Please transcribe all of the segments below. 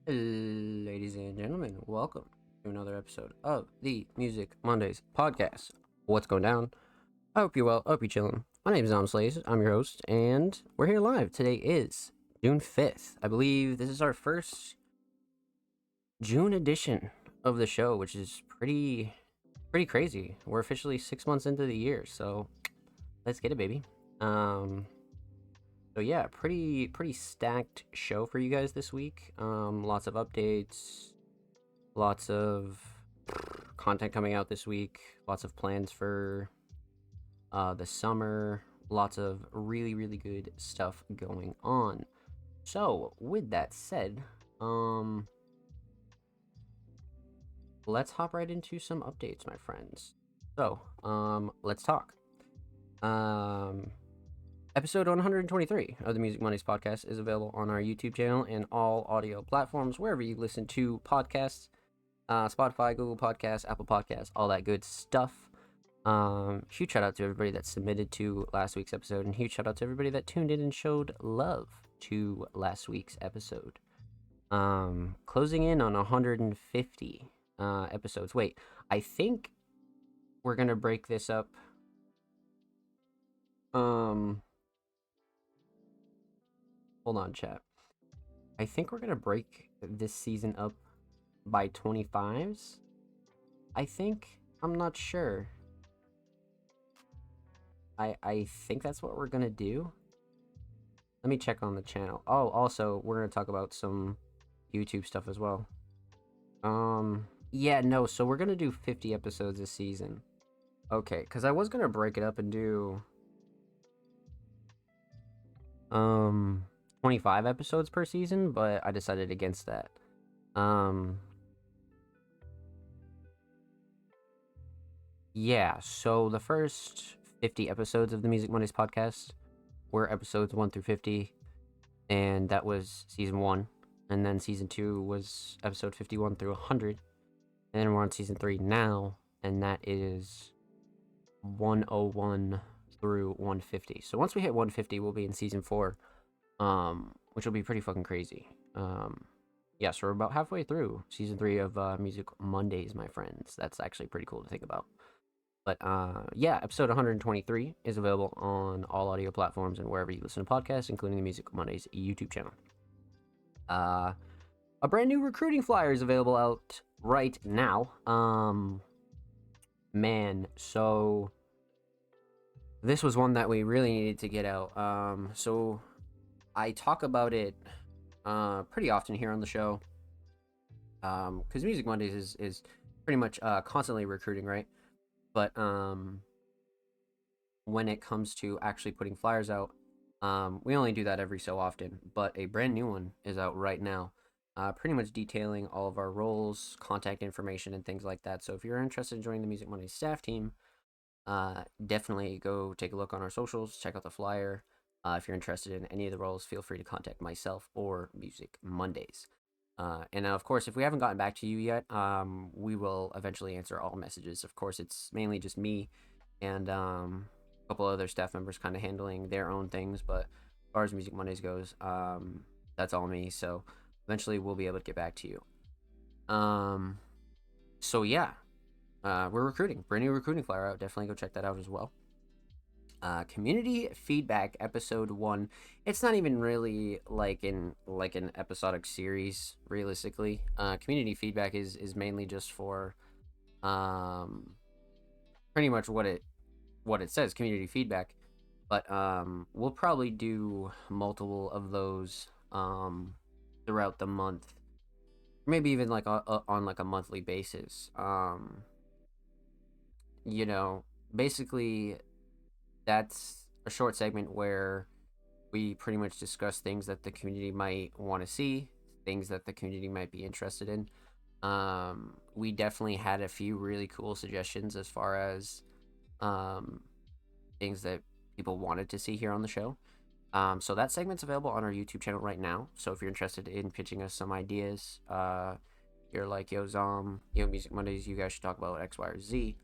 Ladies and gentlemen, welcome to another episode of the Music Mondays podcast. What's going down? I hope you're well. I hope you're chilling. My name is Nam Slays. I'm your host, and we're here live. Today is June 5th. I believe this is our first June edition of the show, which is pretty crazy. We're officially 6 months into the year, so let's get it, baby. So yeah, pretty stacked show for you guys this week. Lots of updates, lots of content coming out this week, lots of plans for the summer, lots of really good stuff going on. So with that said, let's hop right into some updates, my friends. So let's talk. Episode 123 of the Music Mondays podcast is available on our YouTube channel and all audio platforms, wherever you listen to podcasts, Spotify, Google Podcasts, Apple Podcasts, all that good stuff. Huge shout out to everybody that submitted to last week's episode, and huge shout out to everybody that tuned in and showed love to last week's episode. Closing in on 150 episodes. Wait, I think we're gonna break this up. Hold on, chat. I think we're gonna break this season up by 25s. I think. I'm not sure. I think that's what we're gonna do. Let me check on the channel. Oh, also, we're gonna talk about some YouTube stuff as well. Yeah, no, so we're gonna do 50 episodes this season. Okay, because I was gonna break it up and do 25 episodes per season, but I decided against that. Yeah, so the first 50 episodes of the Music Mondays podcast were episodes 1 through 50, and that was season 1. And then season 2 was episode 51 through 100. And then we're on season 3 now, and that is 101 through 150. So once we hit 150, we'll be in season 4, which will be pretty fucking crazy. Yeah, so we're about halfway through season 3 of Music Mondays, my friends. That's actually pretty cool to think about. But yeah, episode 123 is available on all audio platforms and wherever you listen to podcasts, including the Music Mondays YouTube channel. A brand new recruiting flyer is available out right now. Man, so this was one that we really needed to get out. So I talk about it pretty often here on the show. Because Music Mondays is pretty much constantly recruiting, right? But when it comes to actually putting flyers out, we only do that every so often. But a brand new one is out right now, pretty much detailing all of our roles, contact information, and things like that. So if you're interested in joining the Music Mondays staff team, definitely go take a look on our socials, check out the flyer. If you're interested in any of the roles, feel free to contact myself or Music Mondays. And of course, if we haven't gotten back to you yet, we will eventually answer all messages. Of course, it's mainly just me and a couple other staff members kind of handling their own things. But as far as Music Mondays goes, that's all me. So eventually we'll be able to get back to you. So yeah, we're recruiting. Brand new recruiting flyer out. Definitely go check that out as well. Community feedback episode 1. It's not even really like an episodic series, realistically. Community feedback is mainly just for pretty much what it says, community feedback. But we'll probably do multiple of those throughout the month, maybe even like on like a monthly basis. You know, basically that's a short segment where we pretty much discuss things that the community might want to see, things that the community might be interested in. We definitely had a few really cool suggestions as far as things that people wanted to see here on the show. So that segment's available on our YouTube channel right now. So if you're interested in pitching us some ideas, you're like, yo, Music Mondays, you guys should talk about X, Y, or Z.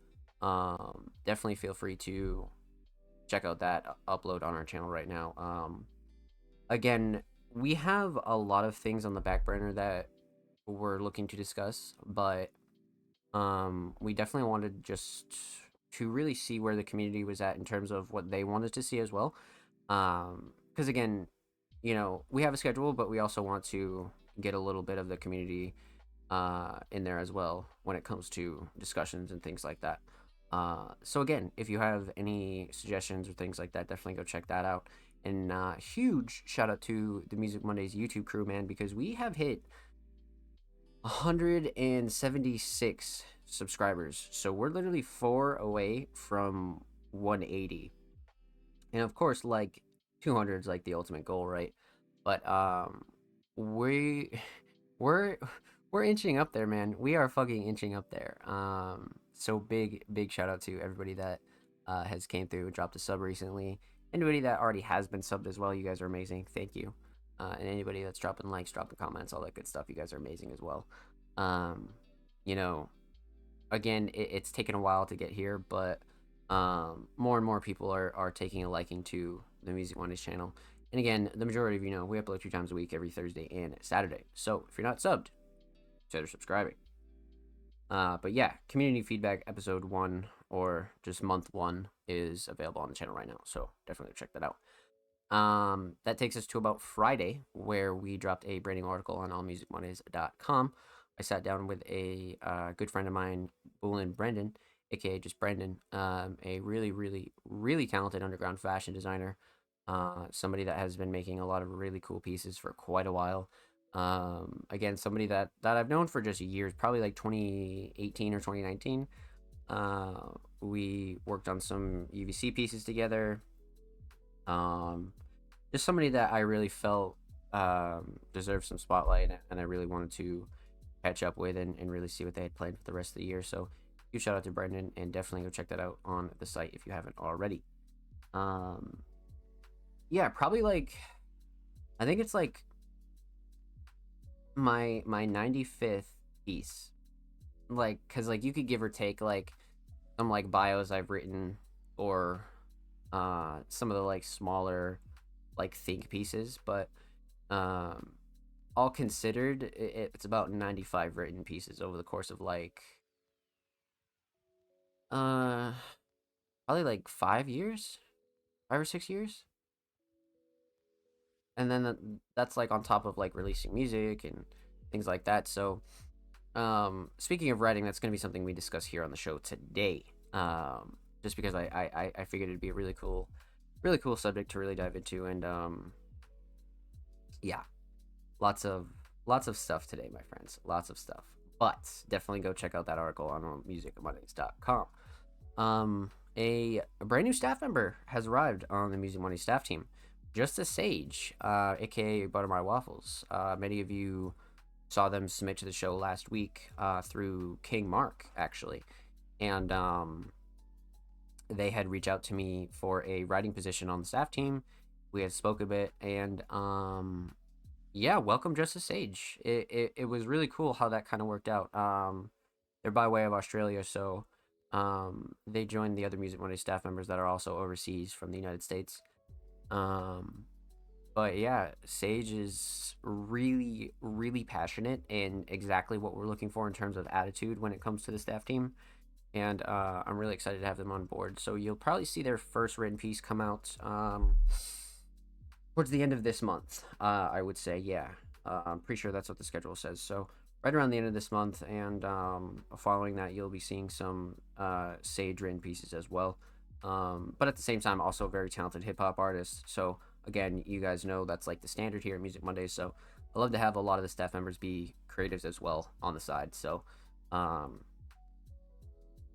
Definitely feel free to check out that upload on our channel right now. Again, we have a lot of things on the back burner that we're looking to discuss, but we definitely wanted just to really see where the community was at in terms of what they wanted to see as well. Because again, we have a schedule, but we also want to get a little bit of the community in there as well when it comes to discussions and things like that. So again, if you have any suggestions or things like that, definitely go check that out. And huge shout out to the Music Mondays YouTube crew, man, because we have hit 176 subscribers. So we're literally 4 away from 180. And of course, like 200 is like the ultimate goal, right? But we we're we're inching up there, man. We are fucking inching up there. So big shout out to everybody that has came through and dropped a sub recently. Anybody that already has been subbed as well, you guys are amazing. Thank you. And anybody that's dropping likes, dropping comments, all that good stuff, you guys are amazing as well. Um, you know, again, it's taken a while to get here, but more and more people are taking a liking to the Music Mondays channel. And again, the majority of we upload 2 times a week, every Thursday and Saturday. So if you're not subbed, consider subscribing. But yeah, community feedback episode 1 or just month 1 is available on the channel right now. So definitely check that out. That takes us to about Friday, where we dropped a branding article on allmusicmondays.com. I sat down with a good friend of mine, Bulin Brendan, aka just Brendan, a really, really, really talented underground fashion designer. Somebody that has been making a lot of really cool pieces for quite a while. Again, somebody that I've known for just years, probably like 2018 or 2019. We worked on some UVC pieces together. Just somebody that I really felt deserved some spotlight, and I really wanted to catch up with and really see what they had planned for the rest of the year. So huge shout out to Brendan, and definitely go check that out on the site if you haven't already. Yeah, probably like, I think it's like my 95th piece, like, because like you could give or take like some like bios I've written, or some of the like smaller like think pieces, but all considered, it's about 95 written pieces over the course of like uh probably like 5 years, 5 or 6 years. And then that's like on top of like releasing music and things like that. So speaking of writing, that's going to be something we discuss here on the show today. Just because I figured it'd be a really cool subject to really dive into. And yeah, lots of stuff today, my friends, lots of stuff. But definitely go check out that article on musicmondays.com. A brand new staff member has arrived on the Music Mondays staff team, Justice Sage, aka Buttermilk Waffles. Many of you saw them submit to the show last week through King Mark, actually. And they had reached out to me for a writing position on the staff team. We had spoke a bit, and yeah, welcome Justice Sage. It was really cool how that kind of worked out. They're by way of Australia, so they joined the other Music Monday staff members that are also overseas from the United States. But yeah, Sage is really, really passionate and exactly what we're looking for in terms of attitude when it comes to the staff team. And I'm really excited to have them on board. So you'll probably see their first written piece come out towards the end of this month, I would say. Yeah, I'm pretty sure that's what the schedule says. So right around the end of this month, and following that, you'll be seeing some Sage written pieces as well. But at the same time, also a very talented hip hop artist. So again, you guys know that's like the standard here at Music Mondays. So I love to have a lot of the staff members be creatives as well on the side. So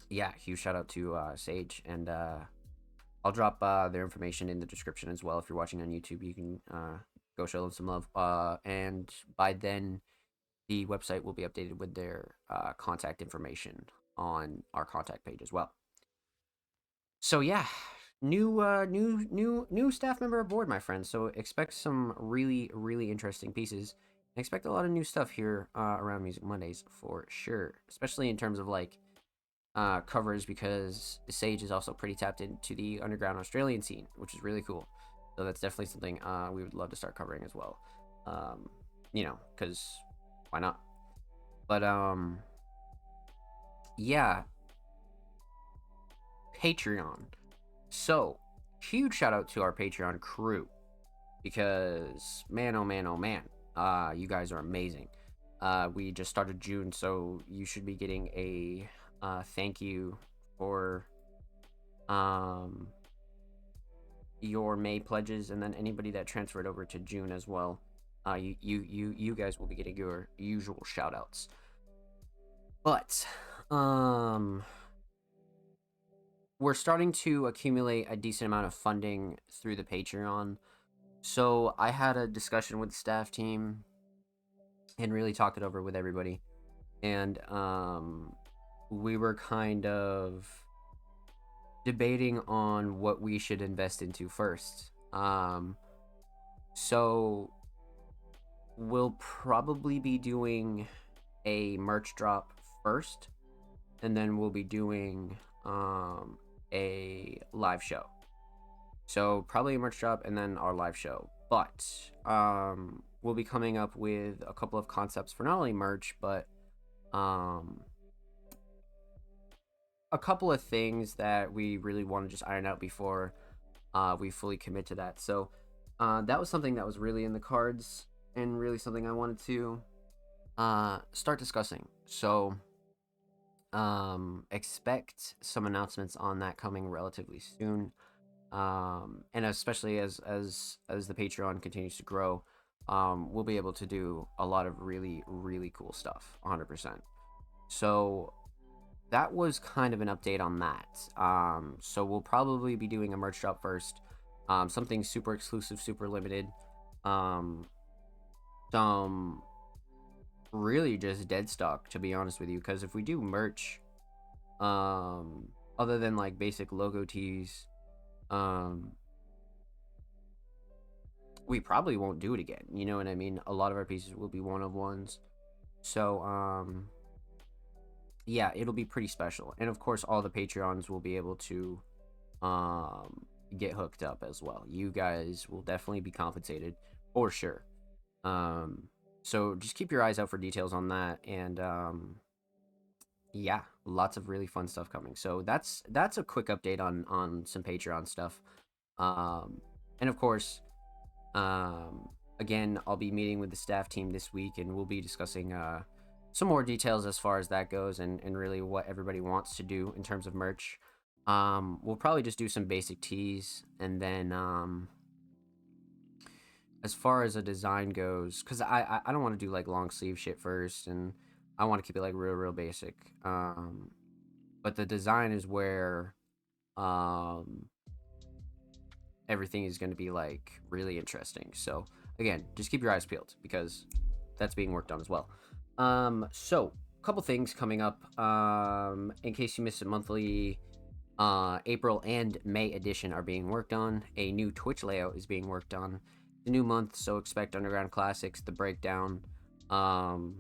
yeah, huge shout out to Sage, and I'll drop their information in the description as well. If you're watching on YouTube, you can go show them some love. And by then, the website will be updated with their contact information on our contact page as well. So yeah, new staff member aboard, my friends. So expect some really, really interesting pieces. And expect a lot of new stuff here around Music Mondays for sure, especially in terms of like covers, because Sage is also pretty tapped into the underground Australian scene, which is really cool. So that's definitely something we would love to start covering as well. Because why not? But yeah, Patreon. So, huge shout out to our Patreon crew because man, oh man, oh man, you guys are amazing. We just started June, so you should be getting a thank you for um your May pledges, and then anybody that transferred over to June as well. You guys will be getting your usual shout outs. But we're starting to accumulate a decent amount of funding through the Patreon. So I had a discussion with the staff team and really talked it over with everybody. And we were kind of debating on what we should invest into first. So we'll probably be doing a merch drop first, and then we'll be doing a live show. So probably a merch drop and then our live show. But we'll be coming up with a couple of concepts for not only merch, but a couple of things that we really want to just iron out before we fully commit to that. So that was something that was really in the cards and really something I wanted to start discussing. So expect some announcements on that coming relatively soon. And especially as the Patreon continues to grow, we'll be able to do a lot of really really cool stuff, 100%. So that was kind of an update on that. So we'll probably be doing a merch drop first, something super exclusive, super limited, some really just dead stock, to be honest with you, because if we do merch, other than like basic logo tees, we probably won't do it again. You know what I mean? A lot of our pieces will be one of ones. So yeah, it'll be pretty special. And of course all the Patreons will be able to get hooked up as well. You guys will definitely be compensated for sure. So just keep your eyes out for details on that. And yeah, lots of really fun stuff coming. So that's a quick update on some Patreon stuff. And of course, again, I'll be meeting with the staff team this week, and we'll be discussing some more details as far as that goes, and really what everybody wants to do in terms of merch. We'll probably just do some basic tees, and then as far as a design goes, because I don't want to do like long sleeve shit first, and I want to keep it like real basic. But the design is where everything is going to be like really interesting. So again, just keep your eyes peeled because that's being worked on as well. So a couple things coming up. In case you missed it, monthly April and May edition are being worked on. A new Twitch layout is being worked on. The new month, so expect Underground Classics, the breakdown, the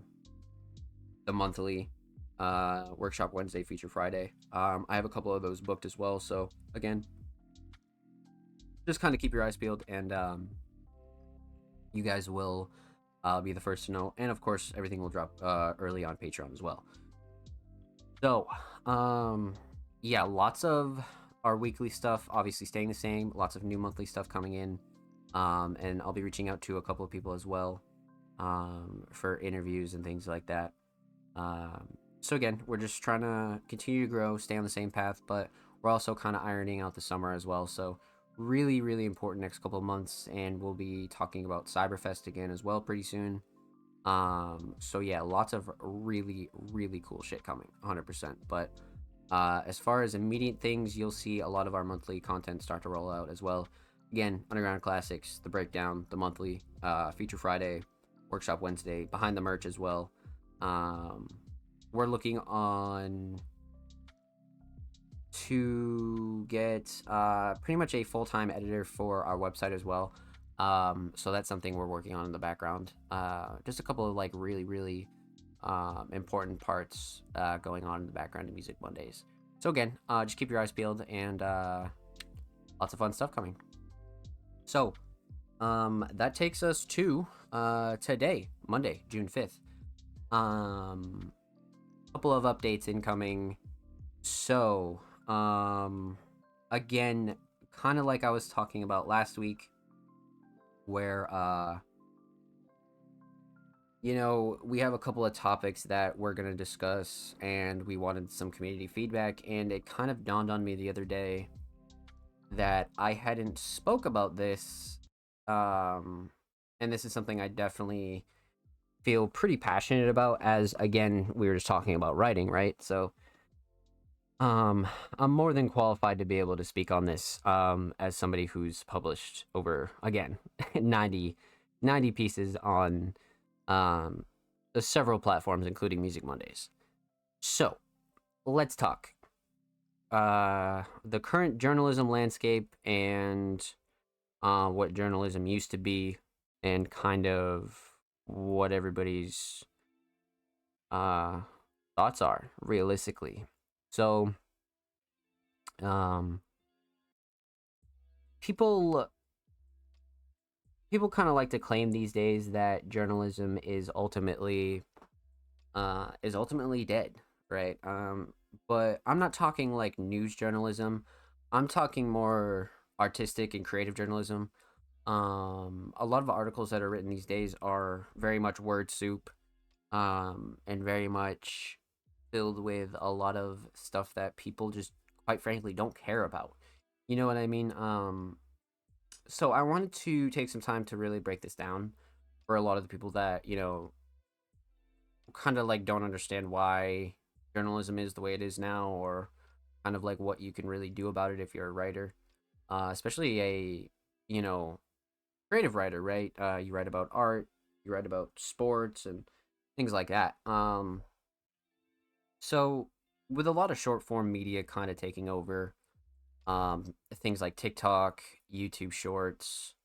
monthly Workshop Wednesday, Feature Friday. I have a couple of those booked as well. So again, just kind of keep your eyes peeled, and you guys will be the first to know. And of course, everything will drop early on Patreon as well. So yeah, lots of our weekly stuff obviously staying the same. Lots of new monthly stuff coming in. And I'll be reaching out to a couple of people as well for interviews and things like that. So again, we're just trying to continue to grow, stay on the same path, but we're also kind of ironing out the summer as well. So really, really important next couple of months, and we'll be talking about Cyberfest again as well pretty soon. So yeah, lots of really, really cool shit coming, 100%. But as far as immediate things, you'll see a lot of our monthly content start to roll out as well. Again, Underground Classics, the breakdown, the monthly, Feature Friday, Workshop Wednesday, behind the merch as well. We're looking on to get pretty much a full-time editor for our website as well. So that's something we're working on in the background. Just a couple of like really, really important parts going on in the background of Music Mondays. So again, just keep your eyes peeled, and lots of fun stuff coming. So that takes us to today, Monday, June 5th. Um, Couple of updates incoming. So, again, kind of like I was talking about last week, where we have a couple of topics that we're gonna discuss, and we wanted some community feedback, and it kind of dawned on me the other day that I hadn't spoke about this, and this is something I definitely feel pretty passionate about, as again we were just talking about writing, right? So I'm more than qualified to be able to speak on this, as somebody who's published over, again, 90 pieces on um several platforms, including Music Mondays. So let's talk the current journalism landscape, and what journalism used to be, and kind of what everybody's uh thoughts are realistically. So um people people kind of like to claim these days that journalism is ultimately dead, right? But I'm not talking like news journalism. I'm talking more artistic and creative journalism. A lot of articles that are written these days are very much word soup, and very much filled with a lot of stuff that people just quite frankly don't care about. You know what I mean? So I wanted to take some time to really break this down for a lot of the people that, kind of like don't understand why journalism is the way it is now, or kind of like what you can really do about it if you're a writer, especially a, you know, creative writer, right? You write about art, you write about sports and things like that. So with a lot of short form media kind of taking over, things like TikTok, YouTube Shorts,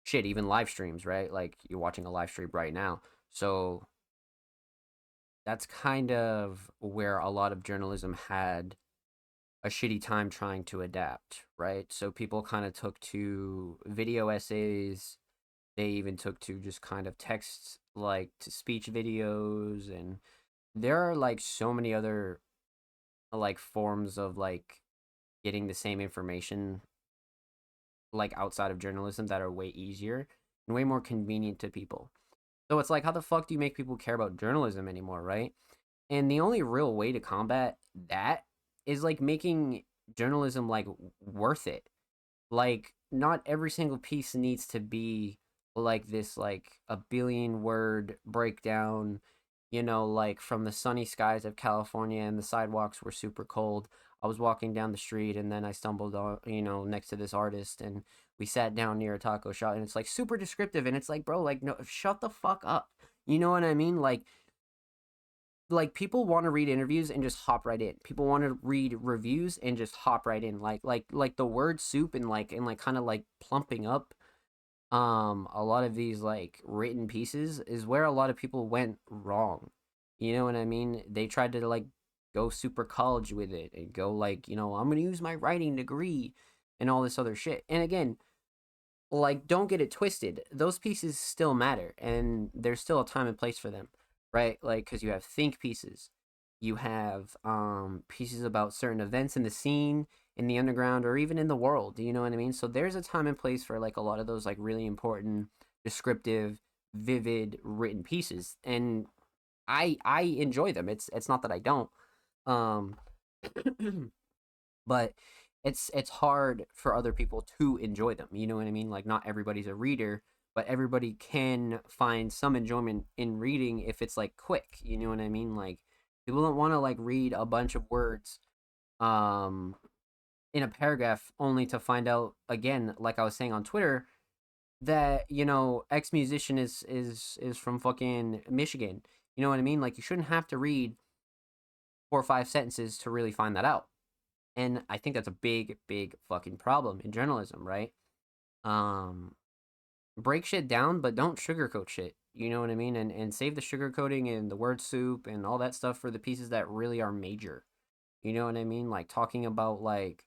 shit, even live streams, right? Like you're watching a live stream right now. So that's kind of where a lot of journalism had a shitty time trying to adapt, right? So people kind of took to video essays. They even took to just kind of text like to speech videos, and there are like so many other like forms of like getting the same information like outside of journalism that are way easier and way more convenient to people. So it's like, how the fuck do you make people care about journalism anymore, right? And the only real way to combat that is like making journalism like worth it. Like not every single piece needs to be like this like a billion word breakdown, like from the sunny skies of California and the sidewalks were super cold. I was walking down the street and then I stumbled on, next to this artist, and we sat down near a taco shop, and it's like super descriptive, and it's like, bro, like no, shut the fuck up. You know what I mean? Like people want to read interviews and just hop right in. People want to read reviews and just hop right in. Like the word soup, and like kind of like plumping up a lot of these like written pieces is where a lot of people went wrong. You know what I mean? They tried to like go super college with it and go like, I'm going to use my writing degree and all this other shit. And again, like don't get it twisted. Those pieces still matter, and there's still a time and place for them, right? Like cuz you have think pieces. You have pieces about certain events in the scene, in the underground, or even in the world, you know what I mean? So there's a time and place for like a lot of those like really important, descriptive, vivid written pieces, and I enjoy them. It's not that I don't. Um but it's hard for other people to enjoy them. You know what I mean? Like not everybody's a reader, but everybody can find some enjoyment in reading if it's like quick. You know what I mean? Like people don't want to like read a bunch of words um in a paragraph only to find out again, like I was saying on Twitter, that X musician is from fucking Michigan. You know what I mean? Like you shouldn't have to read 4 or 5 sentences to really find that out. And I think that's a big, big fucking problem in journalism, right? Um, Break shit down, but don't sugarcoat shit. You know what I mean? And save the sugarcoating and the word soup and all that stuff for the pieces that really are major. You know what I mean? Like talking about like,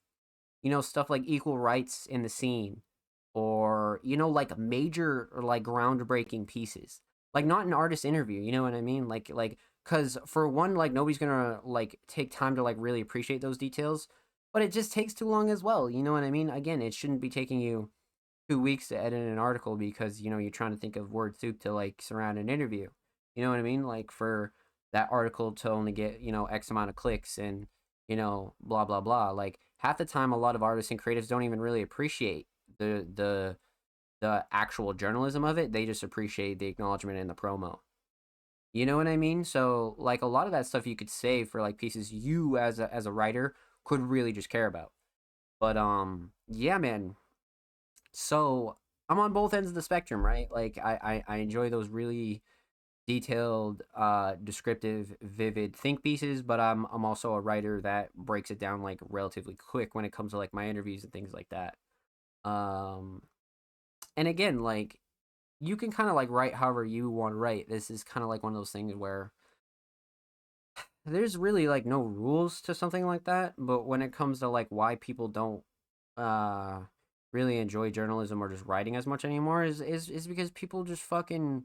stuff like equal rights in the scene, or like major or like groundbreaking pieces. like not an artist interview, you know what I mean? Cuz for one, like nobody's going to like take time to like really appreciate those details, but it just takes too long as well, you know what I mean? Again, it shouldn't be taking you 2 weeks to edit an article because you're trying to think of word soup to like surround an interview. You know what I mean? Like for that article to only get X amount of clicks and blah blah blah. Like half the time, a lot of artists and creatives don't even really appreciate the actual journalism of it. They just appreciate the acknowledgement and the promo. You know what I mean? So like a lot of that stuff you could save for like pieces you as a writer could really just care about. But yeah, man, so I'm on both ends of the spectrum, right? Like I enjoy those really detailed, descriptive, vivid think pieces, but I'm also a writer that breaks it down like relatively quick when it comes to like my interviews and things like that. Um, and again, like you can kind of like write however you want to write. This is kind of like one of those things where there's really like no rules to something like that, but when it comes to like why people don't uh really enjoy journalism or just writing as much anymore is because people just fucking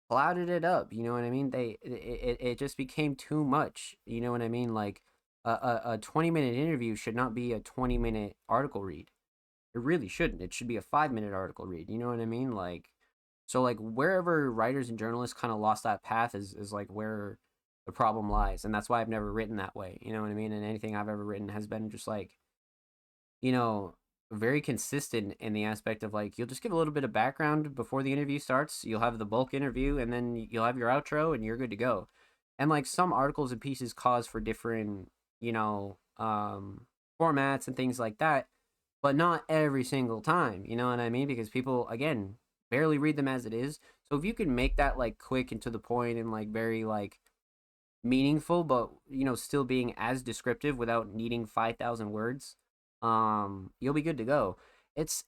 clouded it up. You know what I mean? It just became too much. You know what I mean? Like a 20-minute interview should not be a 20-minute article read. It really shouldn't. It should be a 5-minute article read. You know what I mean? Like so like wherever writers and journalists kind of lost that path is like where the problem lies, and that's why I've never written that way. You know what I mean? And anything I've ever written has been just like you know, very consistent in the aspect of like you'll just give a little bit of background before the interview starts. You'll have the bulk interview, and then you'll have your outro, and you're good to go. And like some articles and pieces cause for different, formats and things like that, but not every single time. You know what I mean? Because people again barely read them as it is. So if you can make that like quick and to the point and like very like meaningful, but still being as descriptive without needing 5,000 words, you'll be good to go. It's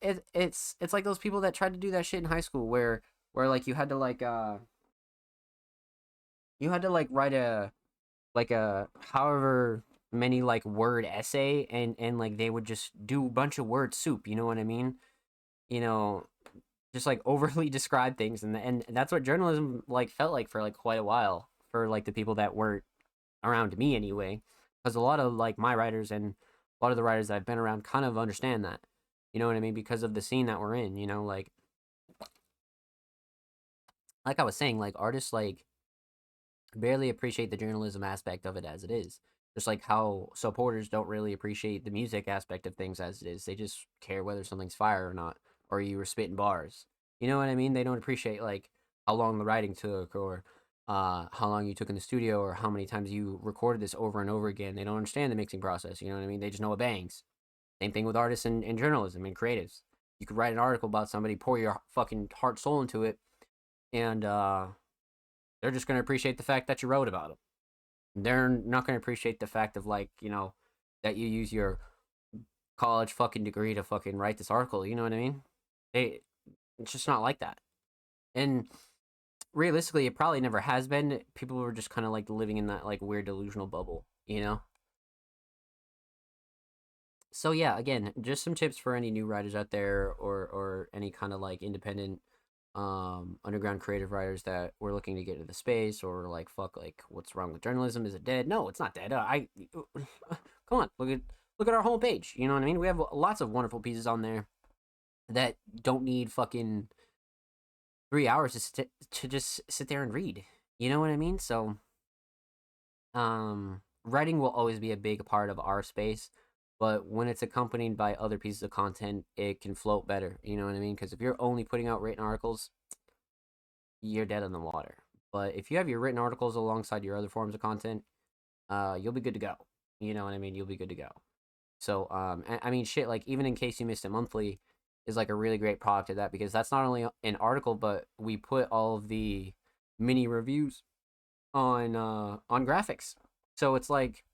like those people that tried to do that shit in high school where like you had to like write a however many like word essay, and like they would just do a bunch of word soup, you know what I mean? You know, just like overly describe things, and that's what journalism like felt like for like quite a while for like the people that weren't around me anyway, because a lot of like my writers and a lot of the writers that I've been around kind of understand that. You know what I mean? Because of the scene that we're in, like I was saying, like artists like barely appreciate the journalism aspect of it as it is. Just like how supporters don't really appreciate the music aspect of things as it is. They just care whether something's fire or not, or you were spitting bars. You know what I mean? They don't appreciate like how long the writing took, or how long you took in the studio, or how many times you recorded this over and over again. They don't understand the mixing process. You know what I mean? They just know it bangs. Same thing with artists and journalism and creatives. You could write an article about somebody, pour your fucking heart soul into it, and they're just going to appreciate the fact that you wrote about them. They're not going to appreciate the fact of like that you use your college fucking degree to fucking write this article. You know what I mean? They It's just not like that. And realistically, it probably never has been. People were just kind of like living in that like weird delusional bubble. So yeah, again, just some tips for any new writers out there, or any kind of like independent underground creative writers that were looking to get into the space, or like fuck, like what's wrong with journalism? Is it dead? No, it's not dead. I come on, look at our homepage. You know what I mean? We have lots of wonderful pieces on there that don't need fucking 3 hours to just sit there and read. You know what I mean? So writing will always be a big part of our space, but when it's accompanied by other pieces of content, it can float better. You know what I mean? Because if you're only putting out written articles, you're dead in the water. But if you have your written articles alongside your other forms of content, you'll be good to go. You know what I mean? You'll be good to go. So, I mean, shit, like even in case you missed it monthly is like a really great product of that, because that's not only an article, but we put all of the mini reviews on graphics. So it's like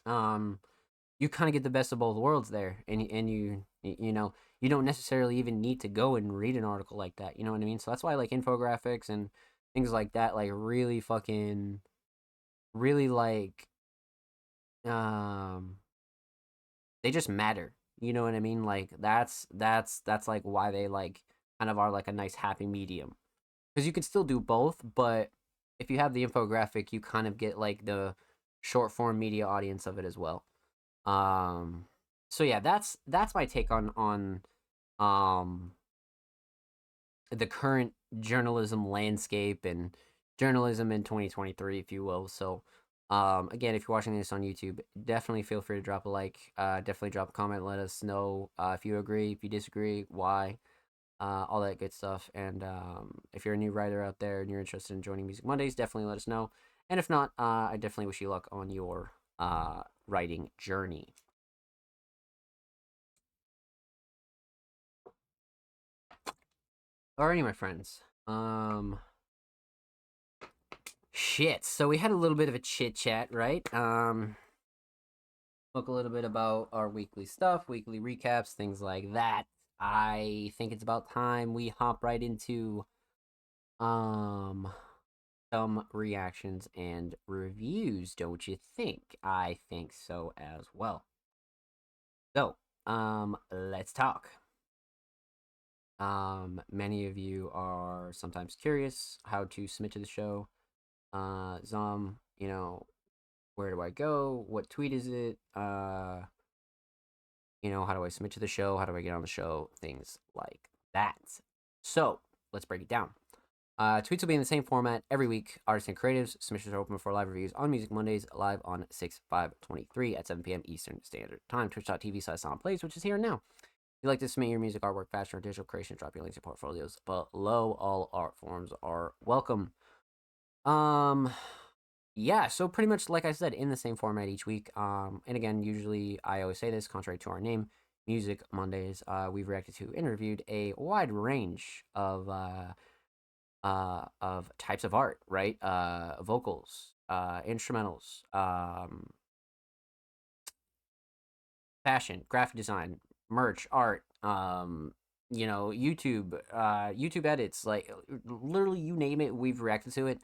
um you kind of get the best of both worlds there, and you don't necessarily even need to go and read an article like that. You know what I mean? So that's why like infographics and things like that like really fucking really like um they just matter. You know what I mean? Like that's like why they like kind of are like a nice happy medium. because you can still do both, but if you have the infographic, you kind of get like the short form media audience of it as well. Um, so yeah, that's my take on um the current journalism landscape and journalism in 2023, if you will. So, again, if you're watching this on YouTube, definitely feel free to drop a like. Definitely drop a comment. Let us know if you agree, if you disagree, why, all that good stuff. And if you're a new writer out there and you're interested in joining Music Mondays, definitely let us know. And if not, I definitely wish you luck on your writing journey. Alrighty, my friends. Shit. So we had a little bit of a chit chat, right? Spoke a little bit about our weekly stuff, weekly recaps, things like that. I think it's about time we hop right into um some reactions and reviews, don't you think? I think so as well. So, let's talk. Many of you are sometimes curious how to submit to the show. Zom, where do I go? What tweet is it? How do I submit to the show? How do I get on the show? Things like that. So let's break it down. Tweets will be in the same format every week. Artists and creatives submissions are open for live reviews on Music Mondays, live on 6/5/23 at 7 p.m. Eastern Standard Time. Twitch.tv/SoundPlays, which is here and now. If you'd like to submit your music, artwork, fashion, or digital creation, drop your links and portfolios below. All art forms are welcome. Yeah, so pretty much like I said, in the same format each week. And again, usually I always say this, contrary to our name, Music Mondays. We've reacted to, interviewed a wide range of types of art, right? Vocals, instrumentals, fashion, graphic design, merch, art, YouTube edits, like literally you name it, we've reacted to it.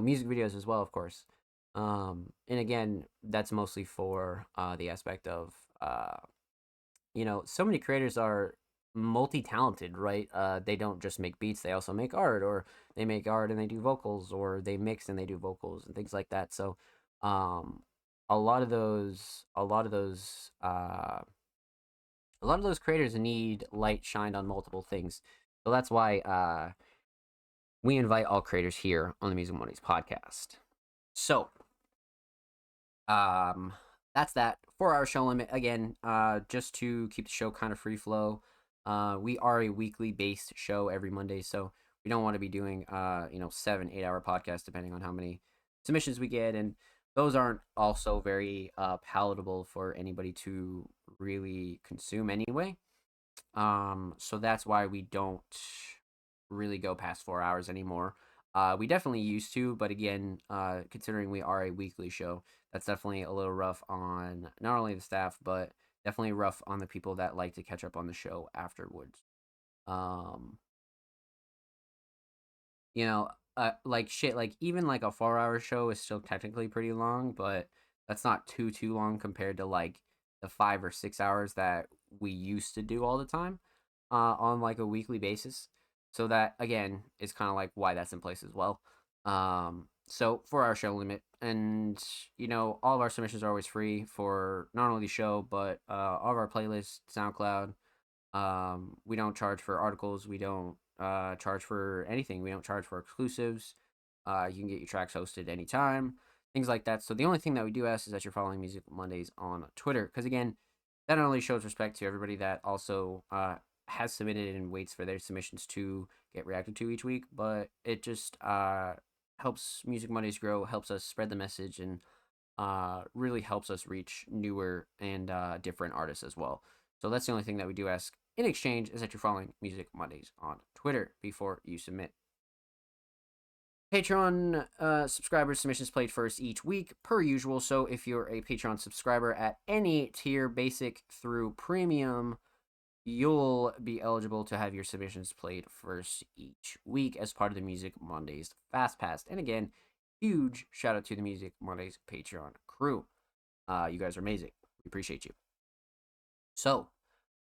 Music videos as well, of course. And again, that's mostly for the aspect of so many creators are multi-talented, right? They don't just make beats, they also make art, or they make art and they do vocals, or they mix and they do vocals and things like that. So um a lot of those a lot of those a lot of those creators need light shined on multiple things. So that's why we invite all creators here on the Music Mondays podcast. So, um, that's that. 4 hour show limit again. Just to keep the show kind of free flow. We are a weekly based show every Monday, so we don't want to be doing 7-8 hour podcasts depending on how many submissions we get, and those aren't also very palatable for anybody to really consume anyway. So that's why we don't really go past 4 hours anymore. We definitely used to, but again, considering we are a weekly show, that's definitely a little rough on not only the staff, but definitely rough on the people that like to catch up on the show afterwards. Um, like shit, like even like a 4 hour show is still technically pretty long, but that's not too long compared to like the 5 or 6 hours that we used to do all the time on like a weekly basis. So that again is kind of like why that's in place as well. So 4 hour show limit, and all of our submissions are always free for not only the show but all of our playlists, SoundCloud. We don't charge for articles. We don't charge for anything. We don't charge for exclusives. You can get your tracks hosted anytime, things like that. So the only thing that we do ask is that you're following Music Mondays on Twitter, because again, that not only shows respect to everybody that also has submitted and waits for their submissions to get reacted to each week, but it just helps Music Mondays grow, helps us spread the message, and really helps us reach newer and different artists as well. So that's the only thing that we do ask in exchange, is that you're following Music Mondays on Twitter before you submit. Patreon subscriber submissions played first each week, per usual. So if you're a Patreon subscriber at any tier, basic through premium, you'll be eligible to have your submissions played first each week as part of the Music Mondays Fast Pass. And again, huge shout out to the Music Mondays Patreon crew. You guys are amazing. We appreciate you. So,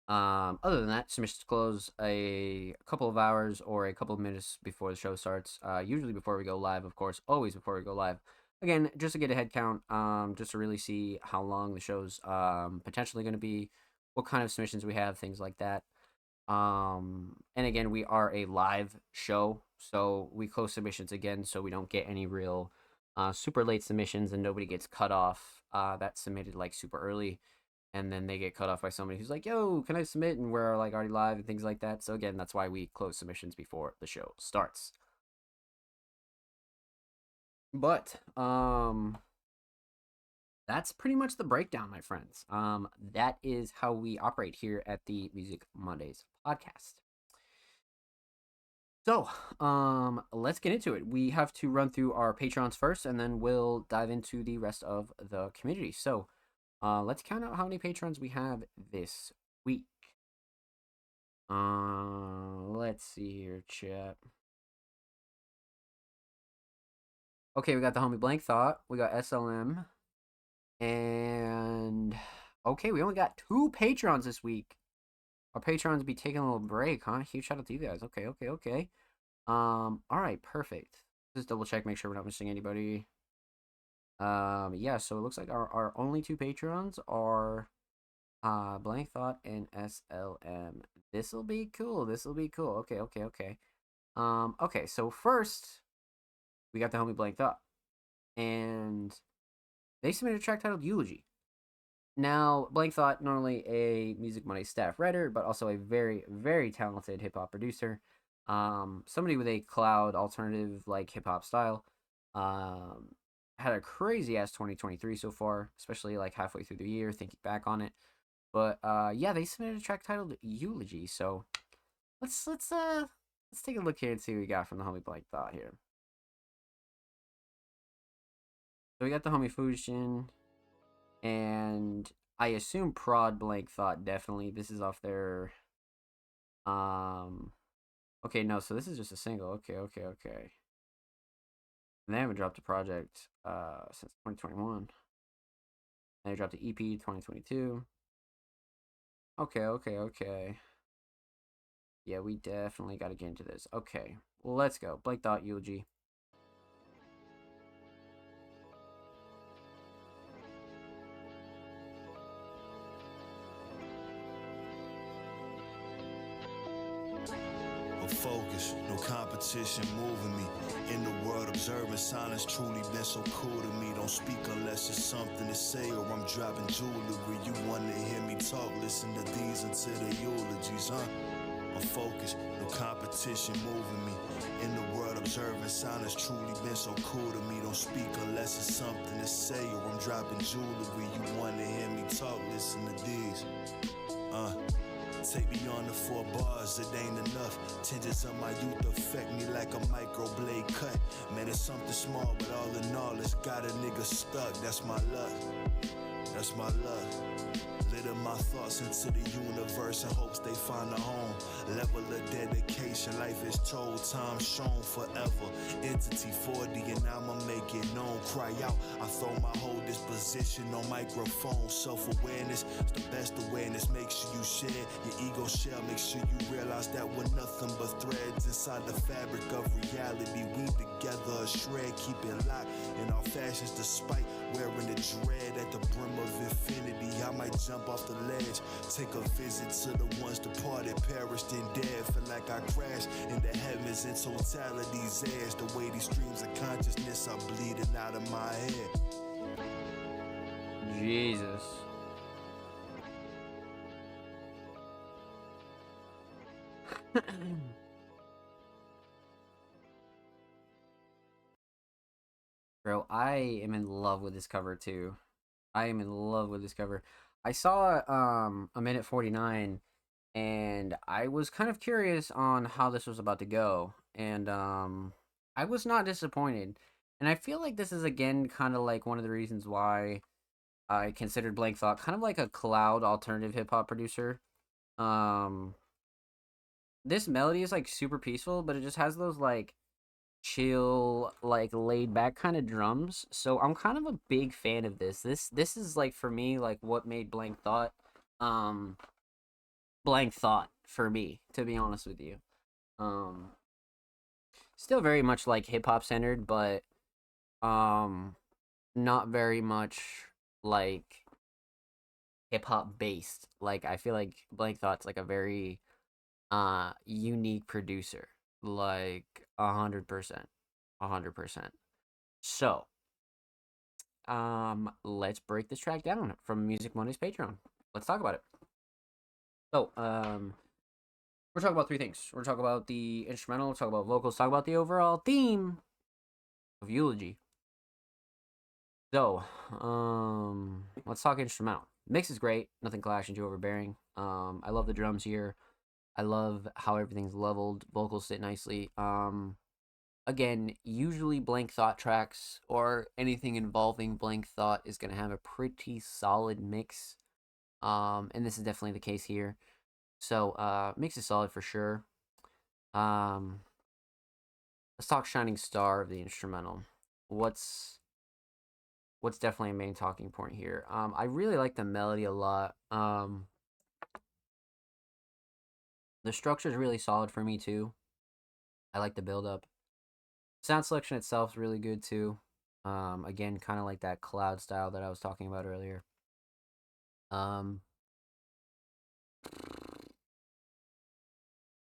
Other than that, submissions close a couple of hours or a couple of minutes before the show starts. Usually before we go live, of course. Always before we go live. Again, just to get a head count. Just to really see how long the show's potentially going to be, what kind of submissions we have, things like that. And again, we are a live show, so we close submissions again, so we don't get any real super late submissions, and nobody gets cut off. That submitted like super early, and then they get cut off by somebody who's like, "Yo, can I submit?" And we're like already live and things like that. So again, that's why we close submissions before the show starts. But that's pretty much the breakdown, my friends. That is how we operate here at the Music Mondays podcast. So, let's get into it. We have to run through our Patrons first, and then we'll dive into the rest of the community. So, let's count out how many patrons we have this week. Let's see here, chat. Okay, we got the homie Blank Thought. We got SLM, and okay, we only got 2 patrons this week. Our patrons be taking a little break, huh? Huge shout out to you guys. Okay. All right, perfect. Just double check, make sure we're not missing anybody. Yeah, so it looks like our only 2 patrons are Blank Thought and SLM. This'll be cool. Okay. Okay, so first we got the homie Blank Thought. And they submitted a track titled Eulogy. Now, Blank Thought, not only a Music Monday staff writer, but also a very, very talented hip hop producer. Somebody with a cloud alternative like hip hop style. Had a crazy ass 2023 so far, especially like halfway through the year, thinking back on it. But yeah, they submitted a track titled Eulogy. So let's take a look here and see what we got from the homie Blank Thought here. So we got the homie Fujin, and I assume Prod Blank Thought definitely. This is off their okay, no, so this is just a single. Okay. And they haven't dropped a project since 2021. And they dropped the EP 2022. Okay. Yeah, we definitely got to get into this. Okay, let's go. Blank Thought Eulogy. Focus, no competition moving me. In the world, observing silence truly been so cool to me. Don't speak unless it's something to say, or I'm dropping jewelry. You wanna hear me talk? Listen to these until the eulogies, huh? I'm focused, no competition moving me. In the world, observing silence truly been so cool to me. Don't speak unless it's something to say, or I'm dropping jewelry. You wanna hear me talk? Listen to these, Take me on the 4 bars, it ain't enough. Tinges of my youth affect me like a microblade cut. Man, it's something small, but all in all, it's got a nigga stuck. That's my luck. Litter my thoughts into the universe in hopes they find a home. Level of dedication, life is told, time shown forever. Entity 40 and I'ma make it known. Cry out, I throw my whole disposition on microphone. Self-awareness is the best awareness. Make sure you share your ego shell. Make sure you realize that we're nothing but threads inside the fabric of reality. Weave together a shred, keep it locked in our fashions despite wearing the dread at the brim of infinity. I might jump off the ledge, take a visit to the ones departed, perished and dead. Feel like I crashed into heavens in totality's edge. The way these streams of consciousness are bleeding out of my head. Jesus. Bro, I am in love with this cover too. I am in love with this cover. I saw a minute 49 and I was kind of curious on how this was about to go, and I was not disappointed. And I feel like this is again kind of like one of the reasons why I considered Blank Thought kind of like a cloud alternative hip hop producer. Um this melody is like super peaceful, but it just has those like chill, like laid back kind of drums. So I'm kind of a big fan of this. This is like for me like what made Blank Thought um Blank Thought for me, to be honest with you. Um, Still very much like hip hop centered, but um, not very much like hip hop based. Like I feel like Blank Thought's like a very unique producer, like 100%, 100%. So let's break this track down from Music Mondays Patreon. Let's talk about it. So we're talking about three things. We're talking about the instrumental, talk about vocals, talk about the overall theme of Eulogy. So, let's talk instrumental. Mix is great. Nothing clashing, too overbearing. I love the drums here. I love how everything's leveled. Vocals sit nicely. Again, usually Blank Thought tracks or anything involving Blank Thought is gonna have a pretty solid mix. And this is definitely the case here. So, mix is solid for sure. Um, let's talk Shining Star of the instrumental. What's definitely a main talking point here. I really like the melody a lot. The structure is really solid for me too. I like the build up. Sound selection itself is really good too. Again, kind of like that cloud style that I was talking about earlier. Um,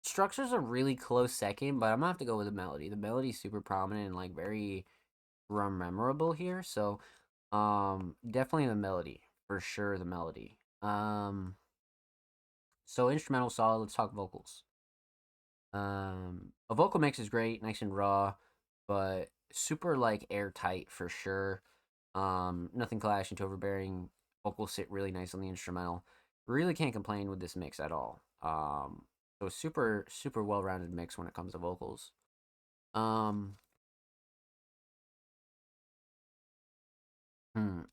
Structure's a really close second, but I'm gonna have to go with the melody. The melody's super prominent and like very memorable here. So, definitely the melody for sure. The melody. So instrumental solid. Let's talk vocals. A vocal mix is great, nice and raw, but super like airtight for sure. Nothing clashing to overbearing. Vocals sit really nice on the instrumental. Really can't complain with this mix at all. So super well rounded mix when it comes to vocals. Um,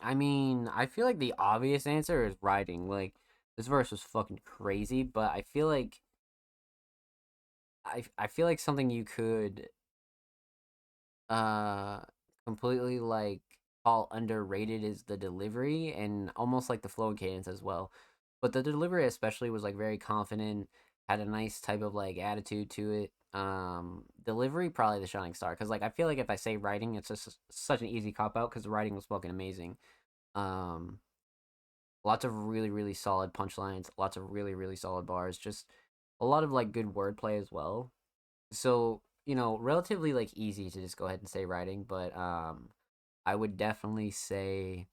I mean, I feel like the obvious answer is writing. Like this verse was fucking crazy, but I feel like something you could uh completely like call underrated is the delivery and almost like the flow and cadence as well. But the delivery especially was like very confident, had a nice type of like attitude to it. Delivery probably the shining star because like I feel like if I say writing, it's just such an easy cop out because the writing was fucking amazing. Um, Lots of really solid punchlines, lots of really solid bars, just a lot of like good wordplay as well. So relatively like easy to just go ahead and say writing, but I would definitely say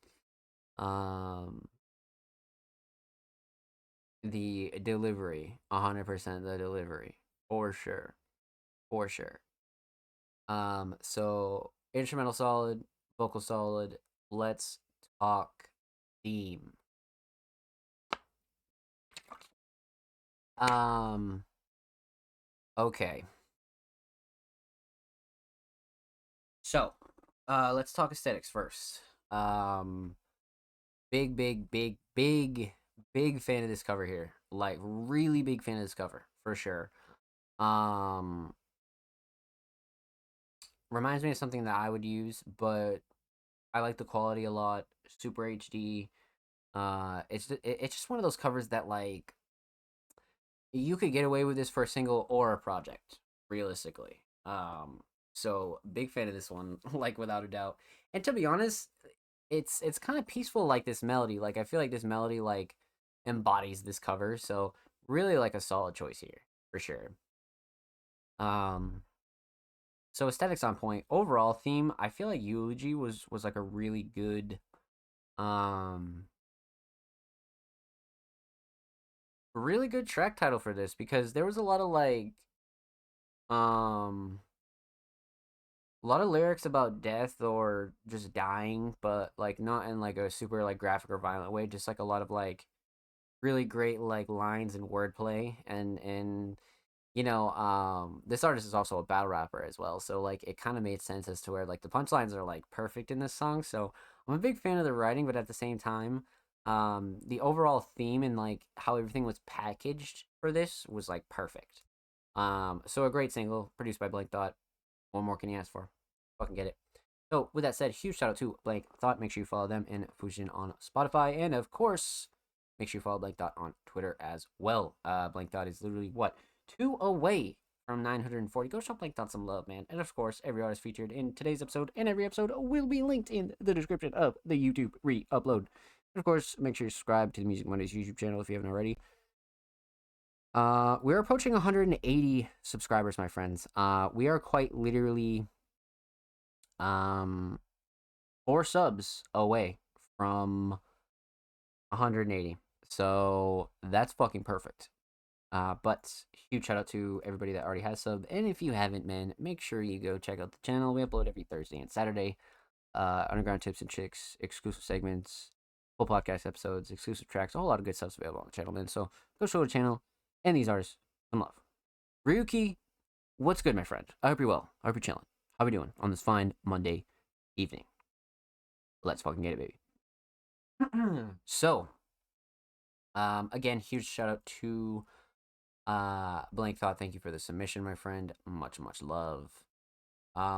um the delivery, 100% the delivery, for sure, for sure. So instrumental solid, vocal solid. Let's talk theme. Um, okay. So, let's talk aesthetics first. Um, big fan of this cover here. Like really big fan of this cover for sure. Um, Reminds me of something that I would use, but I like the quality a lot. Super HD. It's just one of those covers that like you could get away with this for a single or a project, realistically. So big fan of this one, like without a doubt. And to be honest, it's kind of peaceful like this melody. Like I feel like this melody like embodies this cover. So really like a solid choice here for sure. Um so aesthetics on point. Overall theme, I feel like Eulogy was like a um really good track title for this because there was um a lot of lyrics about death or just dying, but like not in like a super like graphic or violent way, just like a lot of like really great like lines and wordplay and this artist is also a battle rapper as well, so like it kind of made sense as to where like the punchlines are like perfect in this song. So I'm a big fan of the writing, but at the same time, the overall theme and like how everything was packaged for this was like perfect. So a great single produced by Blank Thought. What more can you ask for? Fucking get it. So with that said, huge shout out to Blank Thought. Make sure you follow them and Fujin on Spotify, and of course Make sure you follow Blank Dot on Twitter as well. Blank Dot is literally, 2 away from 940. Go show Blank Dot some love, man. And of course, every artist featured in today's episode and every episode will be linked in the description of the YouTube re-upload. And of course, make sure you subscribe to the Music Mondays YouTube channel if you haven't already. We're approaching 180 subscribers, my friends. We are quite literally 4 subs away from 180. So that's fucking perfect. But huge shout out to everybody that already has subbed. And if you haven't, man, make sure you go check out the channel. We upload every Thursday and Saturday. Underground tips and tricks, exclusive segments, full podcast episodes, exclusive tracks, a whole lot of good stuff's available on the channel, man. So go show the channel and these artists some love. Ryuki, what's good, my friend? I hope you're well. I hope you're chilling. How we doing on this fine Monday evening? Let's fucking get it, baby. So, again, huge shout out to Blank Thought. Thank you for the submission, my friend. Much love.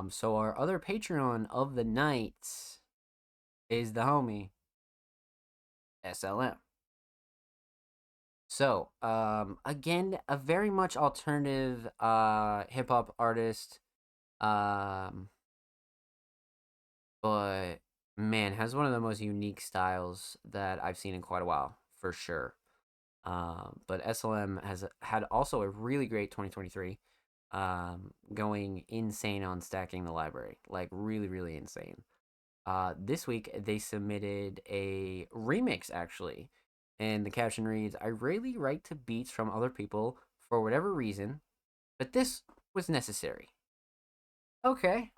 So our other Patreon of the night is the homie SLM. So, again, a very much alternative hip hop artist. But man, has one of the most unique styles that I've seen in quite a while, for sure. But SLM has had also a really great 2023, going insane on Stacking the Library, like really insane. This week they submitted a remix, actually, and the caption reads, "I rarely write to beats from other people for whatever reason, but this was necessary." Okay.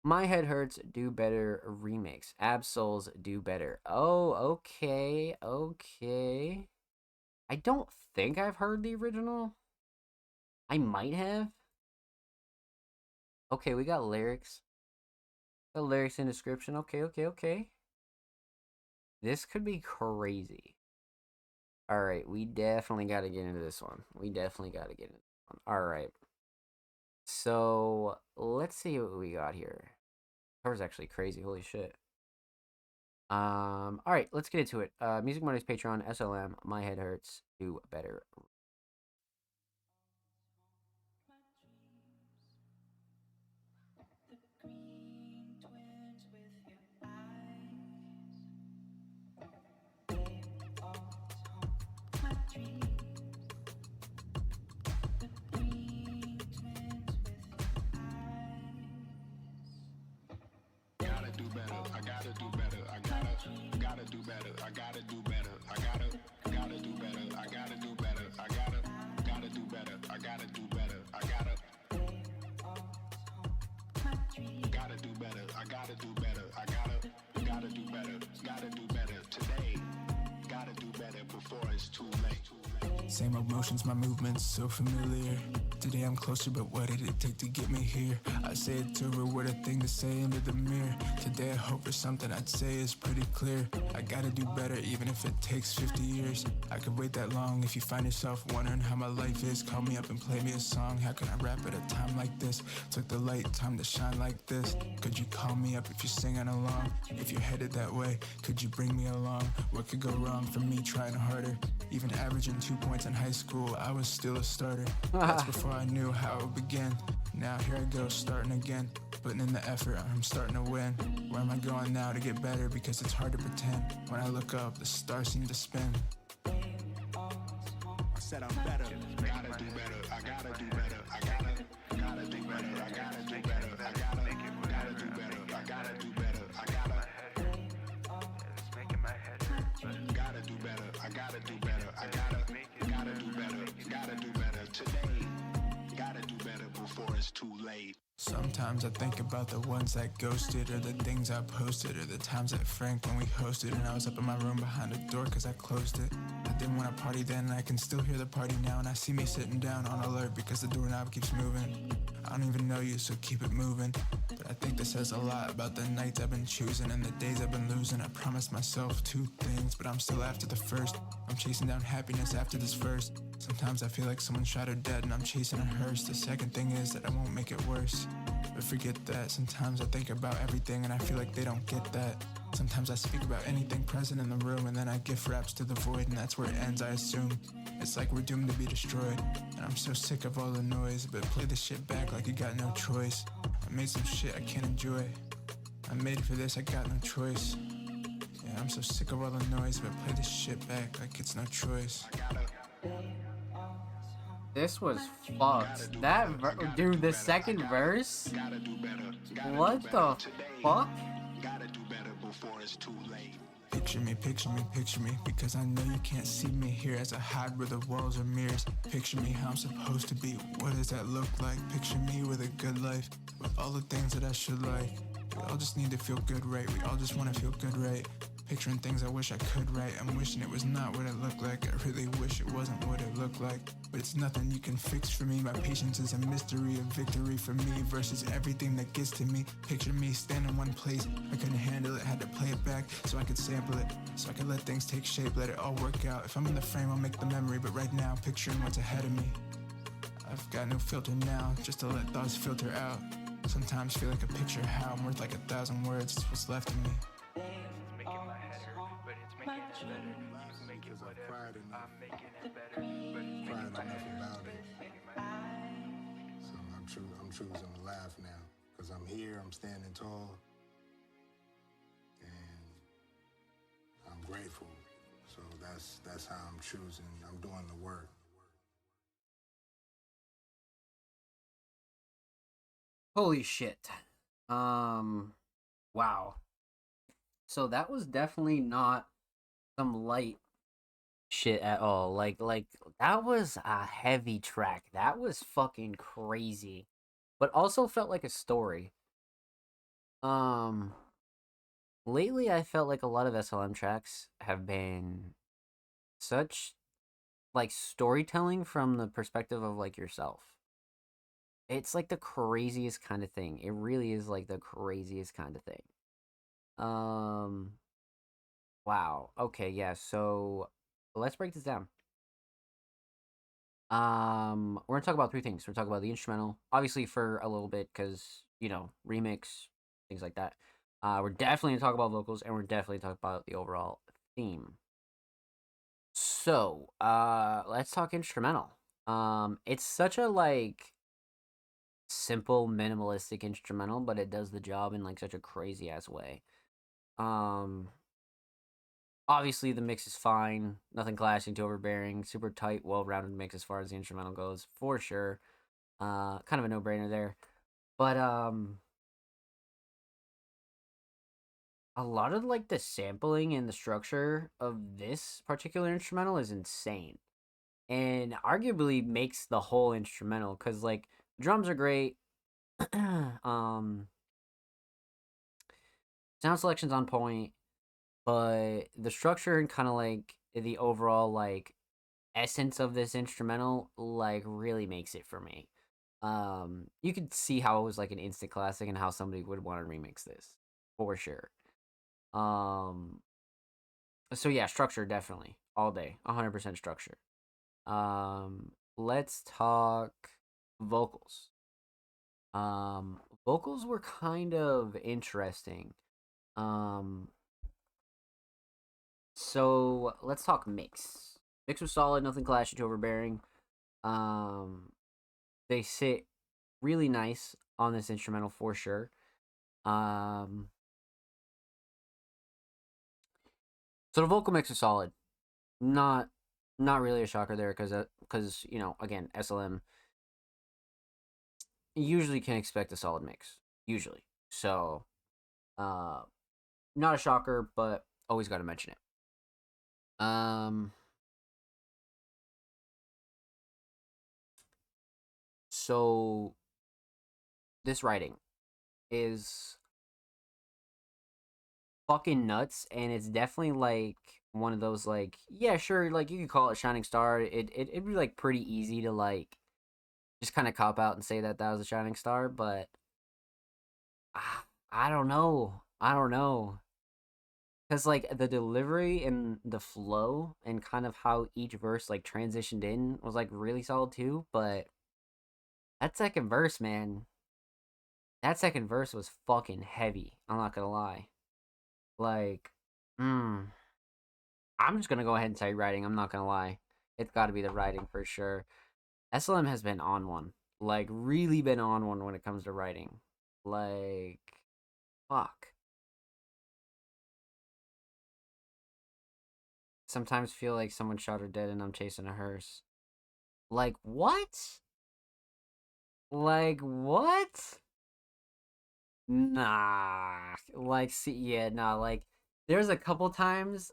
My Head Hurts Do Better remix. Ab-Soul's Do Better. Oh, okay. I don't think I've heard the original. I might have. Okay, we got lyrics. The lyrics and description. Okay. This could be crazy. Alright, we definitely got to get into this one. Alright. So, let's see what we got here. Cover's actually crazy. Holy shit. Alright, let's get into it. Music Mondays Patreon, SLM, My Head Hurts, Do Better. Same emotions, my movements so familiar. Today I'm closer, but what did it take to get me here? I say it to her, what a thing to say into the mirror. Today I hope for something I'd say is pretty clear. I gotta do better even if it takes 50 years. I could wait that long if you find yourself wondering how my life is. Call me up and play me a song. How can I rap at a time like this? Took the light, time to shine like this. Could you call me up if you're singing along? If you're headed that way, could you bring me along? What could go wrong for me trying harder? Even averaging 2 points in high school, I was still a starter. That's before I knew how it would begin. Now here I go, starting again. Putting in the effort, I'm starting to win. Where am I going now to get better? Because it's hard to pretend. When I look up, the stars seem to spin. I said I'm better. Gotta do better. I gotta do better. I gotta do better. I gotta do better. I gotta do better. I gotta do better. I gotta. It's making my head hurt. Gotta do better. I gotta do better. I gotta do better. Gotta do better today. Gotta do better before it's too late. Sometimes I think about the ones that ghosted, or the things I posted, or the times at Frank when we hosted and I was up in my room behind a door cause I closed it. I didn't want to party then and I can still hear the party now, and I see me sitting down on alert because the doorknob keeps moving. I don't even know you, so keep it moving. But I think this says a lot about the nights I've been choosing and the days I've been losing. I promised myself 2 things, but I'm still after the first. I'm chasing down happiness after this first. Sometimes I feel like someone shot her dead and I'm chasing a hearse. The second thing is that I won't make it worse. But forget that, sometimes I think about everything and I feel like they don't get that. Sometimes I speak about anything present in the room and then I gift raps to the void and that's where it ends, I assume. It's like we're doomed to be destroyed. And I'm so sick of all the noise, but play the shit back like you got no choice. I made some shit I can't enjoy. I'm made for this, I got no choice. Yeah, I'm so sick of all the noise, but play this shit back like it's no choice. This was fucked. Dude, the second verse? What the fuck? Picture me, picture me, picture me, because I know you can't see me here as I hide where the walls are mirrors. Picture me how I'm supposed to be, what does that look like? Picture me with a good life, with all the things that I should like. We all just need to feel good, right? We all just want to feel good, right? Picturing things I wish I could write. I'm wishing it was not what it looked like. I really wish it wasn't what it looked like. But it's nothing you can fix for me. My patience is a mystery, a victory for me versus everything that gets to me. Picture me standing in one place. I couldn't handle it, had to play it back so I could sample it. So I could let things take shape, let it all work out. If I'm in the frame, I'll make the memory. But right now, picturing what's ahead of me. I've got no filter now, just to let thoughts filter out. Sometimes feel like a picture how I'm worth like 1,000 words. It's what's left of me. I'm choosing to laugh now because I'm here, I'm standing tall, and I'm grateful. So that's how I'm choosing. I'm doing the work. Holy shit. Wow. So that was definitely not some light shit at all. Like that was a heavy track. That was fucking crazy. But also felt like a story. Lately I felt like a lot of SLM tracks have been such like storytelling from the perspective of like yourself. It's like the craziest kind of thing. It really is like the craziest kind of thing. Wow. Okay, yeah. So let's break this down. We're gonna talk about three things. We're gonna talk about the instrumental, obviously for a little bit, because remix, things like that. We're definitely gonna talk about vocals, and we're definitely talk about the overall theme. So, let's talk instrumental. It's such a like simple, minimalistic instrumental, but it does the job in like such a crazy ass way. Obviously the mix is fine, nothing clashing too overbearing, super tight, well-rounded mix as far as the instrumental goes, for sure. Kind of a no-brainer there. But a lot of like the sampling and the structure of this particular instrumental is insane. And arguably makes the whole instrumental, because like drums are great. Sound selection's on point, but the structure and kind of like the overall like essence of this instrumental like really makes it for me. You could see how it was like an instant classic and how somebody would want to remix this for sure. So yeah, structure definitely all day, 100% structure. Let's talk vocals. Vocals were kind of interesting. So let's talk mix. Mix was solid, nothing clashy to overbearing. They sit really nice on this instrumental for sure. So the vocal mix is solid. Not really a shocker there, because again, SLM usually can expect a solid mix usually. So not a shocker, but always got to mention it. So this writing is fucking nuts, and it's definitely like one of those like, yeah, sure, like you could call it Shining Star. It'd be like pretty easy to like just kind of cop out and say that was a Shining Star, but I don't know. Because like the delivery and the flow and kind of how each verse like transitioned in was like really solid too, but that second verse, man, that second verse was fucking heavy. I'm not gonna lie. Like, I'm just gonna go ahead and say writing. I'm not gonna lie. It's got to be the writing for sure. SLM has been on one, like really been on one when it comes to writing. Like, fuck. Sometimes feel like someone shot her dead and I'm chasing a hearse. Like what? Like what? Nah. Like see yeah, nah, like there's a couple times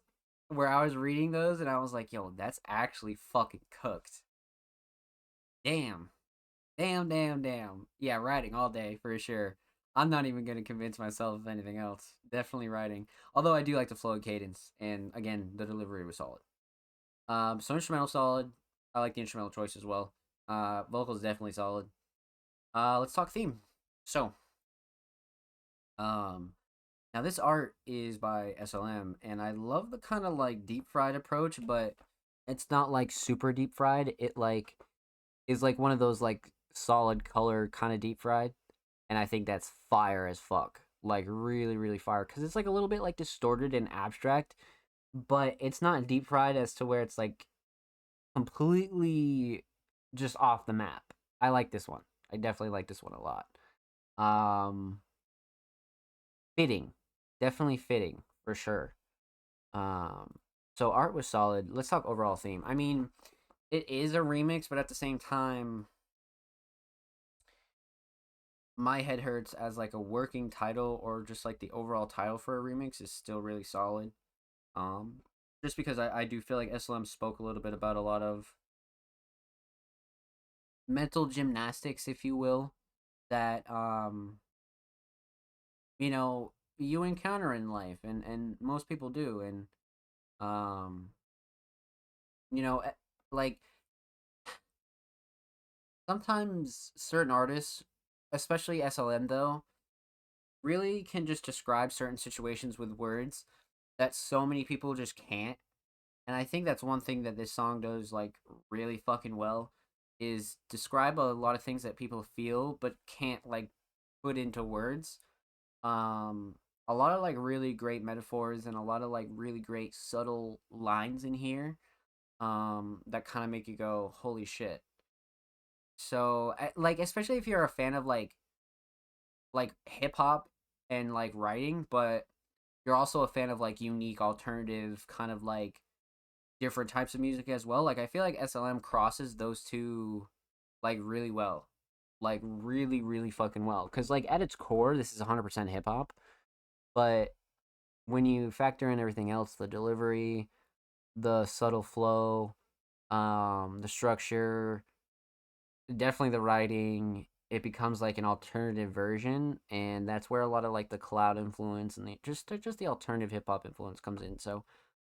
where I was reading those and I was like, yo, that's actually fucking cooked. Damn. Damn, damn, damn. Yeah, writing all day for sure. I'm not even gonna convince myself of anything else. Definitely writing. Although I do like the flow and cadence, and again, the delivery was solid. So instrumental solid. I like the instrumental choice as well. Vocals definitely solid. Let's talk theme. So, um, now this art is by SLM, and I love the kind of like deep fried approach, but it's not like super deep fried. It like is like one of those like solid color kind of deep fried, and I think that's fire as fuck. Like really, really fire because it's like a little bit like distorted and abstract, but it's not deep fried as to where it's like completely just off the map. I like this one. I definitely like this one a lot. Um, Fitting, definitely fitting for sure. Um, so art was solid. Let's talk overall theme. I mean, it is a remix, but at the same time, My Head Hurts as like a working title or just like the overall title for a remix is still really solid. Um, just because I do feel like SLM spoke a little bit about a lot of mental gymnastics, if you will, that you know you encounter in life, and most people do, and um, you know, like sometimes certain artists, especially SLM though, really can just describe certain situations with words that so many people just can't. And I think that's one thing that this song does like really fucking well is describe a lot of things that people feel but can't like put into words. Um a lot of like really great metaphors and a lot of like really great subtle lines in here that kind of make you go holy shit. So like especially if you're a fan of like hip hop and like writing, but you're also a fan of like unique alternative kind of like different types of music as well. Like I feel like SLM crosses those two like really well. Like really really fucking well cuz like at its core this is 100% hip hop, but when you factor in everything else, the delivery, the subtle flow, the structure, definitely the writing, it becomes like an alternative version, and that's where a lot of like the cloud influence and the just the alternative hip hop influence comes in. So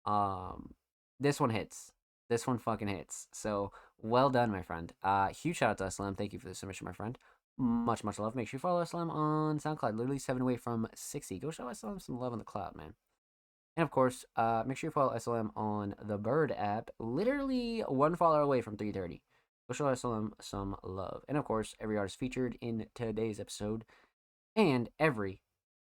um, this one hits. This one fucking hits. So well done, my friend. Huge shout out to SLM. Thank you for the submission, my friend. Much, much love. Make sure you follow SLM on SoundCloud. Literally 7 away from 60. Go show SLM some love on the cloud, man. And of course, make sure you follow SLM on the Bird app. Literally one follower away from 330. Go show SLM some love. And of course, every artist featured in today's episode and every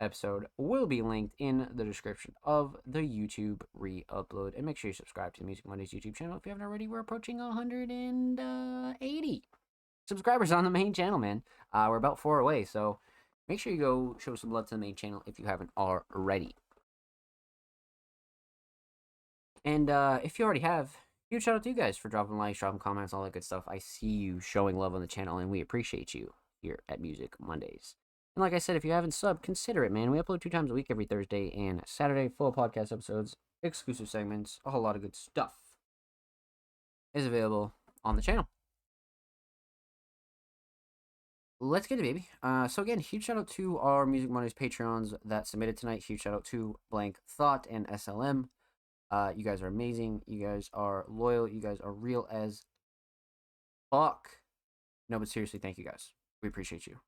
episode will be linked in the description of the YouTube re-upload. And make sure you subscribe to the Music Mondays YouTube channel if you haven't already. We're approaching 180 subscribers on the main channel, man. We're about 4 away, so make sure you go show some love to the main channel if you haven't already. And if you already have, huge shout out to you guys for dropping likes, dropping comments, all that good stuff. I see you showing love on the channel, and we appreciate you here at Music Mondays. And like I said, if you haven't subbed, consider it, man. We upload 2 times a week, every Thursday and Saturday. Full podcast episodes, exclusive segments, a whole lot of good stuff is available on the channel. Let's get it, baby. So again, huge shout out to our Music Mondays Patreons that submitted tonight. Huge shout out to Blank Thought and SLM. You guys are amazing. You guys are loyal. You guys are real as fuck. No, but seriously, thank you guys. We appreciate you.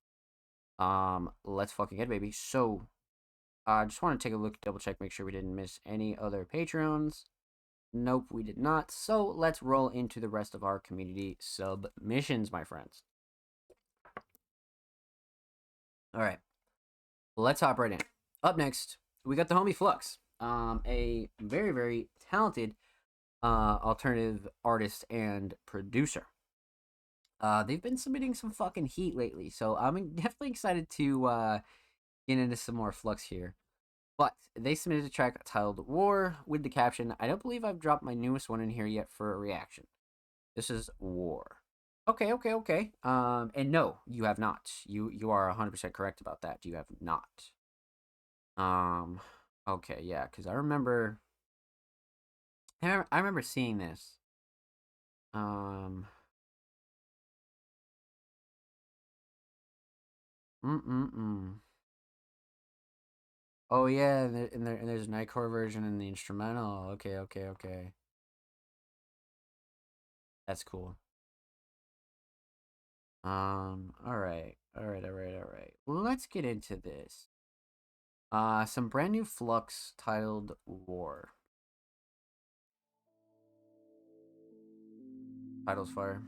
Let's fucking get it, baby. So, I just want to take a look, double check, make sure we didn't miss any other Patreons. Nope, we did not. So, let's roll into the rest of our community submissions, my friends. All right, let's hop right in. Up next, we got the homie Flux, a very, very talented alternative artist and producer. They've been submitting some fucking heat lately, so I'm definitely excited to get into some more Flux here. But they submitted a track titled War with the caption, I don't believe I've dropped my newest one in here yet for a reaction. This is War. Okay. And no, you have not. You are 100% correct about that. You have not. Okay, yeah, because I remember seeing this. Um, mm. Oh yeah, and there's a Nightcore version in the instrumental. Okay. That's cool. All right. Let's get into this. Some brand new Flux titled War. Title's fire.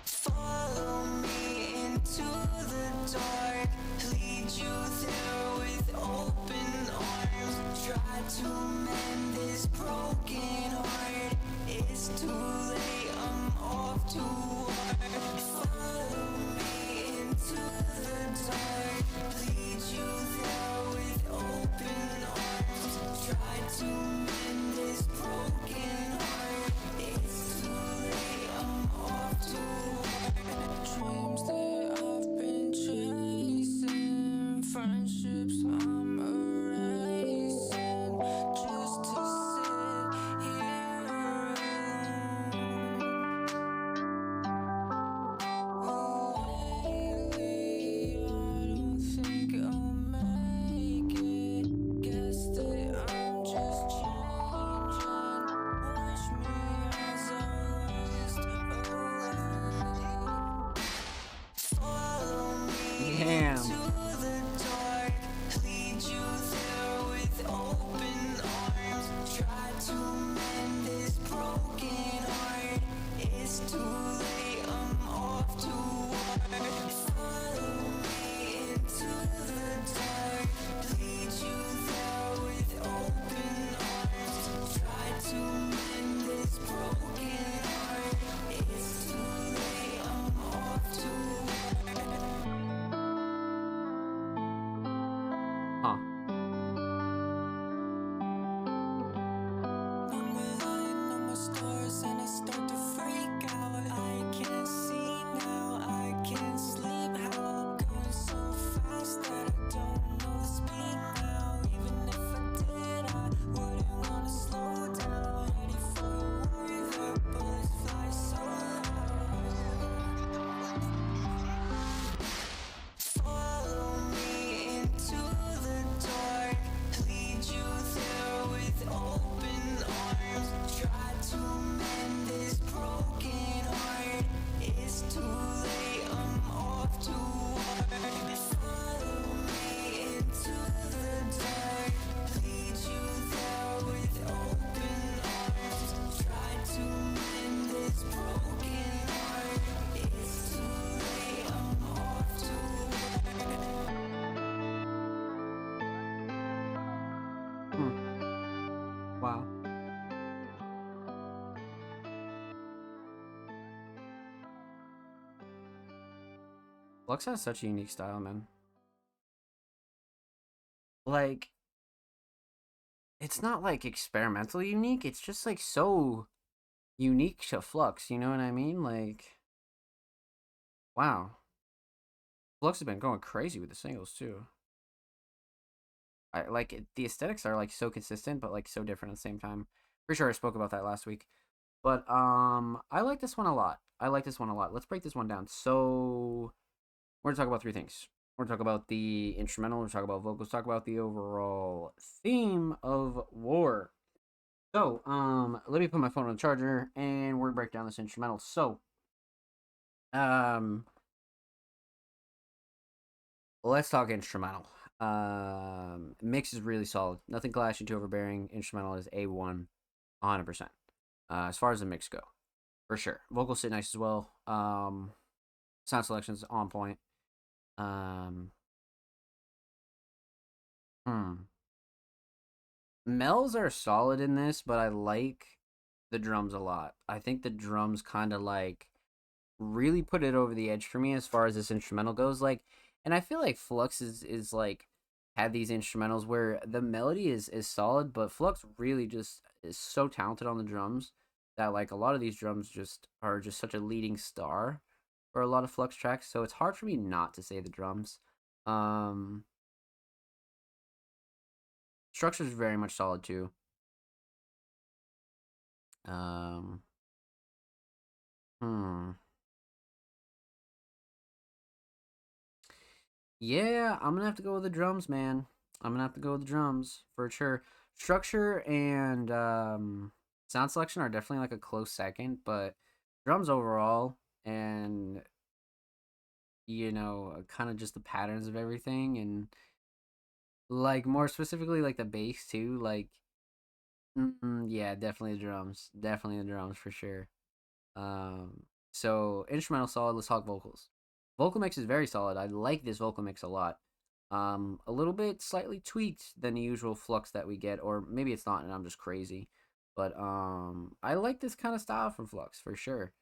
Follow me into the dark, lead you there with open arms. Try to mend this broken heart. It's too late, I'm off to war. Follow me into the dark, lead you there with open arms. Try to mend this broken heart. It's too late, I'm off to war. Dreams that I've been chasing, friendships I'm erasing, just to sit here alone. Lately, I don't think I'll make it. Guess that I'm just changing. Watch me as I waste away. Follow me Damn. into the dark, lead you there with open arms. Try to mend this broken heart. It's too late, I'm off to war. Follow me into the dark, lead you there with open arms. Try to mend this broken heart. It's too late, I'm off to war. Huh. I'm relying on my stars and I start to freak out. I can't see now, I can't sleep. How I'm going so fast that I don't know the speed now. Even if I did, I wouldn't wanna slow down. Ready for a war, the bullets fly so loud. Follow me into the dark, lead you there with open arms. Try to mend this broken heart. It's too late, I'm off to war. Follow me into the dark, lead you there with open arms. Try to mend this broken heart. It's too late, I'm off to Wow. Flux has such a unique style, man. Like, it's not like experimentally unique, it's just like so unique to Flux, you know what I mean? Like, wow. Flux has been going crazy with the singles too. The aesthetics are like so consistent, but like so different at the same time. For sure, I spoke about that last week, but I like this one a lot. Let's break this one down. So we're gonna talk about three things. We're gonna talk about the instrumental. We're gonna talk about vocals. Talk about the overall theme of War. So let me put my phone on the charger, and we're gonna break down this instrumental. So let's talk instrumental. Mix is really solid. Nothing clashy, too overbearing. Instrumental is A1, 100%. As far as the mix go, for sure. Vocals sit nice as well. Sound selection's on point. Um, hmm. Mells are solid in this, but I like the drums a lot. I think the drums kind of like really put it over the edge for me as far as this instrumental goes. Like, and I feel like Flux is like had these instrumentals where the melody is solid, but Flux really just is so talented on the drums that like a lot of these drums just are just such a leading star for a lot of Flux tracks. So it's hard for me not to say the drums. Um, Structure is very much solid too. Um, hmm. Yeah, I'm gonna have to go with the drums, man. I'm gonna have to go with the drums for sure. Structure and sound selection are definitely like a close second, but drums overall and kind of just the patterns of everything and like more specifically like the bass too. Like, yeah, definitely the drums, definitely the drums for sure. Um, so instrumental solid. Let's talk vocals. Vocal mix is very solid. I like this vocal mix a lot. A little bit slightly tweaked than the usual Flux that we get, or maybe it's not, and I'm just crazy. But I like this kind of style from Flux for sure.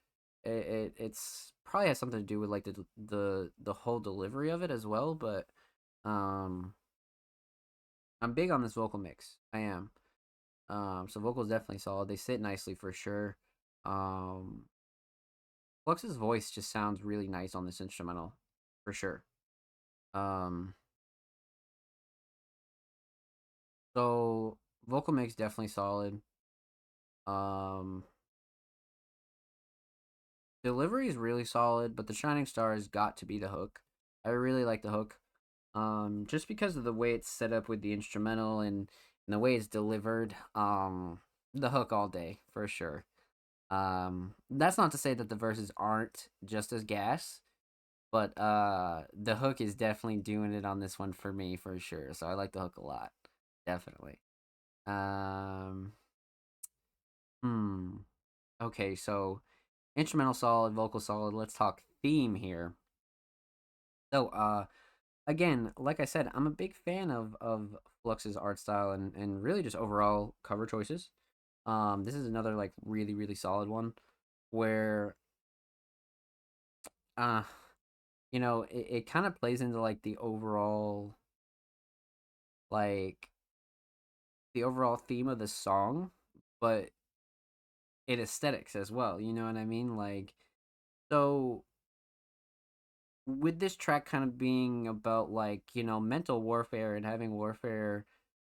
It's probably has something to do with like the whole delivery of it as well. But um, I'm big on this vocal mix. I am. So vocals definitely solid. They sit nicely for sure. Um, Flux's voice just sounds really nice on this instrumental, for sure. Um, so vocal mix definitely solid. Um, Delivery is really solid, but the shining star has got to be the hook. I really like the hook. Just because of the way it's set up with the instrumental and the way it's delivered. The hook all day for sure. That's not to say that the verses aren't just as gas, but the hook is definitely doing it on this one for me for sure. So I like the hook a lot. Definitely. Um hmm. Okay, so instrumental solid, vocal solid. Let's talk theme here. So again, like I said, I'm a big fan of Flux's art style and really just overall cover choices. This is another like really really solid one where uh it kind of plays into like like the overall theme of the song, but in aesthetics as well. You know what I mean? Like, so with this track kind of being about like mental warfare and having warfare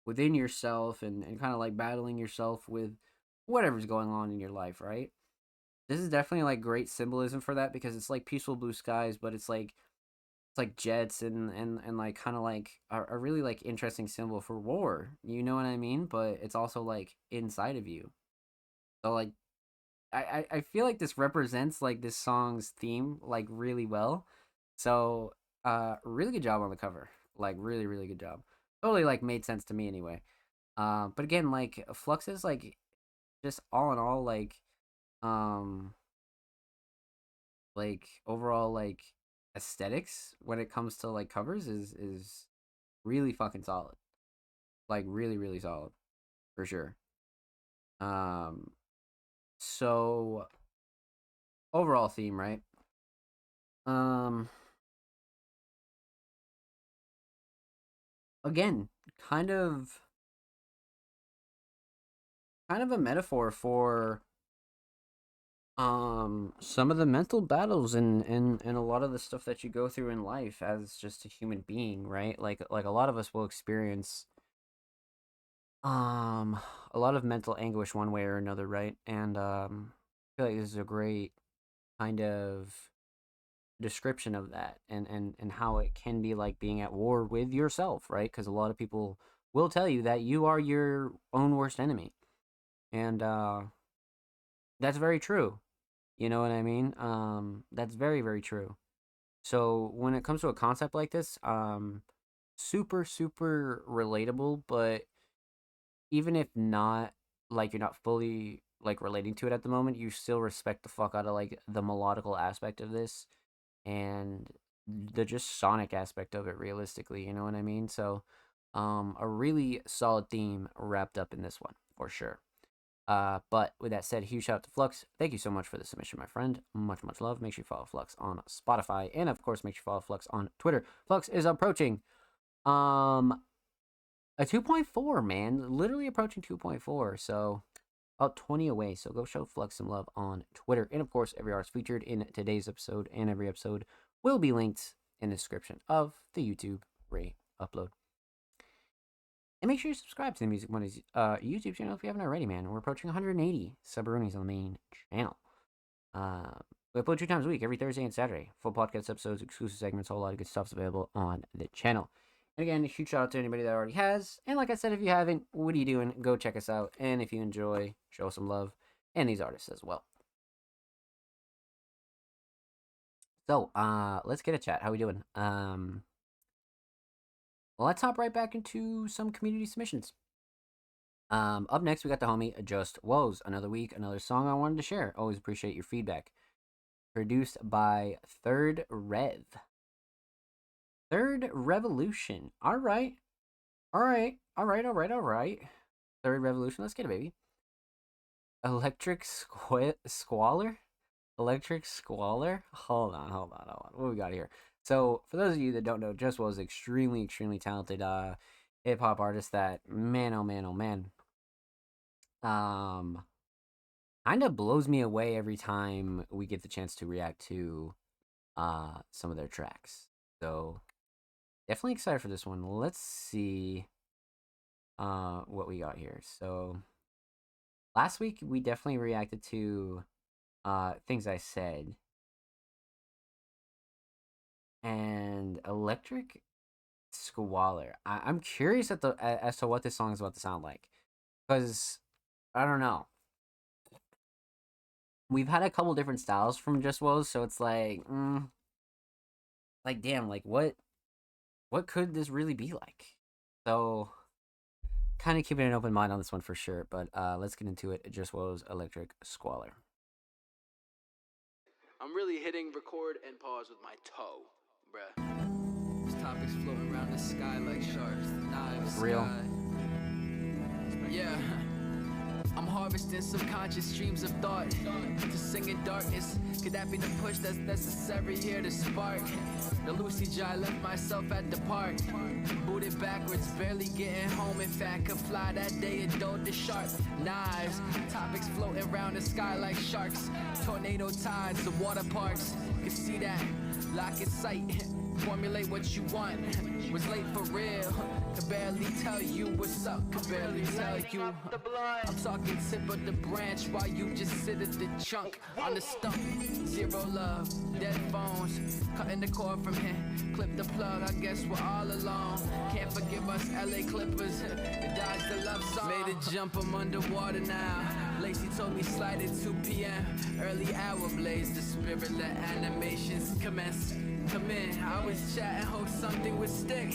within yourself and kind of like battling yourself with whatever's going on in your life, right? This is definitely like great symbolism for that because it's like peaceful blue skies, but it's like jets and like kind of like a really like interesting symbol for war. You know what I mean? But it's also like inside of you. So like I feel like this represents like this song's theme like really well. So really good job on the cover. Like really, really good job. Totally like made sense to me anyway. But again, like Flux is like just all in all um like overall like aesthetics when it comes to like covers is really fucking solid. Like really, really solid for sure. Um so overall theme, right? Um Again, kind of a metaphor for some of the mental battles and a lot of the stuff that you go through in life as just a human being, right? Like a lot of us will experience um a lot of mental anguish one way or another, right? And I feel like this is a great kind of description of that and how it can be like being at war with yourself, right? Because a lot of people will tell you that you are your own worst enemy. And that's very true. You know what I mean? That's very, very true. So when it comes to a concept like this, super super relatable, but even if not, like, you're not fully like relating to it at the moment, you still respect the fuck out of like the melodical aspect of this and the just sonic aspect of it realistically, you know what I mean? So a really solid theme wrapped up in this one for sure. But with that said, huge shout out to Flux. Thank you so much for the submission, my friend. Much, much love. Make sure you follow Flux on Spotify. And of course, make sure you follow Flux on Twitter. Flux is approaching um a 2.4, man. Literally approaching 2.4. So about 20 away. So go show Flux some love on Twitter. And of course, every artist featured in today's episode and every episode will be linked in the description of the YouTube upload. And make sure you subscribe to the Music Mondays YouTube channel if you haven't already, man. We're approaching 180 subaroonies on the main channel. We upload 2 times a week, every Thursday and Saturday. Full podcast episodes, exclusive segments, a whole lot of good stuff's available on the channel. And again, a huge shout out to anybody that already has. And like I said, if you haven't, what are you doing? Go check us out. And if you enjoy, show some love. And these artists as well. So, let's get a chat. How we doing? Well, let's hop right back into some community submissions. Up next, we got the homie Just Woes. Another week, another song I wanted to share. Always appreciate your feedback. Produced by Third Rev. Third Revolution. All right. Third Revolution. Let's get it, baby. Electric Squalor? Electric Squalor? Hold on. What we got here? So, for those of you that don't know, Just Was extremely talented hip-hop artist that, man, oh man, kind of blows me away every time we get the chance to react to some of their tracks. So, definitely excited for this one. Let's see what we got here. So, last week we definitely reacted to Things I Said. And Electric Squalor. I'm curious as to what this song is about to sound like, because I don't know. We've had a couple different styles from Just Woes, so it's like, damn, like what could this really be like? So, kind of keeping an open mind on this one for sure. But let's get into it. Just Woes, Electric Squalor. I'm really hitting record and pause with my toe, bruh. This topic's floating around the sky like sharks, the knives. Real. Sky. Yeah. I'm harvesting subconscious streams of thought to sing in darkness. Could that be the push that's necessary here to spark? The Lucy J, I left myself at the park. Booted backwards, barely getting home. In fact, could fly that day and dode the sharp knives. Topics floating around the sky like sharks. Tornado tides, the water parks. Could see that, lock in sight. Formulate what you want. Was late for real. Could barely tell you what's up. Could barely tell you. I'm talking tip of the branch while you just sit at the chunk on the stump. Zero love, dead phones. Cutting the cord from here. Clip the plug, I guess we're all alone. Can't forgive us, LA Clippers. It dodged the love song. Made a jump, I'm underwater now. Lacey told me slide at 2 p.m. Early hour blaze, the spirit let animations commence. Come in, I was chatting, hope something would stick.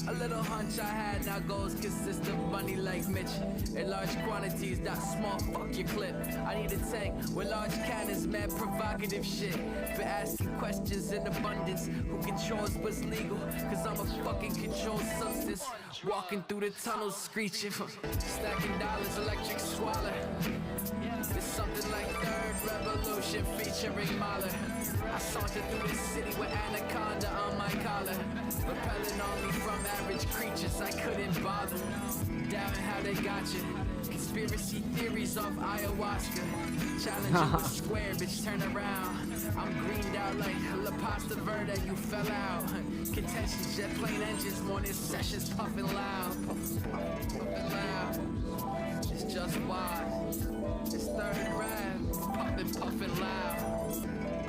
A little hunch I had, now goals consist of money like Mitch. In large quantities, not small, fuck your clip. I need a tank with large cannons, mad provocative shit. For asking questions in abundance, who controls what's legal? Cause I'm a fucking controlled substance. Walking through the tunnels, screeching. Stacking dollars, Electric Squalor. It's something like Third Revolution featuring Mahler. I sauntered through the city with Anaconda on my collar. Repelling on me from average creatures, I couldn't bother. Doubting how they got you. Conspiracy theories off ayahuasca. Challenge you with square, bitch, turn around. I'm greened out like La Pasta Verde, you fell out. Contention, jet plane engines, morning sessions puffing loud. Puffing loud. It's just wise. It's Third Rev, puffin' loud.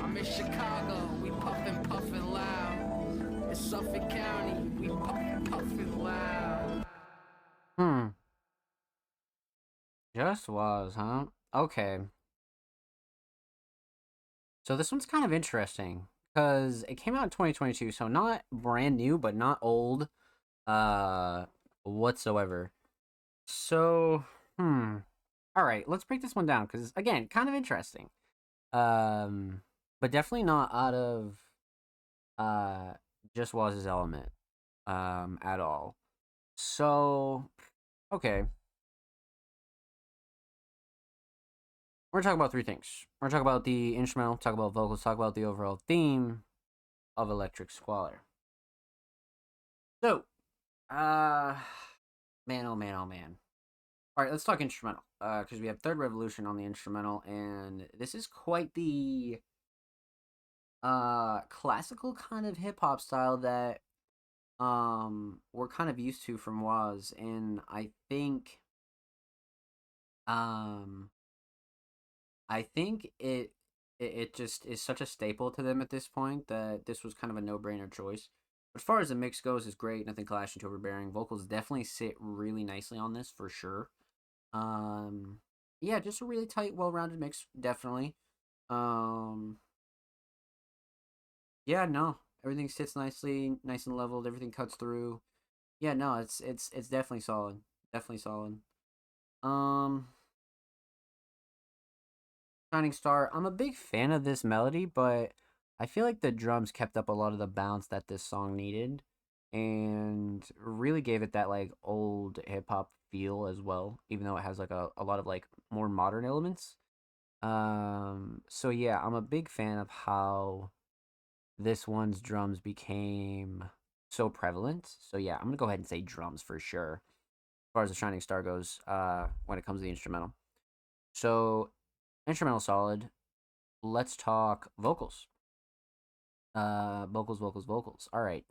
I'm in Chicago, we puffin' loud. It's Suffolk County, we puffin' loud. Just Was, huh? Okay. So this one's kind of interesting because it came out in 2022, so not brand new, but not old. whatsoever. So, all right, let's break this one down because again, kind of interesting. But definitely not out of uh Just Waz's element at all. So, okay, we're gonna talk about three things. We're gonna talk about the instrumental, talk about vocals, talk about the overall theme of Electric Squalor. So, uh, man, oh man, oh man. All right, let's talk instrumental. Because we have Third Revolution on the instrumental, and this is quite the classical kind of hip hop style that we're kind of used to from Waz, and um I think it just is such a staple to them at this point that this was kind of a no brainer choice. As far as the mix goes, is great. Nothing clashing to overbearing. Vocals definitely sit really nicely on this for sure. Um, yeah, just a really tight, well-rounded mix, definitely. Um, yeah, no, everything sits nicely, nice and leveled. Everything cuts through. Yeah, no, it's definitely solid, definitely solid. Um, Shining Star. I'm a big fan of this melody, but I feel like the drums kept up a lot of the bounce that this song needed, and really gave it that like old hip hop feel as well, even though it has like a lot of like more modern elements. So yeah, I'm a big fan of how this one's drums became so prevalent. So yeah, I'm gonna go ahead and say drums for sure. As far as the Shining Star goes, when it comes to the instrumental. So instrumental solid. Let's talk vocals. Vocals. All right.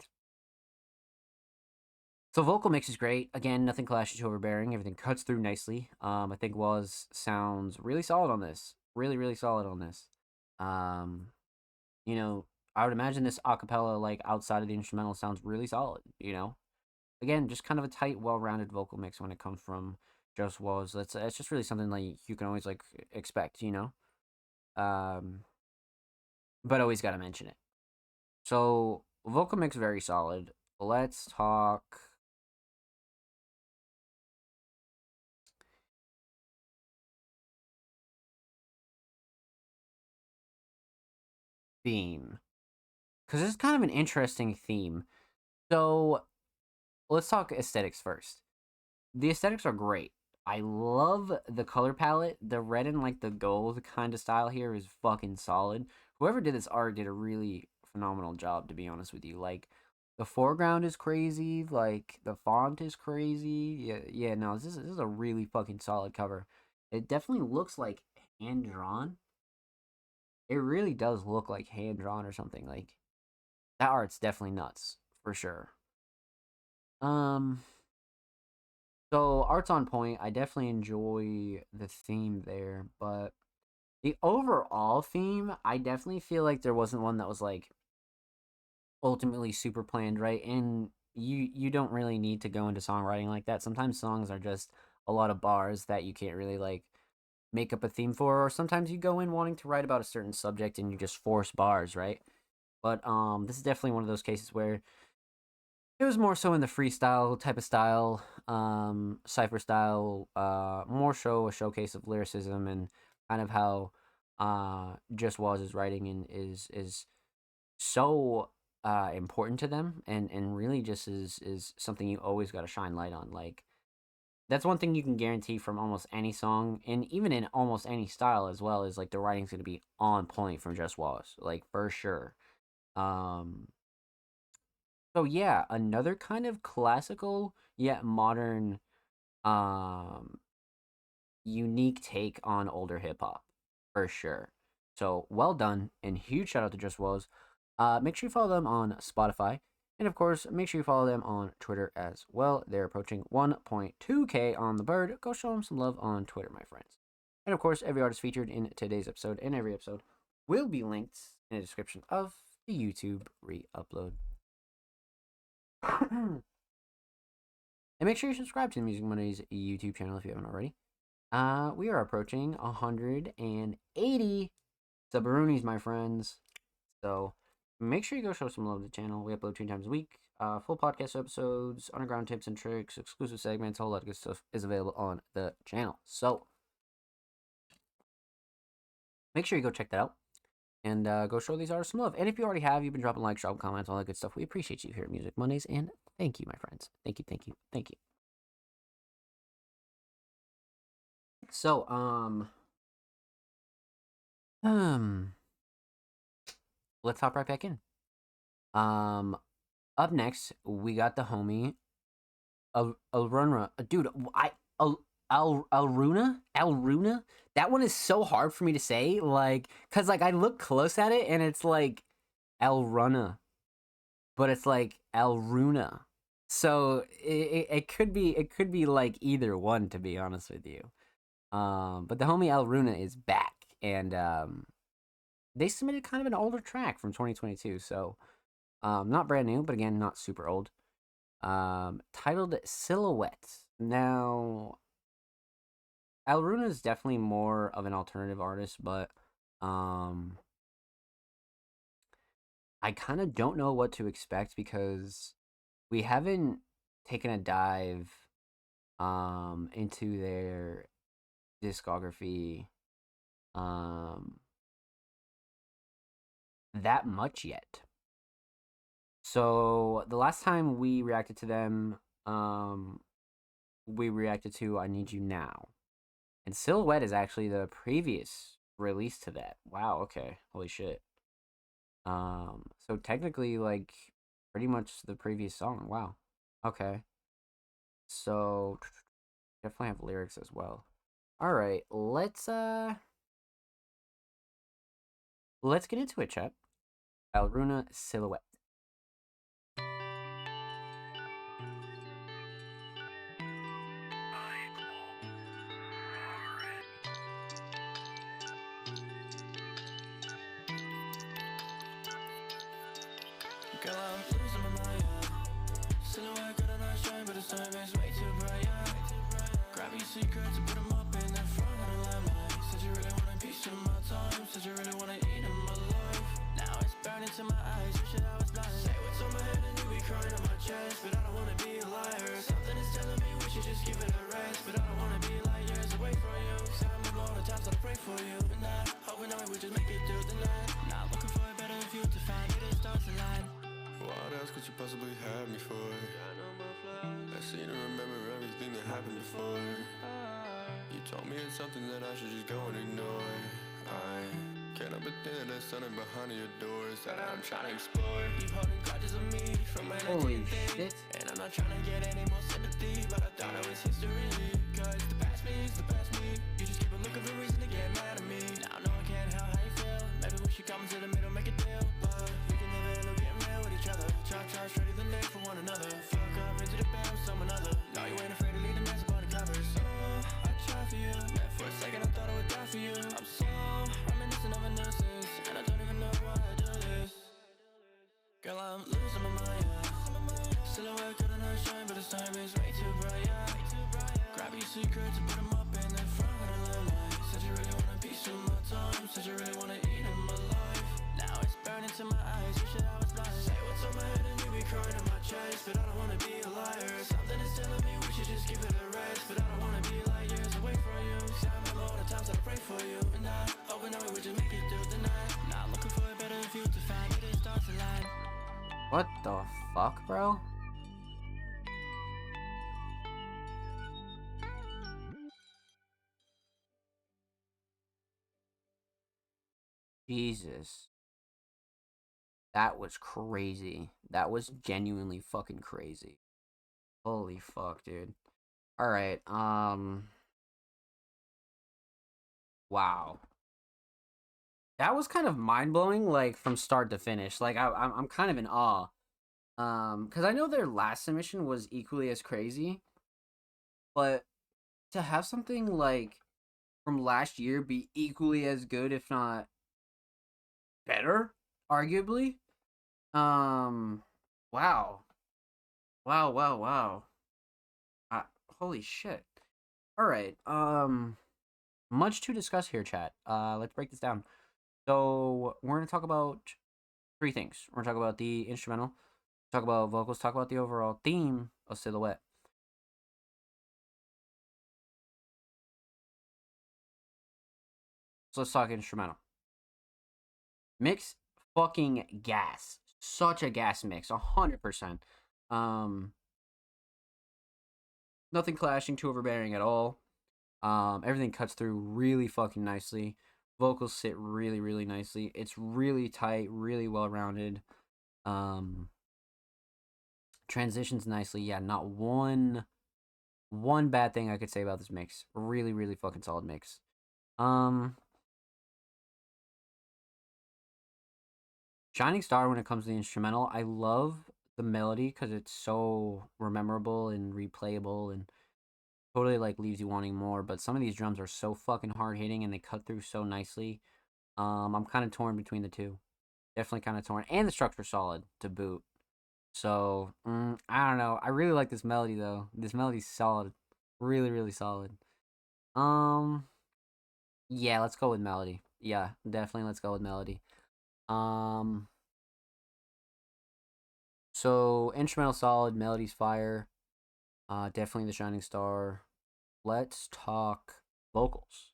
So vocal mix is great. Again, nothing clashes to overbearing. Everything cuts through nicely. I think Waz sounds really solid on this. Really, really solid on this. Um, you know, I would imagine this acapella, like outside of the instrumental, sounds really solid. Again, just kind of a tight, well-rounded vocal mix when it comes from Just Waz. It's just really something like you can always like expect. Um, but always got to mention it. So vocal mix very solid. Let's talk theme because it's kind of an interesting theme. So let's talk aesthetics first. The aesthetics are great. I love the color palette. The red and like the gold kind of style here is fucking solid. Whoever did this art did a really phenomenal job, to be honest with you. Like the foreground is crazy, like the font is crazy. Yeah, no, this is a really fucking solid cover. It definitely looks like hand drawn. It really does look like hand drawn or something. Like that art's definitely nuts for sure. Um, so art's on point. I definitely enjoy the theme there, but the overall theme, I definitely feel like there wasn't one that was like ultimately super planned, right? And you don't really need to go into songwriting like that. Sometimes songs are just a lot of bars that you can't really like make up a theme for, or sometimes you go in wanting to write about a certain subject and you just force bars, right? But this is definitely one of those cases where it was more so in the freestyle type of style, cipher style, more so a showcase of lyricism and kind of how Just Waz's writing and is so important to them and really just is something you always got to shine light on. Like that's one thing you can guarantee from almost any song and even in almost any style as well is like the writing's going to be on point from Just Waz, like for sure. Um so yeah, another kind of classical yet modern, um, unique take on older hip hop, for sure. So well done, and huge shout out to Just Was. Make sure you follow them on Spotify, and of course, make sure you follow them on Twitter as well. They're approaching 1.2K on the bird. Go show them some love on Twitter, my friends. And of course, every artist featured in today's episode and every episode will be linked in the description of the YouTube re-upload. And make sure you subscribe to the Music Mondays YouTube channel if you haven't already. We are approaching 180 subaroonies, my friends. So make sure you go show some love to the channel. We upload 2 times a week. full podcast episodes, underground tips and tricks, exclusive segments, a whole lot of good stuff is available on the channel. So make sure you go check that out and go show these artists some love. And if you already have, you've been dropping likes, dropping comments, all that good stuff. We appreciate you here at Music Mondays, and thank you, my friends. Thank you, thank you, thank you. So, let's hop right back in. Up next, we got the homie Alruna. Dude, Alruna? That one is so hard for me to say, like, cause like I look close at it and it's like Alruna, but it's like Alruna. So it could be like either one, to be honest with you. But the homie Alruna is back, and they submitted kind of an older track from 2022, so not brand new, but again, not super old. Titled Silhouette. Now, Alruna is definitely more of an alternative artist, but I kind of don't know what to expect because we haven't taken a dive into their discography that much yet. So the last time we reacted to them, we reacted to I Need You Now. And Silhouette is actually the previous release to that. Wow, okay. Holy shit. So technically, like, pretty much the previous song. Wow. Okay. So definitely have lyrics as well. Alright, let's get into it, chat. Alruna Silhouette. Girl, I'm losing my mind, yeah. Silhouette got a nice shine, but the sun is way too bright, yeah. Grab your secrets and put them up in the front of the limelight. Said you really want a piece of my time, said you really want to eat in my life. Now it's burning to my eyes, wish that I was blind. Say what's on my head and you be crying on my chest, but I don't want to be a liar. Something is telling me we should just give it a rest, but I don't want to be like years away from you. So I remember all the times I pray for you, and I hoping that we would just make it through the night. Not looking for a better view to find it, it starts to line. What else could you possibly have me for? I seem to remember everything that happened before. You told me it's something that I should just go and ignore. I can't help but think that there's something behind your doors that I'm trying to explore. You holding grudges of me from when Holy I did shit. things, and I'm not trying to get any more sympathy, but I thought it was history. Cause the past me is the past me. You just keep on looking for reason to get mad at me. Now I know I can't help how you feel. Maybe we should come to the middle, make a deal, but we can never end up getting real with each other. Charge ready the neck for one another. Fuck up into the bed with someone other. Now you ain't afraid to leave the mess upon the covers. So I try for you. Met for a second, I thought I would die for you. I'm so reminiscent of a nuisance, and I don't even know why I do this. Girl, I'm losing my mind, yeah. Silhouette got a nice shine, but this time is way too bright, yeah. Grab your secrets and put them up in the front of the limelight. Said you really want a piece of my time, said you really want to eat in my life. Now it's burning to my eyes, wish that I was blind. Say what's on my head and you be crying on my chest, but I don't want to be a liar. Something is telling me we should just give it a rest, but I don't want to be like years away from you. See, I remember all the times that I pray for you, and I hoping that we would just make it through the night. Not looking for a better view to find it, it starts to line. What the fuck, bro? Jesus. That was crazy. That was genuinely fucking crazy. Holy fuck, dude. Alright, wow. That was kind of mind-blowing, like, from start to finish. Like, I'm kind of in awe. Because I know their last submission was equally as crazy. But to have something, like, from last year be equally as good, if not better, arguably. Wow. Wow. Holy shit. Alright, much to discuss here, chat. Let's break this down. So, we're going to talk about three things. We're going to talk about the instrumental, Talk about vocals, talk about the overall theme of Silhouette. So let's talk instrumental. Mix fucking gas. Such a gas mix. 100%. Nothing clashing, too overbearing at all. Everything cuts through really fucking nicely. Vocals sit really, really nicely. It's really tight, really well rounded. Transitions nicely. Yeah, not one bad thing I could say about this mix. Really, really fucking solid mix. Shining Star when it comes to the instrumental, I love the melody because it's so memorable and replayable and totally like leaves you wanting more. But some of these drums are so fucking hard hitting and they cut through so nicely. I'm kind of torn between the two. Definitely kind of torn, and the structure's solid to boot. So I don't know. I really like this melody though. This melody's solid, really, really solid. Yeah, let's go with melody. Yeah, definitely let's go with melody. So instrumental solid, melody's fire. Definitely the shining star. Let's talk vocals.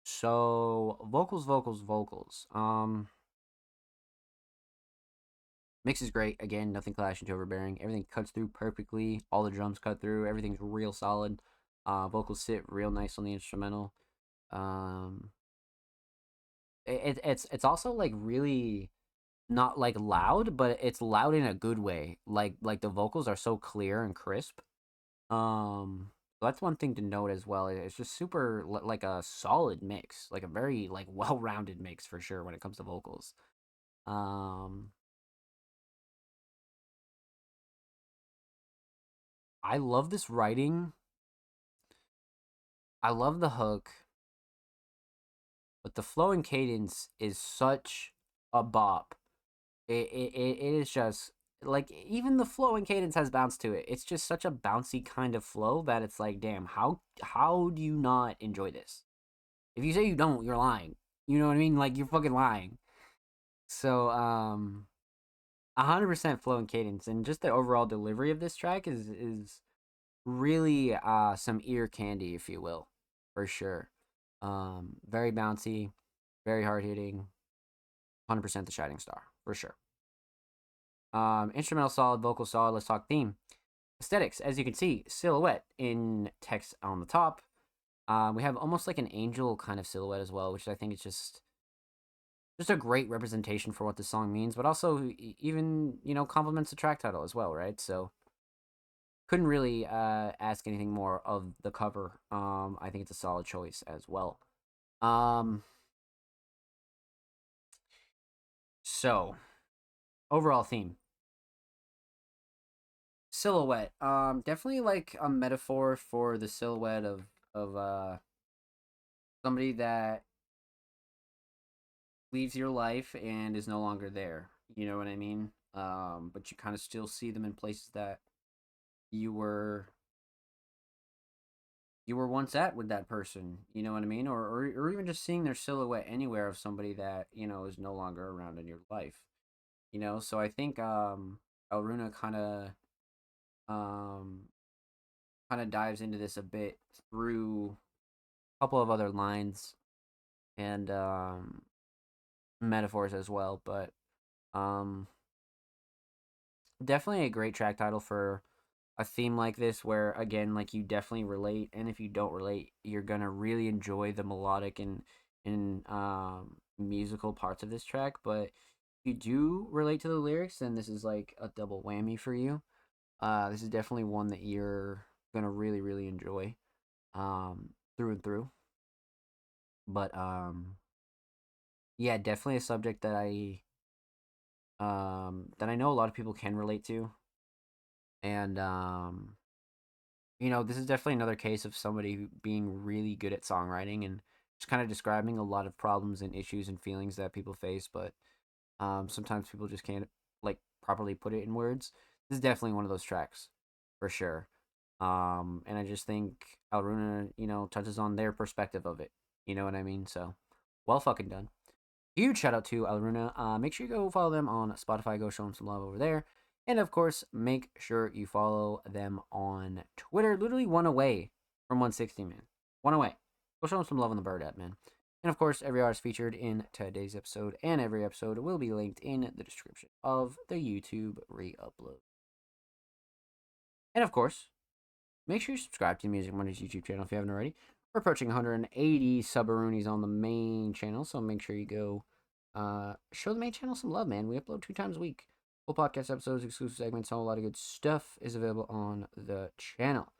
So vocals. Mix is great. Again, nothing clashing, too overbearing. Everything cuts through perfectly. All the drums cut through. Everything's real solid. Vocals sit real nice on the instrumental. It's also like really not like loud, but it's loud in a good way. Like the vocals are so clear and crisp. So that's one thing to note as well. It's just super like a solid mix, like a very like well-rounded mix for sure when it comes to vocals. I love this writing. I love the hook, but the flow and cadence is such a bop. It is just like even the flow and cadence has bounce to it. It's just such a bouncy kind of flow that it's like, damn, how do you not enjoy this? If you say you don't, you're lying. You know what I mean? Like you're fucking lying. So 100% flow and cadence, and just the overall delivery of this track is really some ear candy, if you will, for sure. Very bouncy, very hard hitting, 100% the shining star for sure. Instrumental solid, vocal solid. Let's talk theme. Aesthetics, as you can see, silhouette in text on the top. We have almost like an angel kind of silhouette as well, which I think is just a great representation for what the song means, but also even complements the track title as well, right? So couldn't really ask anything more of the cover. I think it's a solid choice as well. So overall theme. Silhouette. Definitely like a metaphor for the silhouette of somebody that leaves your life and is no longer there. You know what I mean? But you kind of still see them in places that you were once at with that person. You know what I mean? Or even just seeing their silhouette anywhere of somebody that is no longer around in your life. So I think Alruna kind of dives into this a bit through a couple of other lines and metaphors as well, but definitely a great track title for a theme like this, where again, like, you definitely relate, and if you don't relate, you're gonna really enjoy the melodic and musical parts of this track. But if you do relate to the lyrics, then this is like a double whammy for you. This is definitely one that you're gonna really, really enjoy, through and through. But yeah, definitely a subject that I know a lot of people can relate to, and this is definitely another case of somebody being really good at songwriting and just kind of describing a lot of problems and issues and feelings that people face, but sometimes people just can't like properly put it in words. This is definitely one of those tracks for sure. And I just think Alruna, touches on their perspective of it. You know what I mean? So, well fucking done. Huge shout out to Alruna. Make sure you go follow them on Spotify. Go show them some love over there. And of course, make sure you follow them on Twitter. Literally one away from 160, man. One away. Go show them some love on the bird app, man. And of course, every artist featured in today's episode and every episode will be linked in the description of the YouTube re-upload. And of course, make sure you subscribe to the Music Mondays YouTube channel if you haven't already. We're approaching 180 subaroonies on the main channel, so make sure you go show the main channel some love, man. We upload 2 times a week. Full podcast episodes, exclusive segments, a whole lot of good stuff is available on the channel.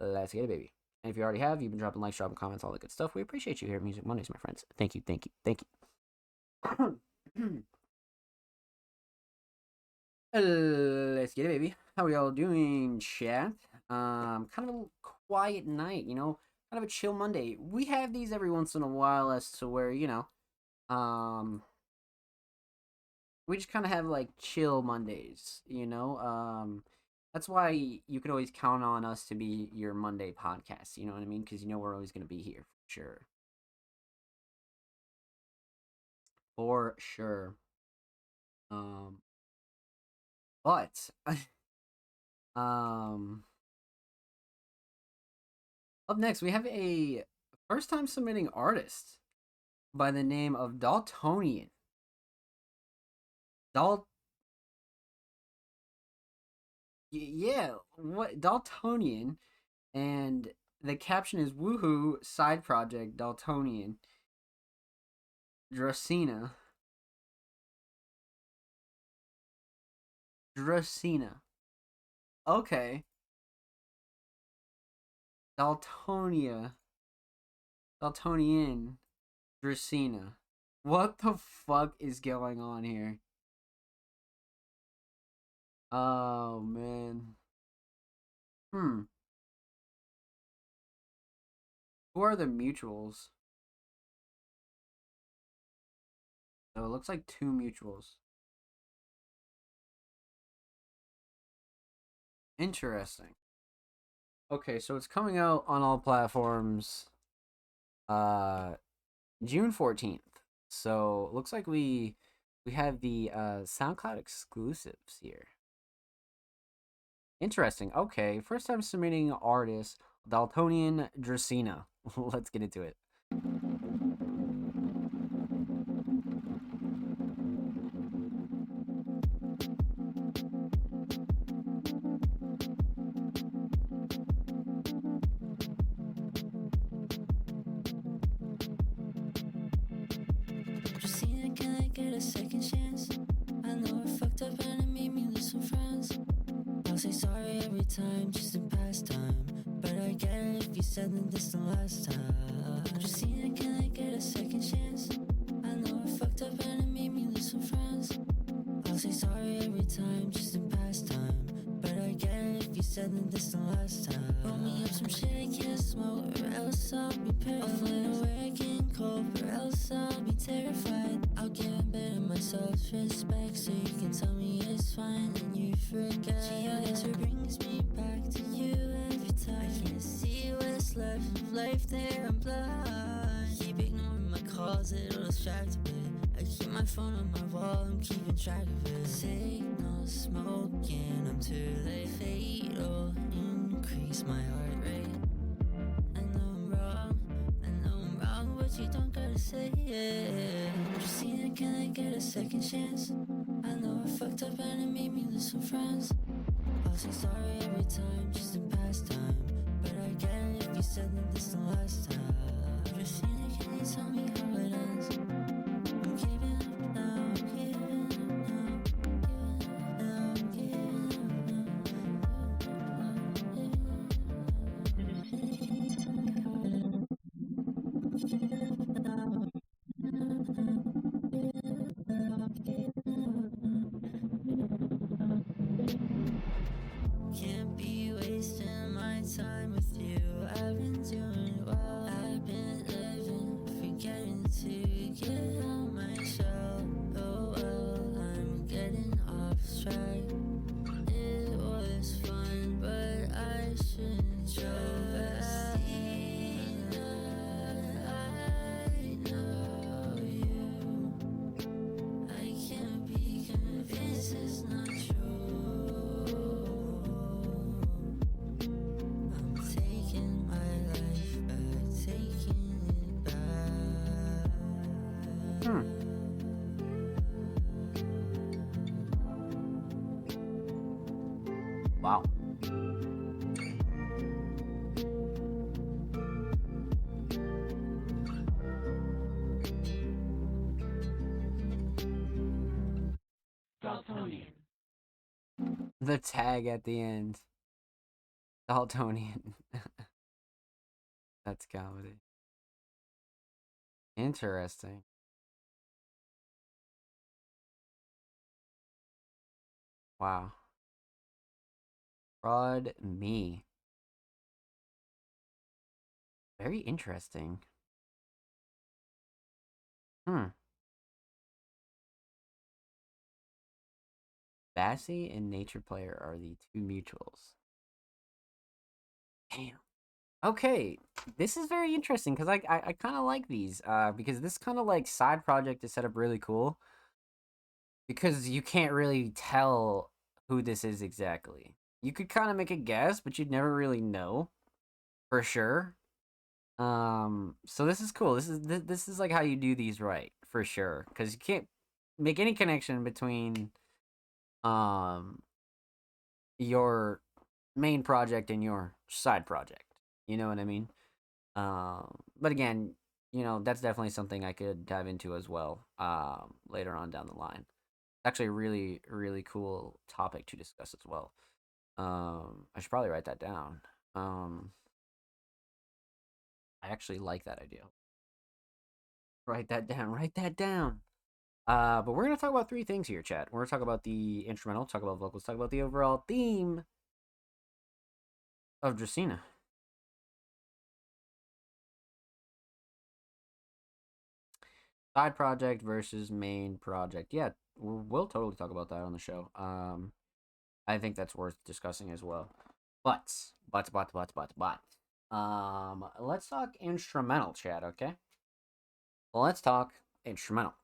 Let's get it, baby. And if you already have, you've been dropping likes, dropping comments, all that good stuff. We appreciate you here at Music Mondays, my friends. Thank you, thank you, thank you. Let's get it, baby. How are y'all doing, chat? Kind of a quiet night, you know, kind of a chill Monday. We have these every once in a while as to where, you know, we just kind of have like chill Mondays, you know. That's why you could always count on us to be your Monday podcast. You know what I mean? Because you know we're always going to be here for sure. For sure. But up next we have a first time submitting artist by the name of Daltonian. Yeah, what Daltonian, and the caption is woohoo side project Daltonian Dracena. Okay. Daltonian Dracena. What the fuck is going on here? Oh, man. Who are the mutuals? So it looks like 2 mutuals. Interesting. Okay, so it's coming out on all platforms June 14th. So it looks like we have the SoundCloud exclusives here. Interesting. Okay, first time submitting artist Daltonian Dracena. Let's get into it. Christina, can I get a second chance? I know I fucked up and it made me lose some friends. I'll say sorry every time, just a pastime. But I get it if you said that this the last time. Christina, can I get a second chance? I know I fucked up and it made me lose some friends. I'll say sorry every time, just a pastime. But I get it if you said that this the last time. Roll me up some shit I can't smoke, or else I'll be paranoid. I'll fly away getting cold, or else I'll be terrified. I'll give a bit of my self-respect so you can tell me it's fine and you forget. Gee, that's what brings me back to you every time. I can't see what's left of life there, I'm blind. Keep ignoring my calls, it'll distract a bit. I keep my phone on my wall, I'm keeping track of it. Signal smoking, I'm too late. Fatal, increase my heart rate. I know I'm wrong, but you don't gotta say it. Christina, can I get a second chance? I know I fucked up and it made me lose some friends. I'll say sorry every time, just a pastime. But I get it if you said that this the last time. Christina, can you tell me how it ends? I'm giving up now, I'm giving up now, I'm giving up Can't be wasting my the tag at the end. Daltonian. That's comedy. Interesting. Wow. Fraud me. Very interesting. Hmm. Bassy and Nature Player are the two mutuals. Damn. Okay, this is very interesting because I kind of like these because this kind of like side project is set up really cool because you can't really tell who this is exactly. You could kind of make a guess, but you'd never really know for sure. So this is cool. This is like how you do these right for sure because you can't make any connection between um your main project and your side project. You know what I mean? But again, you know, that's definitely something I could dive into as well later on down the line. Actually, a really, really cool topic to discuss as well. I should probably write that down. I actually like that idea. Write that down. Write that down. But we're gonna talk about three things here, chat. We're gonna talk about the instrumental, talk about vocals, talk about the overall theme of Dracaena. Side project versus main project. Yeah, we'll totally talk about that on the show. I think that's worth discussing as well. But. Let's talk instrumental, chat. Okay. Well, let's talk instrumental.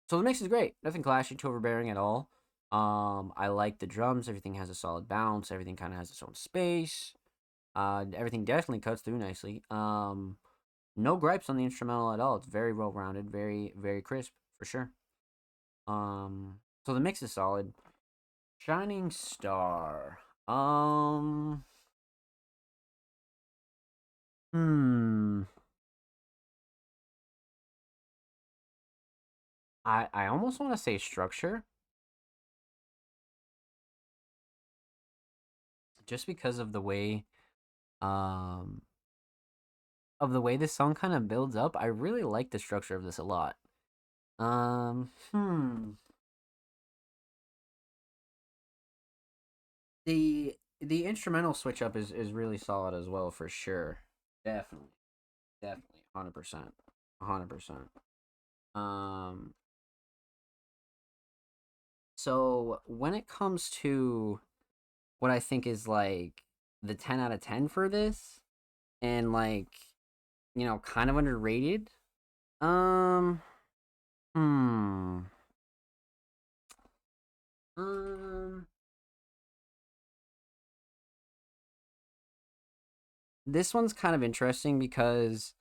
So the mix is great. Nothing clashy, too overbearing at all. I like the drums. Everything has a solid bounce. Everything kind of has its own space. Everything definitely cuts through nicely. No gripes on the instrumental at all. It's very well rounded, very, very crisp for sure. So the mix is solid. Shining Star. Hmm. I almost want to say structure. Just because um of the way this song kind of builds up. I really like the structure of this a lot. Hmm. The instrumental switch up is really solid as well for sure. Definitely. Definitely. 100%. 100%. Um so when it comes to what I think is like the 10 out of 10 for this and like you know kind of underrated um hmm um this one's kind of interesting because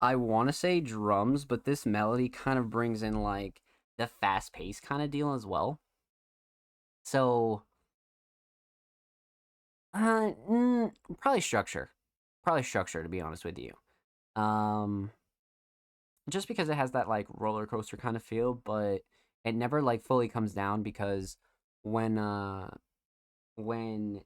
I want to say drums, but this melody kind of brings in like the fast pace kind of deal as well. So, probably structure, to be honest with you. Um, just because it has that like roller coaster kind of feel, but it never like fully comes down because when uh when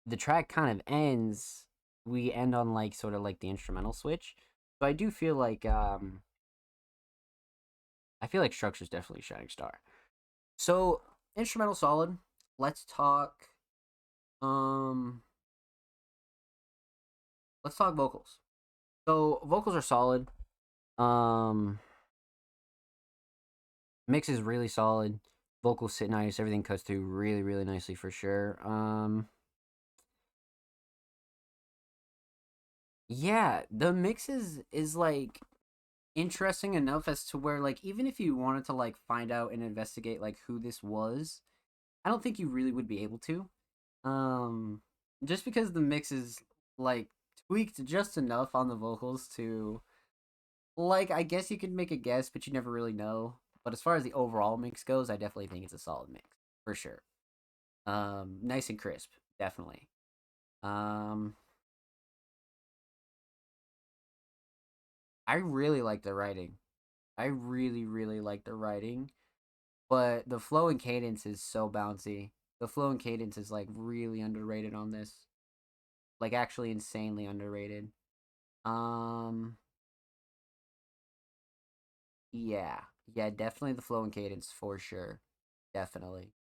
the track kind of ends, we end on like sort of like the instrumental switch. So I do feel like I feel like structure is definitely a shining star. So instrumental solid. Let's talk. Um, let's talk vocals. So vocals are solid. Um, mix is really solid. Vocals sit nice. Everything cuts through really, really nicely for sure. Yeah, the mix is like interesting enough as to where like even if you wanted to like find out and investigate like who this was, I don't think you really would be able to. Um, just because the mix is like tweaked just enough on the vocals to like I guess you could make a guess, but you never really know. But as far as the overall mix goes, I definitely think it's a solid mix for sure. Nice and crisp, definitely. Um, I really like the writing. I really, really like the writing, but the flow and cadence is so bouncy. The flow and cadence is like really underrated on this. Like actually insanely underrated. Yeah. Yeah, definitely the flow and cadence for sure. Definitely.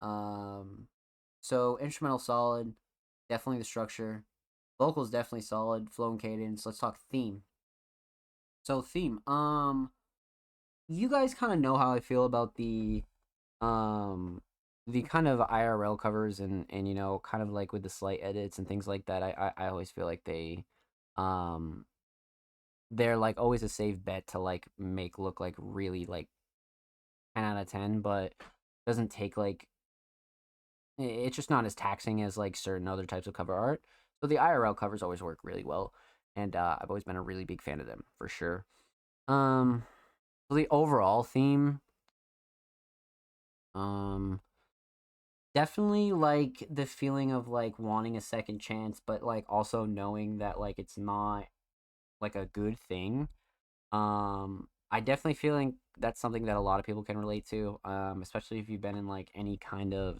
So instrumental solid, definitely the structure. Vocals definitely solid, flow and cadence. Let's talk theme. So theme, you guys kind of know how I feel about the kind of IRL covers and you know, kind of like with the slight edits and things like that. I always feel like um they're like always a safe bet to like make look like really like 10 out of 10, but doesn't take like it's just not as taxing as like certain other types of cover art. So the IRL covers always work really well, and I've always been a really big fan of them for sure. Um, so the overall theme, um, definitely like the feeling of like wanting a second chance, but like also knowing that like it's not like a good thing. I definitely feel like that's something that a lot of people can relate to. Especially if you've been in like any kind of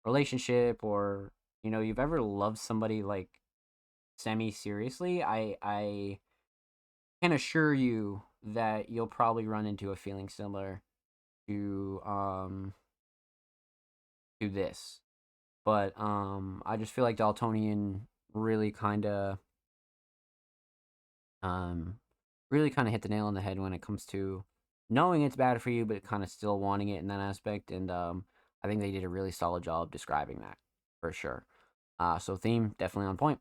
relationship or you know you've ever loved somebody like semi seriously. I can assure you that you'll probably run into a feeling similar to this. But I just feel like Daltonian really kind of um hit the nail on the head when it comes to knowing it's bad for you but kind of still wanting it in that aspect, and I think they did a really solid job describing that for sure. So theme definitely on point.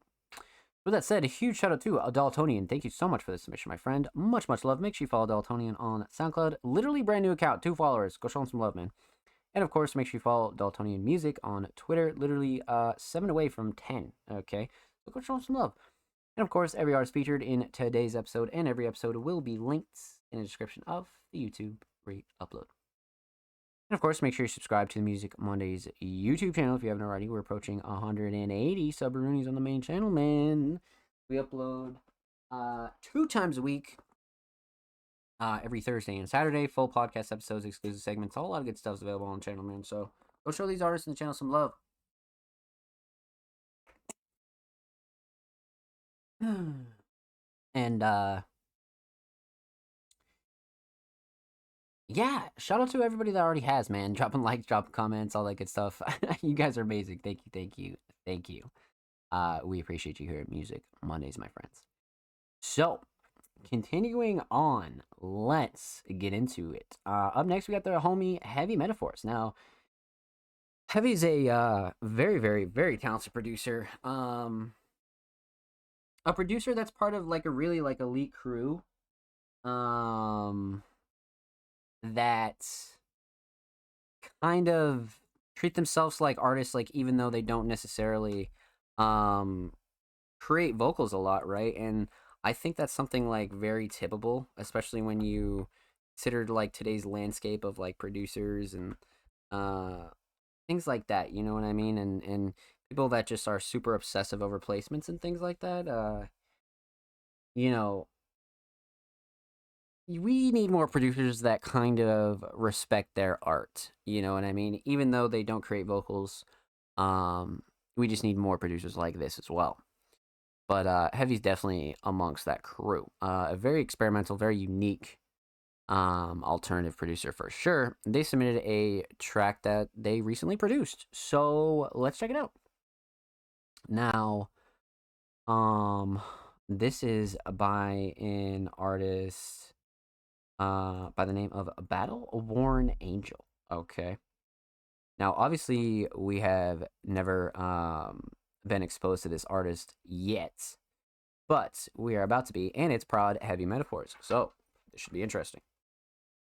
With that said, a huge shout out to Daltonian. Thank you so much for this submission, my friend. Much, much love. Make sure you follow Daltonian on SoundCloud. Literally brand new account, 2 followers. Go show him some love, man. And of course, make sure you follow Daltonian Music on Twitter. Literally 7 away from 10. Okay, so go show him some love. And of course, every artist featured in today's episode and every episode will be linked in the description of the YouTube re-upload. And of course, make sure you subscribe to the Music Mondays YouTube channel if you haven't already. We're approaching 180 Subroonies on the main channel, man. We upload 2 times a week, every Thursday and Saturday. Full podcast episodes, exclusive segments, a whole lot of good stuff's available on the channel, man. So go show these artists in the channel some love. And yeah, shout out to everybody that already has, man. Dropping likes, dropping comments, all that good stuff. You guys are amazing. Thank you, thank you, thank you. We appreciate you here at Music Mondays, my friends. So, continuing on, let's get into it. Up next, we got the homie Heavy Metaphors. Now, Heavy's a very, very, very talented producer. A producer that's part of like a really like elite crew. That kind of treat themselves like artists, like even though they don't necessarily create vocals a lot, right? And I think that's something like very typical, especially when you consider like today's landscape of like producers and things like that, you know what I mean? And people that just are super obsessive over placements and things like that. You know, we need more producers that kind of respect their art, you know what I mean? Even though they don't create vocals, we just need more producers like this as well. But Heavy's definitely amongst that crew. A very experimental, very unique alternative producer for sure. They submitted a track that they recently produced, so let's check it out. Now, this is by an artist by the name of Battle Worn Angel. Okay. Now, obviously, we have never been exposed to this artist yet, but we are about to be, and it's Prod Heavy Metaphors. So, this should be interesting.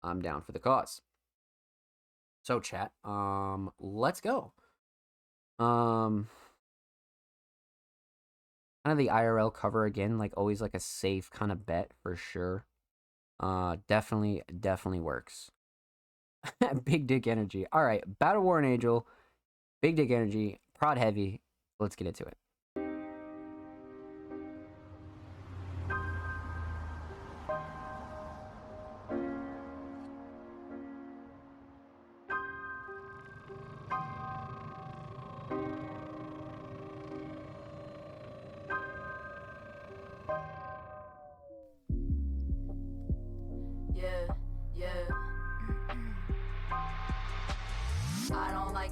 I'm down for the cause. So, chat, let's go. Kind of the IRL cover again, like always like a safe kind of bet for sure. Definitely works. Big dick energy. All right, Battle Worn Angel, big dick energy, Prod Heavy. Let's get into it.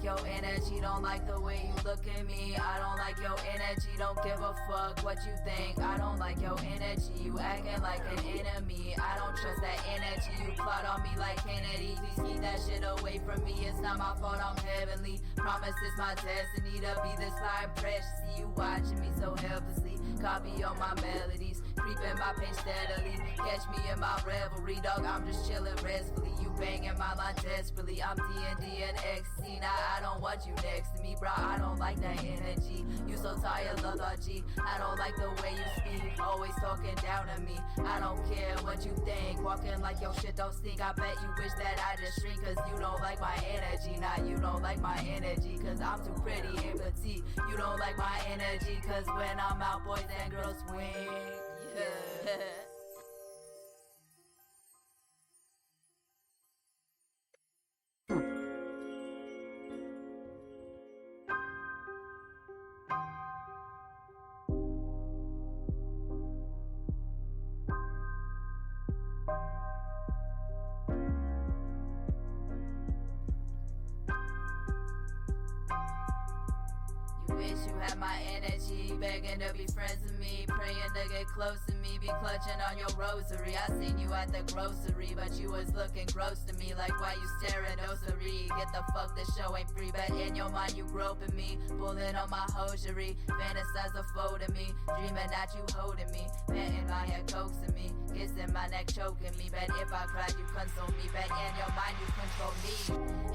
your energy, don't like the way you look at me. I don't like your energy, don't give a fuck what you think. I don't like your energy, you acting like an enemy. I don't trust that energy, you plot on me like Kennedy. Please keep that shit away from me, it's not my fault, I'm heavenly. Promise it's my destiny to be this fine precious. See you watching me so helplessly, copy on my melodies, creeping my pain steadily. Catch me in my revelry, dog, I'm just chilling restfully. You banging my line desperately, I'm D&D and XC. Now I don't want you next to me, bro, I don't like that energy. You so tired, love G. I don't like the way you speak, always talking down to me. I don't care what you think, walking like your shit don't stink. I bet you wish that I just shrink, cause you don't like my energy. Nah, you don't like my energy, cause I'm too pretty and petite. You don't like my energy, cause when I'm out, boys and girls swing. Yeah. You wish you had my energy, begging to be friends with me, praying to get close to me, be clutching on your rosary. I seen you at the grocery, but you was looking gross to me, like why you staring osary. Get the fuck, this show ain't free, but in your mind you groping me, pulling on my hosiery, fantasize a foe to me, dreaming that you holding me, petting my hair, coaxing me, kissing my neck, choking me. Bet if I cried you console me, bet in your mind you control me.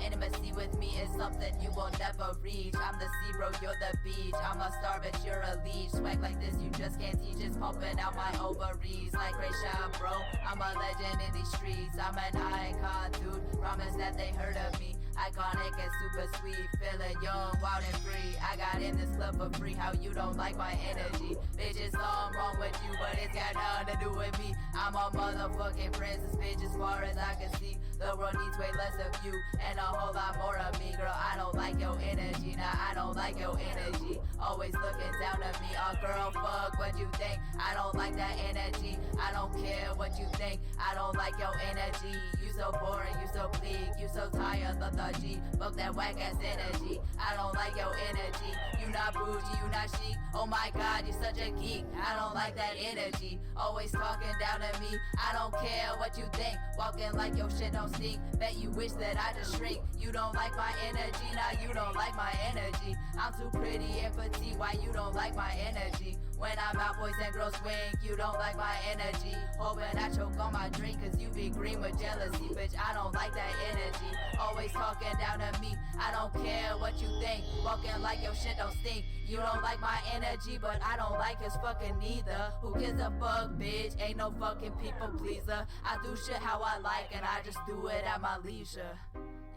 Intimacy with me is something you will never reach. I'm the sea, bro, you're the beach. I'm a star, but you're a leech. Swag like this, you just can't teach. It's pumping out my ovaries like Ray Sean, bro. I'm a legend in these streets. I'm an icon, dude. Promise that they heard of me. Iconic and super sweet, feeling young, wild and free. I got in this club for free. How you don't like my energy? Bitches, something wrong with you, but it's got nothing to do with me. I'm a motherfucking princess, bitch, as far as I can see. The world needs way less of you and a whole lot more of me. Girl, I don't like your energy. Nah, I don't like your energy. Always looking down at me. Oh, girl, fuck what you think. I don't like that energy. I don't care what you think. I don't like your energy. You so boring, you so bleak. You so tired, lethargy. Fuck that whack ass energy. I don't like your energy. You not bougie, you not chic. Oh my god, you such a geek. I don't like that energy. Always talking down at me. I don't care what you think. Walking like your shit don't stink. Bet you wish that I just shrink. You don't like my energy, now you don't like my energy. I'm too pretty and petite, why you don't like my energy? When I'm out, boys and girls wink, you don't like my energy. Hoping I choke on my drink, cause you be green with jealousy. Bitch, I don't like that energy. Always talking down to me, I don't care what you think. Walking like your shit don't stink. You don't like my energy, but I don't like his fucking neither. Who gives a fuck, bitch? Ain't no fucking people pleaser. I do shit how I like, and I just do it at my leisure.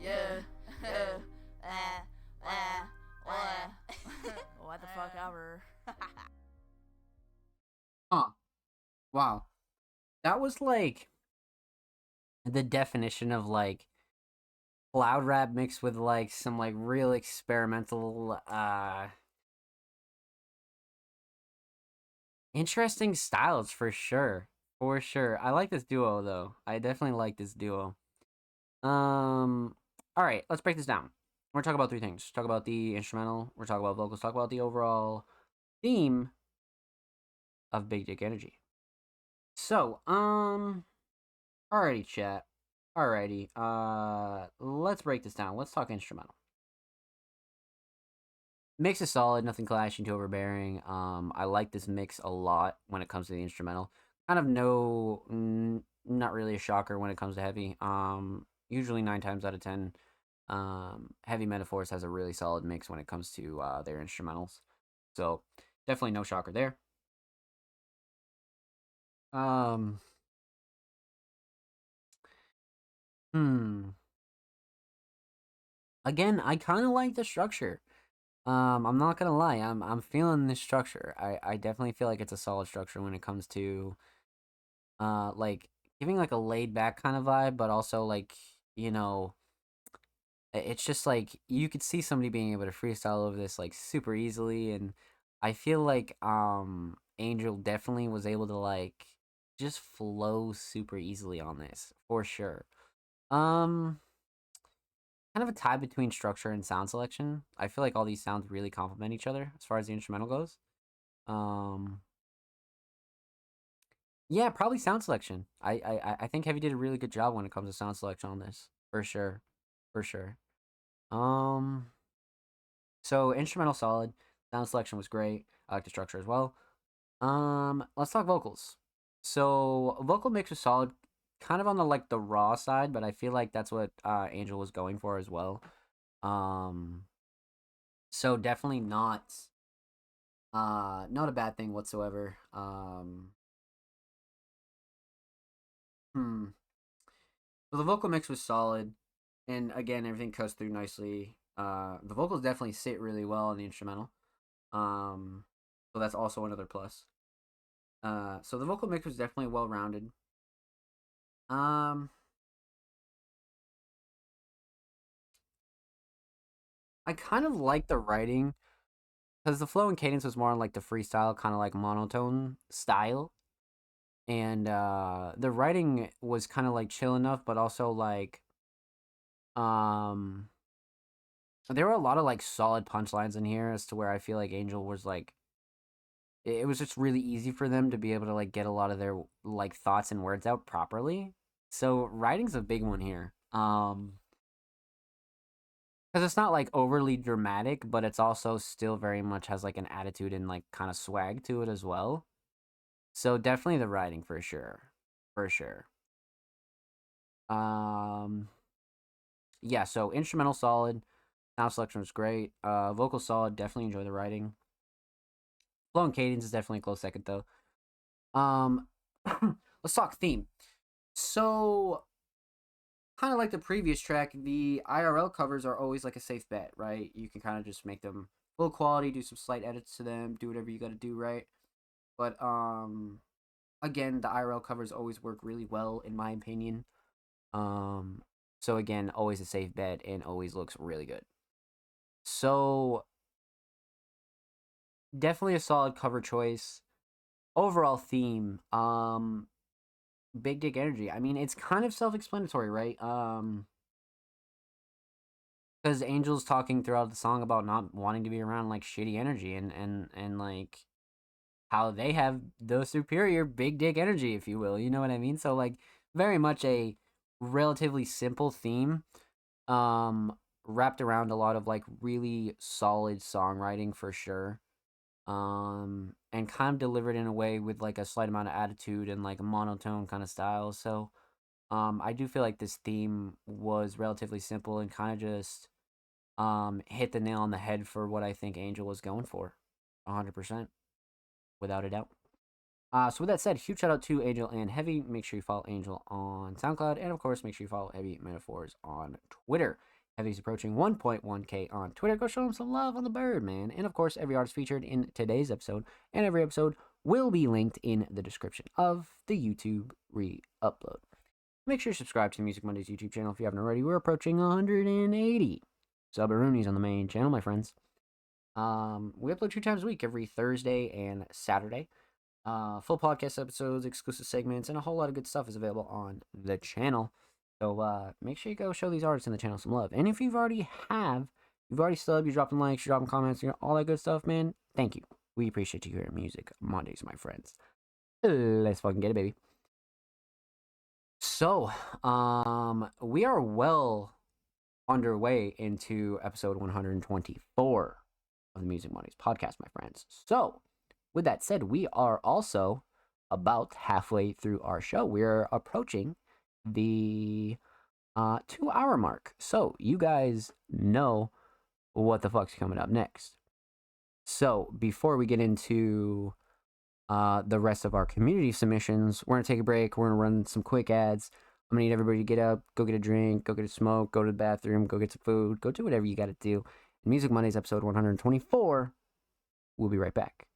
Yeah. What the fuck ever. Huh. Wow. That was like the definition of like cloud rap mixed with like some like real experimental interesting styles for sure. For sure. I like this duo though. I definitely like this duo. All right, let's break this down. We're talking about three things. Talk about the instrumental, we're talking about vocals, talk about the overall theme of Big Dick Energy. So, alrighty, chat. Alrighty, let's break this down. Let's talk instrumental. Mix is solid, nothing clashing, too overbearing. I like this mix a lot when it comes to the instrumental. Kind of not really a shocker when it comes to heavy. Usually 9 times out of 10, Heavy Metaphors has a really solid mix when it comes to their instrumentals. So, definitely no shocker there. Again, I kind of like the structure. I'm not gonna lie, I'm feeling this structure. I definitely feel like it's a solid structure when it comes to like giving like a laid back kind of vibe, but also like, you know, it's just like you could see somebody being able to freestyle over this like super easily, and I feel like Angel definitely was able to like just flow super easily on this for sure. kind of a tie between structure and sound selection. I feel like all these sounds really complement each other as far as the instrumental goes. Um, yeah, probably sound selection. I think Heavy did a really good job when it comes to sound selection on this, for sure, for sure. Um, so instrumental solid, sound selection was great. I like the structure as well. Let's talk vocals. So vocal mix was solid, kind of on the like the raw side, but I feel like that's what Angel was going for as well. Um, so definitely not a bad thing whatsoever. Hmm. So the vocal mix was solid, and again everything cuts through nicely. The vocals definitely sit really well on the instrumental. Um, so that's also another plus. So the vocal mix was definitely well rounded. Um, I kind of like the writing because the flow and cadence was more on like the freestyle, kind of like monotone style, and the writing was kind of like chill enough, but also like um, there were a lot of like solid punchlines in here as to where I feel like Angel was like it was just really easy for them to be able to like get a lot of their like thoughts and words out properly. So writing's a big one here. Because it's not like overly dramatic, but it's also still very much has like an attitude and like kind of swag to it as well. So definitely the writing for sure. For sure. Um yeah, so instrumental solid, sound selection was great. Vocal solid, definitely enjoy the writing. Flow and cadence is definitely a close second though. Um let's talk theme. So kind of like the previous track, the IRL covers are always like a safe bet, right? You can kind of just make them full quality, do some slight edits to them, do whatever you got to do, right? But again, the IRL covers always work really well in my opinion. Um so again, always a safe bet and always looks really good. So definitely a solid cover choice. Overall theme, Big Dick Energy. I mean, it's kind of self-explanatory, right? Because Angel's talking throughout the song about not wanting to be around like shitty energy and like how they have the superior big dick energy, if you will. You know what I mean? So like very much a relatively simple theme, wrapped around a lot of like really solid songwriting for sure. And kind of delivered in a way with like a slight amount of attitude and like a monotone kind of style. So I do feel like this theme was relatively simple and kind of just hit the nail on the head for what I think Angel was going for. 100%, without a doubt. So with that said, huge shout out to Angel and Heavy. Make sure you follow Angel on SoundCloud, and of course, make sure you follow Heavy Metaphors on Twitter. Heavy's approaching 1.1K on Twitter. Go show him some love on the bird, man. And of course, every artist featured in today's episode and every episode will be linked in the description of the YouTube re-upload. Make sure you subscribe to the Music Mondays YouTube channel if you haven't already. We're approaching 180 Subaroonies on the main channel, my friends. We upload 2 times a week, every Thursday and Saturday. Full podcast episodes, exclusive segments, and a whole lot of good stuff is available on the channel. So make sure you go show these artists in the channel some love. And if you've already subbed, you dropped them likes, you dropped them comments, you know, all that good stuff, man, thank you. We appreciate you here at Music Mondays, my friends. Let's fucking get it, baby. So, we are well underway into episode 124 of the Music Mondays podcast, my friends. So, with that said, we are also about halfway through our show. We're approaching the 2-hour mark. So, you guys know what the fuck's coming up next. So, before we get into the rest of our community submissions, we're going to take a break. We're going to run some quick ads. I'm going to need everybody to get up, go get a drink, go get a smoke, go to the bathroom, go get some food, go do whatever you got to do. Music Mondays episode 124. We'll be right back.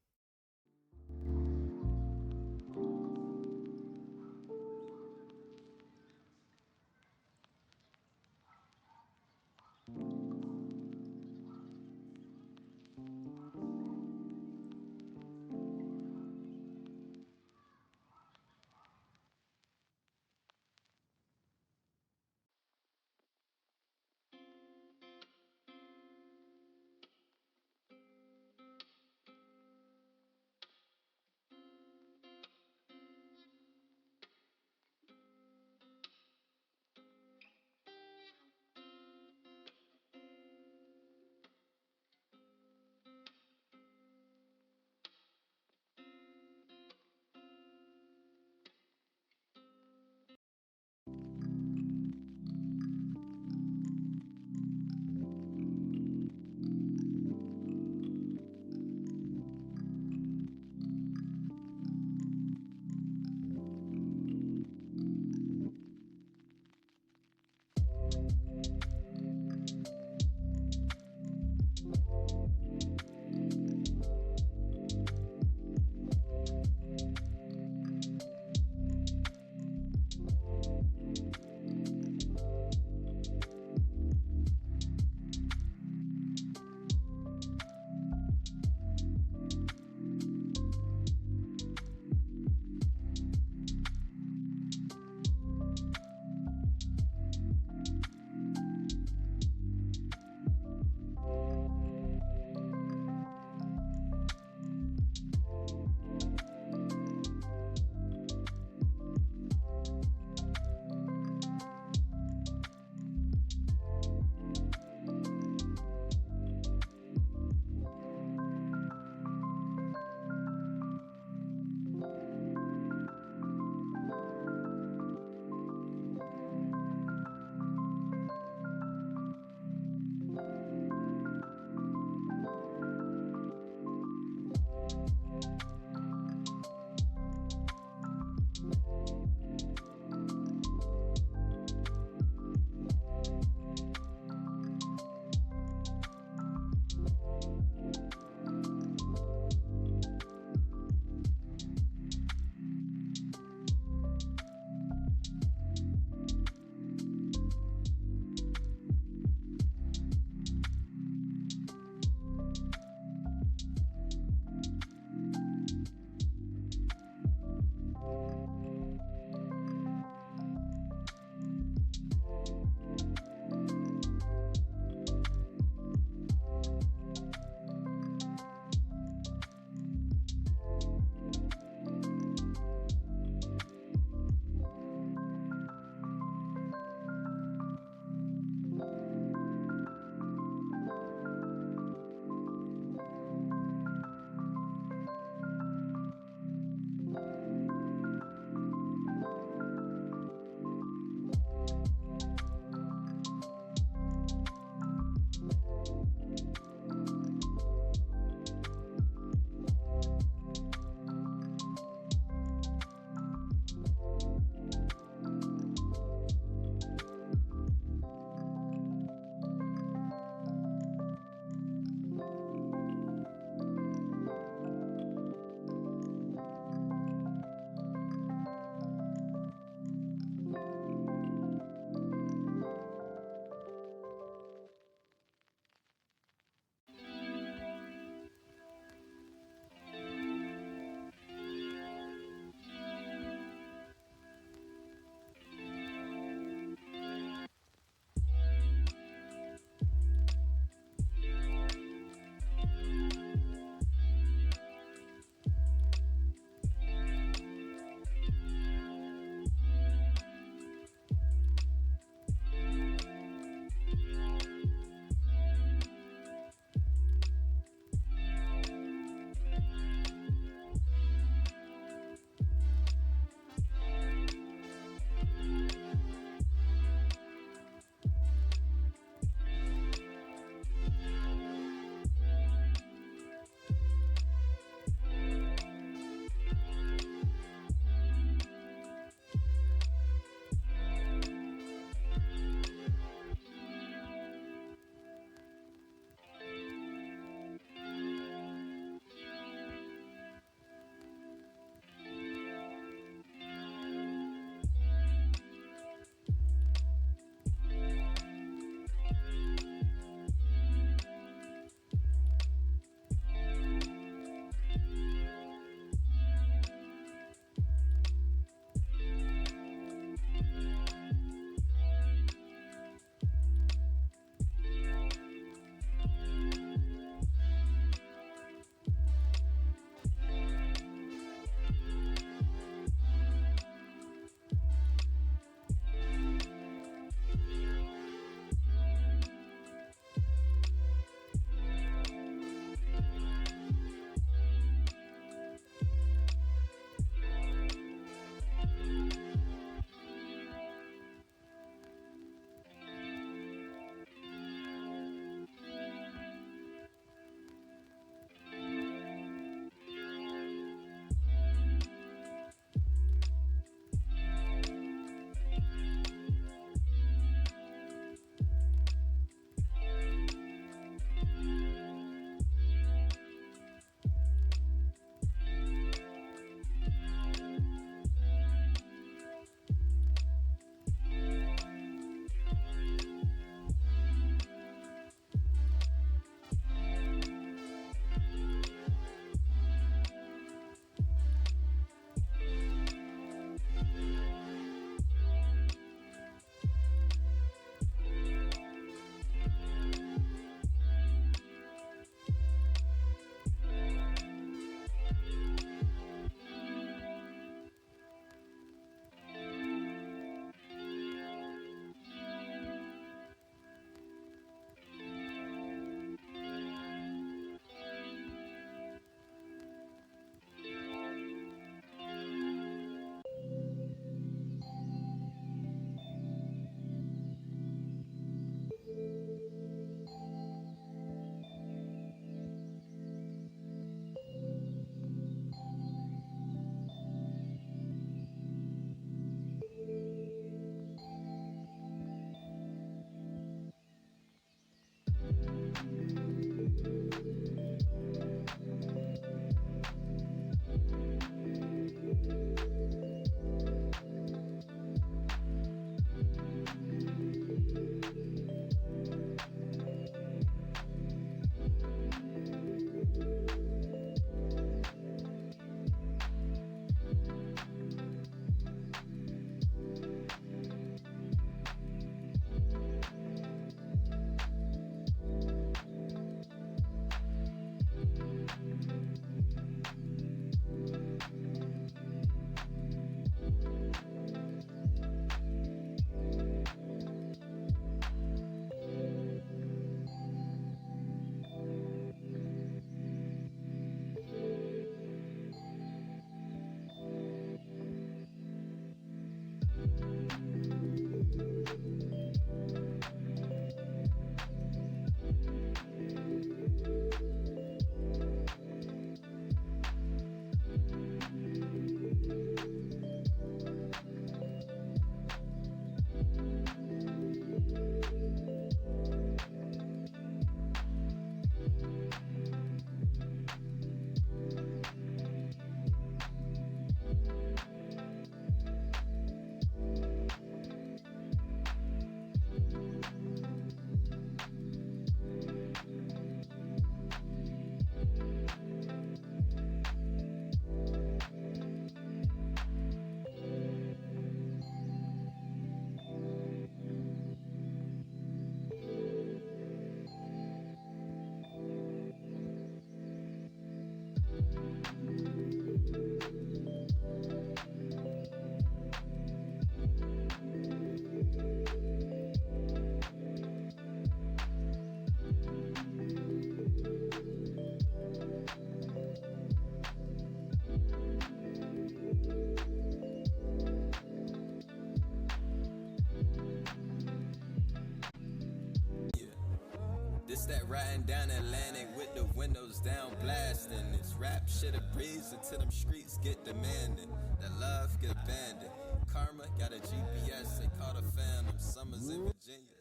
riding down Atlantic with the windows down blasting. This rap shit a breeze until them streets get demanding. The love get abandoned. Karma got a GPS, they caught a phantom. Summers in Virginia.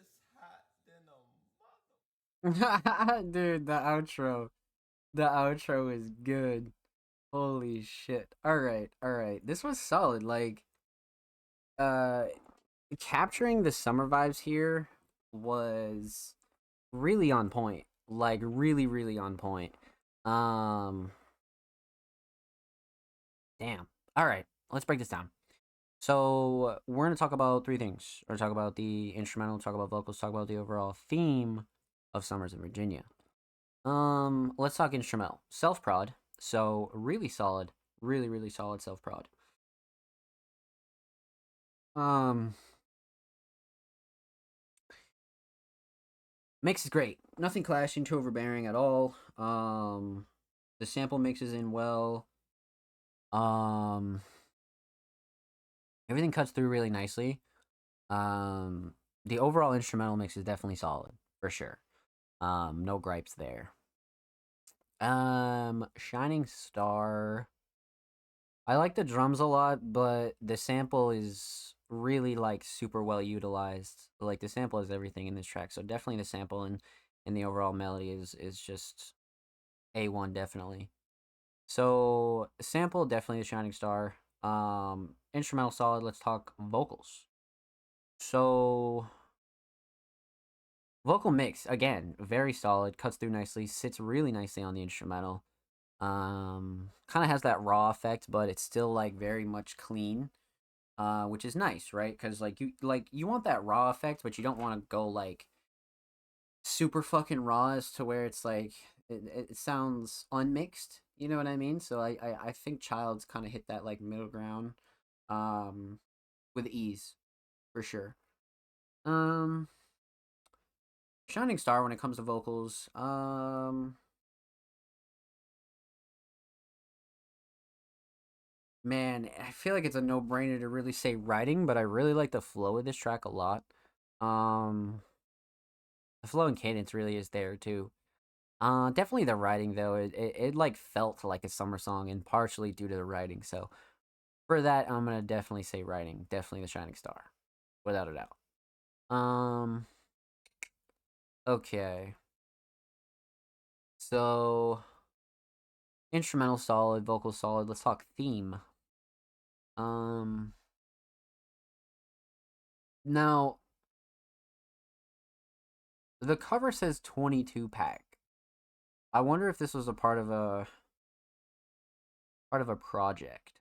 Dude, the outro is good. Holy shit. All right. This was solid. Like, capturing the summer vibes here was really on point. Like, really on point. Damn. All right, let's break this down. So we're gonna talk about three things. We're gonna talk about the instrumental, talk about vocals, talk about the overall theme of Summers in Virginia. Let's talk instrumental. Self-prod. So really solid, really solid self-prod. Mix is great. Nothing clashing, too overbearing at all. The sample mixes in well. Everything cuts through really nicely. The overall instrumental mix is definitely solid, for sure. No gripes there. Shining Star. I like the drums a lot, but the sample is really like super well utilized. Like the sample is everything in this track, so definitely the sample and the overall melody is just A1 definitely. So sample definitely the Shining Star. Instrumental solid. Let's talk vocals. So vocal mix again very solid, cuts through nicely, sits really nicely on the instrumental. Kind of has that raw effect, but it's still like very much clean, which is nice, right? Because like you want that raw effect, but you don't want to go like super fucking raw as to where it's like it sounds unmixed. You know what I mean? So I think Child's kind of hit that like middle ground, with ease, for sure. Shining Star when it comes to vocals. Man, I feel like it's a no-brainer to really say writing, but I really like the flow of this track a lot. The flow and cadence really is there too. Definitely the writing though. It like felt like a summer song, and partially due to the writing. So for that, I'm gonna definitely say writing. Definitely the Shining Star, without a doubt. Okay. So instrumental solid, vocal solid. Let's talk theme. Now the cover says 22 pack. I wonder if this was a part of a project.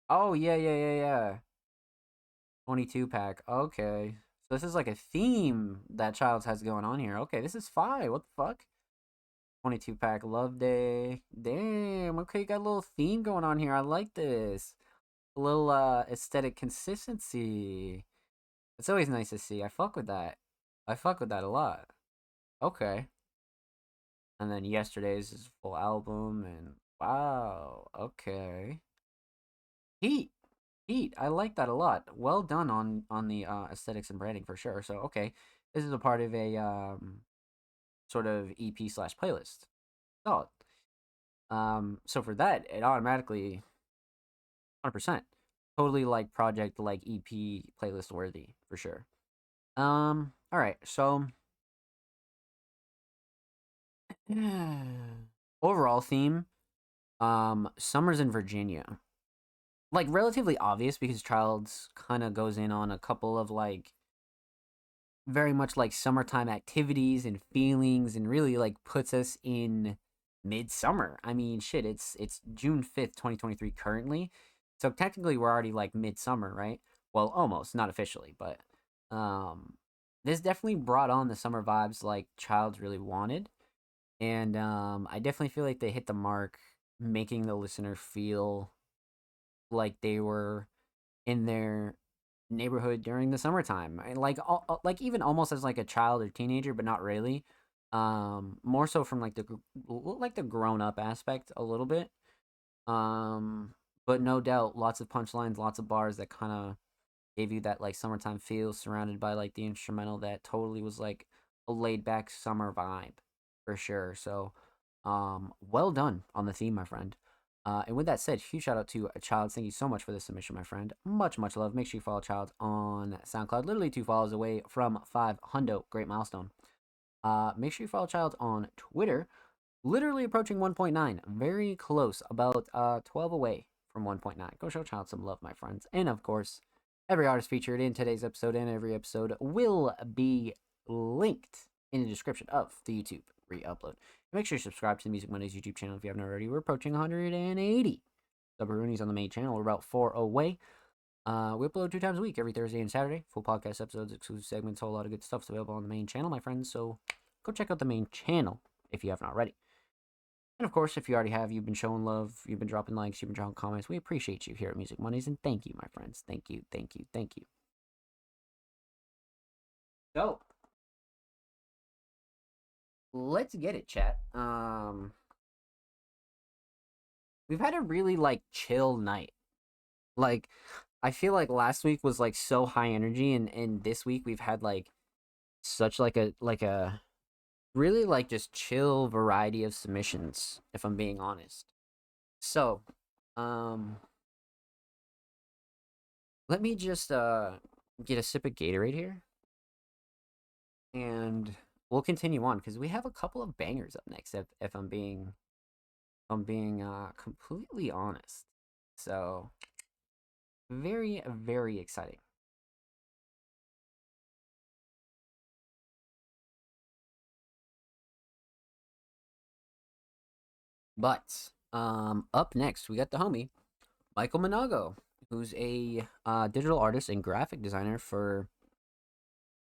Oh yeah. 22 pack. Okay. So this is like a theme that Childs has going on here. Okay, this is fine. What the fuck? 22 pack Love Day. Damn. Okay, you got a little theme going on here. I like this. A little aesthetic consistency. It's always nice to see. I fuck with that. I fuck with that a lot. Okay. And then Yesterday's is full album, and wow. Okay. Heat. I like that a lot. Well done on the aesthetics and branding for sure. So okay, this is a part of a sort of EP slash playlist. Solid. So for that, it automatically 100% totally like project like EP playlist worthy for sure. All right, so overall theme, Summers in Virginia. Like relatively obvious because Childs kind of goes in on a couple of like very much like summertime activities and feelings, and really like puts us in midsummer. I mean, shit, it's June 5th, 2023 currently. So technically we're already like midsummer, right? Well, almost, not officially, but this definitely brought on the summer vibes like Childs really wanted. And I definitely feel like they hit the mark, making the listener feel like they were in their neighborhood during the summertime, and like even almost as like a child or teenager, but not really. More so from like the grown up aspect a little bit. But no doubt, lots of punchlines, lots of bars that kind of gave you that like summertime feel, surrounded by like the instrumental that totally was like a laid back summer vibe for sure. So, well done on the theme, my friend. And with that said, huge shout out to Childs. Thank you so much for this submission, my friend. Much, much love. Make sure you follow Childs on SoundCloud. Literally 2 follows away from 500. Great milestone. Make sure you follow Childs on Twitter. Literally approaching 1.9. Very close. About 12 away from 1.9. Go show Childs some love, my friends. And of course, every artist featured in today's episode and every episode will be linked in the description of the YouTube re-upload. Make sure you subscribe to the Music Mondays YouTube channel if you haven't already. We're approaching 180 Subroonies on the main channel. We're about 4 away. We upload 2 times a week, every Thursday and Saturday. Full podcast episodes, exclusive segments, a whole lot of good stuff's available on the main channel, my friends. So go check out the main channel if you haven't already. And of course, if you already have, you've been showing love, you've been dropping likes, you've been dropping comments. We appreciate you here at Music Mondays, and thank you, my friends. Thank you, thank you, thank you. So, let's get it, chat. We've had a really, chill night. I feel like last week was, so high energy, and this week we've had, such, a really, just chill variety of submissions, if I'm being honest. So, let me just, get a sip of Gatorade here. And we'll continue on, because we have a couple of bangers up next, if I'm being completely honest. So, very, very exciting. But, up next, we got the homie, Michael Minago, who's a digital artist and graphic designer for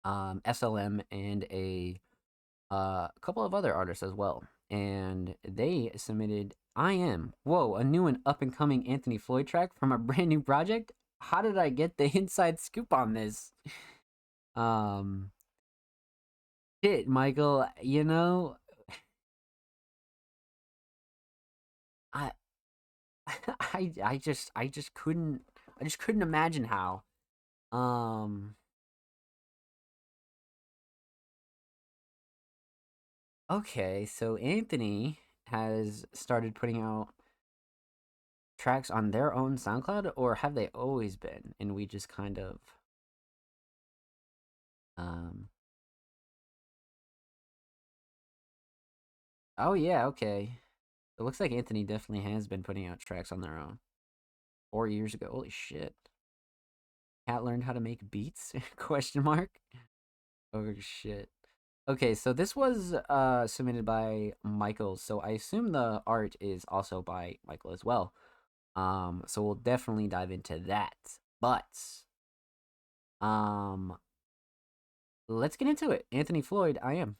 SLM and a couple of other artists as well. And they submitted I Am, whoa, a new and up-and-coming Anthony Floyd track from a brand new project? How did I get the inside scoop on this? Shit, Michael, I just couldn't imagine how. Okay, so Anthony has started putting out tracks on their own SoundCloud, or have they always been? And we just kind of oh yeah, okay. It looks like Anthony definitely has been putting out tracks on their own. 4 years ago. Holy shit. Cat learned how to make beats? Question mark. Oh shit. Okay, so this was submitted by Michael, so I assume the art is also by Michael as well. So we'll definitely dive into that. But let's get into it. Anthony Floyd, I Am.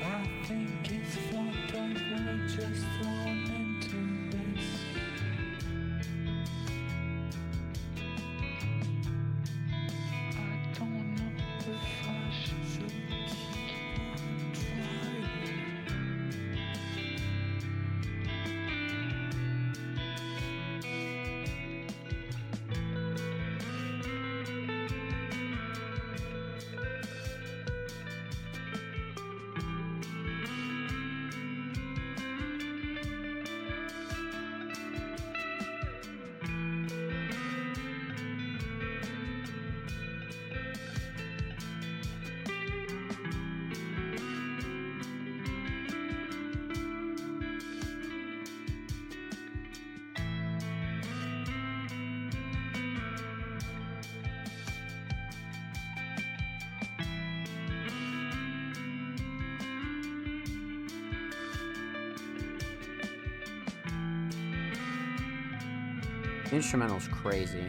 I think it's Instrumental's crazy.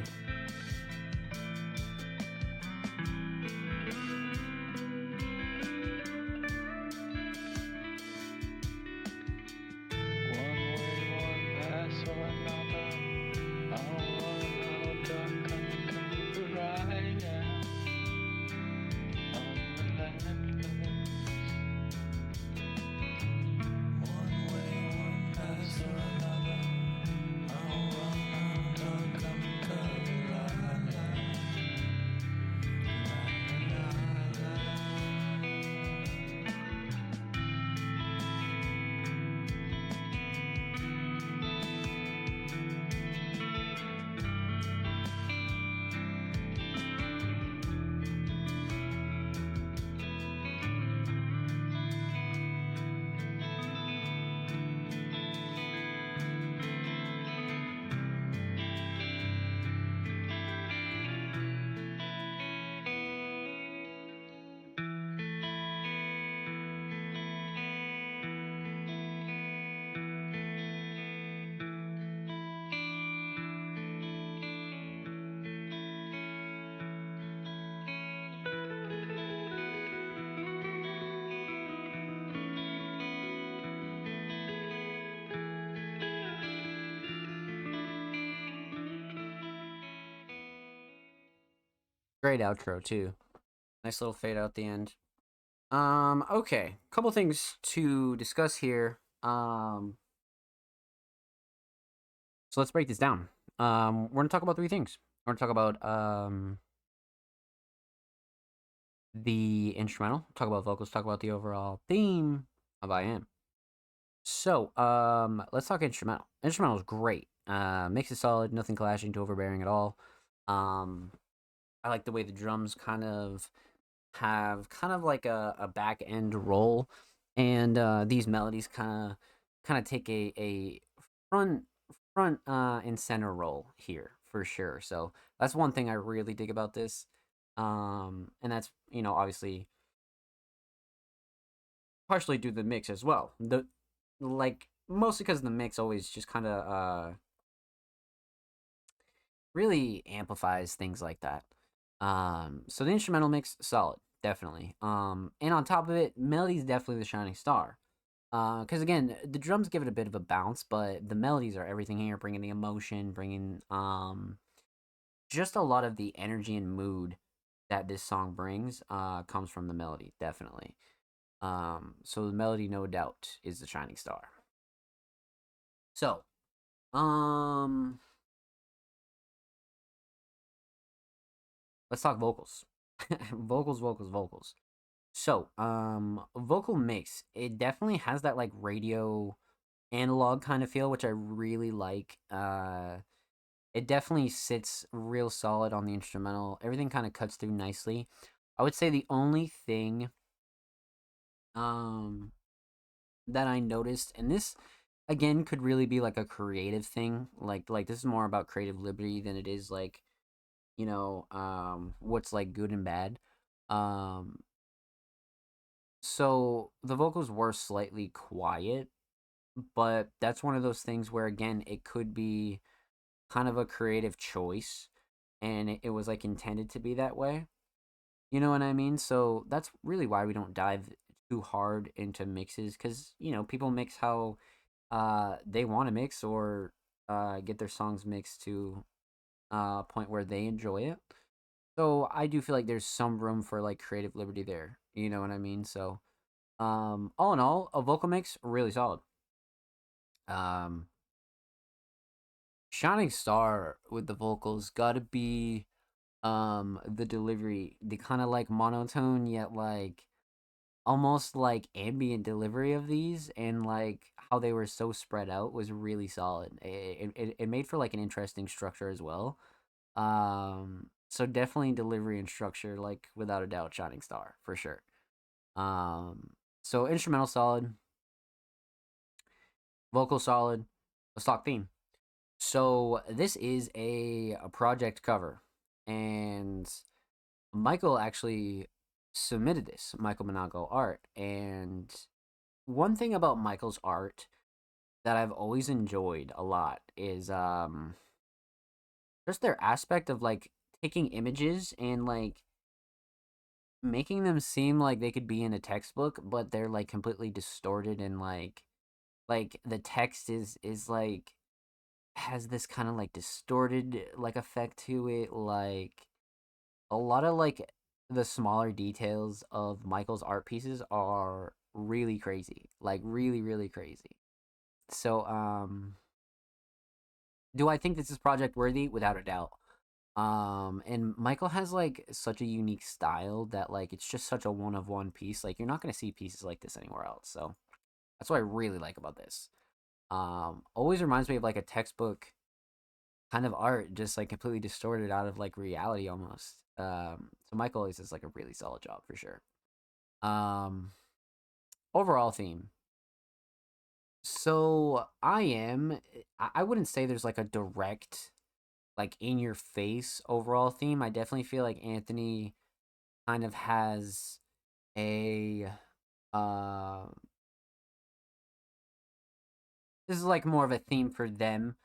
Great outro too. Nice little fade out the end. Okay. Couple things to discuss here. So let's break this down. We're gonna talk about three things. We're gonna talk about the instrumental, talk about vocals, talk about the overall theme of I Am. So, let's talk instrumental. Instrumental is great. Mix is solid, nothing clashing, too overbearing at all. I like the way the drums kind of have like a back end roll, and these melodies kind of take a front and center role here for sure. So that's one thing I really dig about this, and that's obviously partially due to the mix as well. Mostly because the mix always just kind of really amplifies things like that. So the instrumental mix, solid, definitely. And on top of it, melody's definitely the shining star. Because again, the drums give it a bit of a bounce, but the melodies are everything here, bringing the emotion, bringing just a lot of the energy and mood that this song brings comes from the melody, definitely. So the melody, no doubt, is the shining star. So, let's talk vocals. vocals. So, vocal mix, it definitely has that like radio analog kind of feel, which I really like. It definitely sits real solid on the instrumental. Everything kind of cuts through nicely. I would say the only thing that I noticed, and this again could really be like a creative thing, like this is more about creative liberty than it is like what's like good and bad. So the vocals were slightly quiet, but that's one of those things where again it could be kind of a creative choice, and it was like intended to be that way. You know what I mean? So that's really why we don't dive too hard into mixes, because people mix how they want to mix, or get their songs mixed to a point where they enjoy it. So I do feel like there's some room for like creative liberty there. You know what I mean? So all in all, a vocal mix really solid. Shining star with the vocals gotta be the delivery, the kind of like monotone yet like almost like ambient delivery of these, and like how they were so spread out was really solid. It made for like an interesting structure as well. So definitely delivery and structure, like without a doubt, shining star for sure. So instrumental solid, vocal solid. Let's talk theme. So this is a project cover, and Michael actually submitted this, Michael Monago art. And one thing about Michael's art that I've always enjoyed a lot is just their aspect of like taking images and like making them seem like they could be in a textbook, but they're like completely distorted and like the text is like has this kind of like distorted like effect to it. Like a lot of like the smaller details of Michael's art pieces are really crazy, like really really crazy. So do I think this is project worthy? Without a doubt. And Michael has like such a unique style that like it's just such a one of one piece. Like you're not gonna see pieces like this anywhere else. So that's what I really like about this. Always reminds me of like a textbook kind of art, just like completely distorted out of like reality almost. So Michael always does like a really solid job for sure. Overall theme. So I wouldn't say there's like a direct like in your face overall theme. I definitely feel like Anthony kind of has a this is like more of a theme for them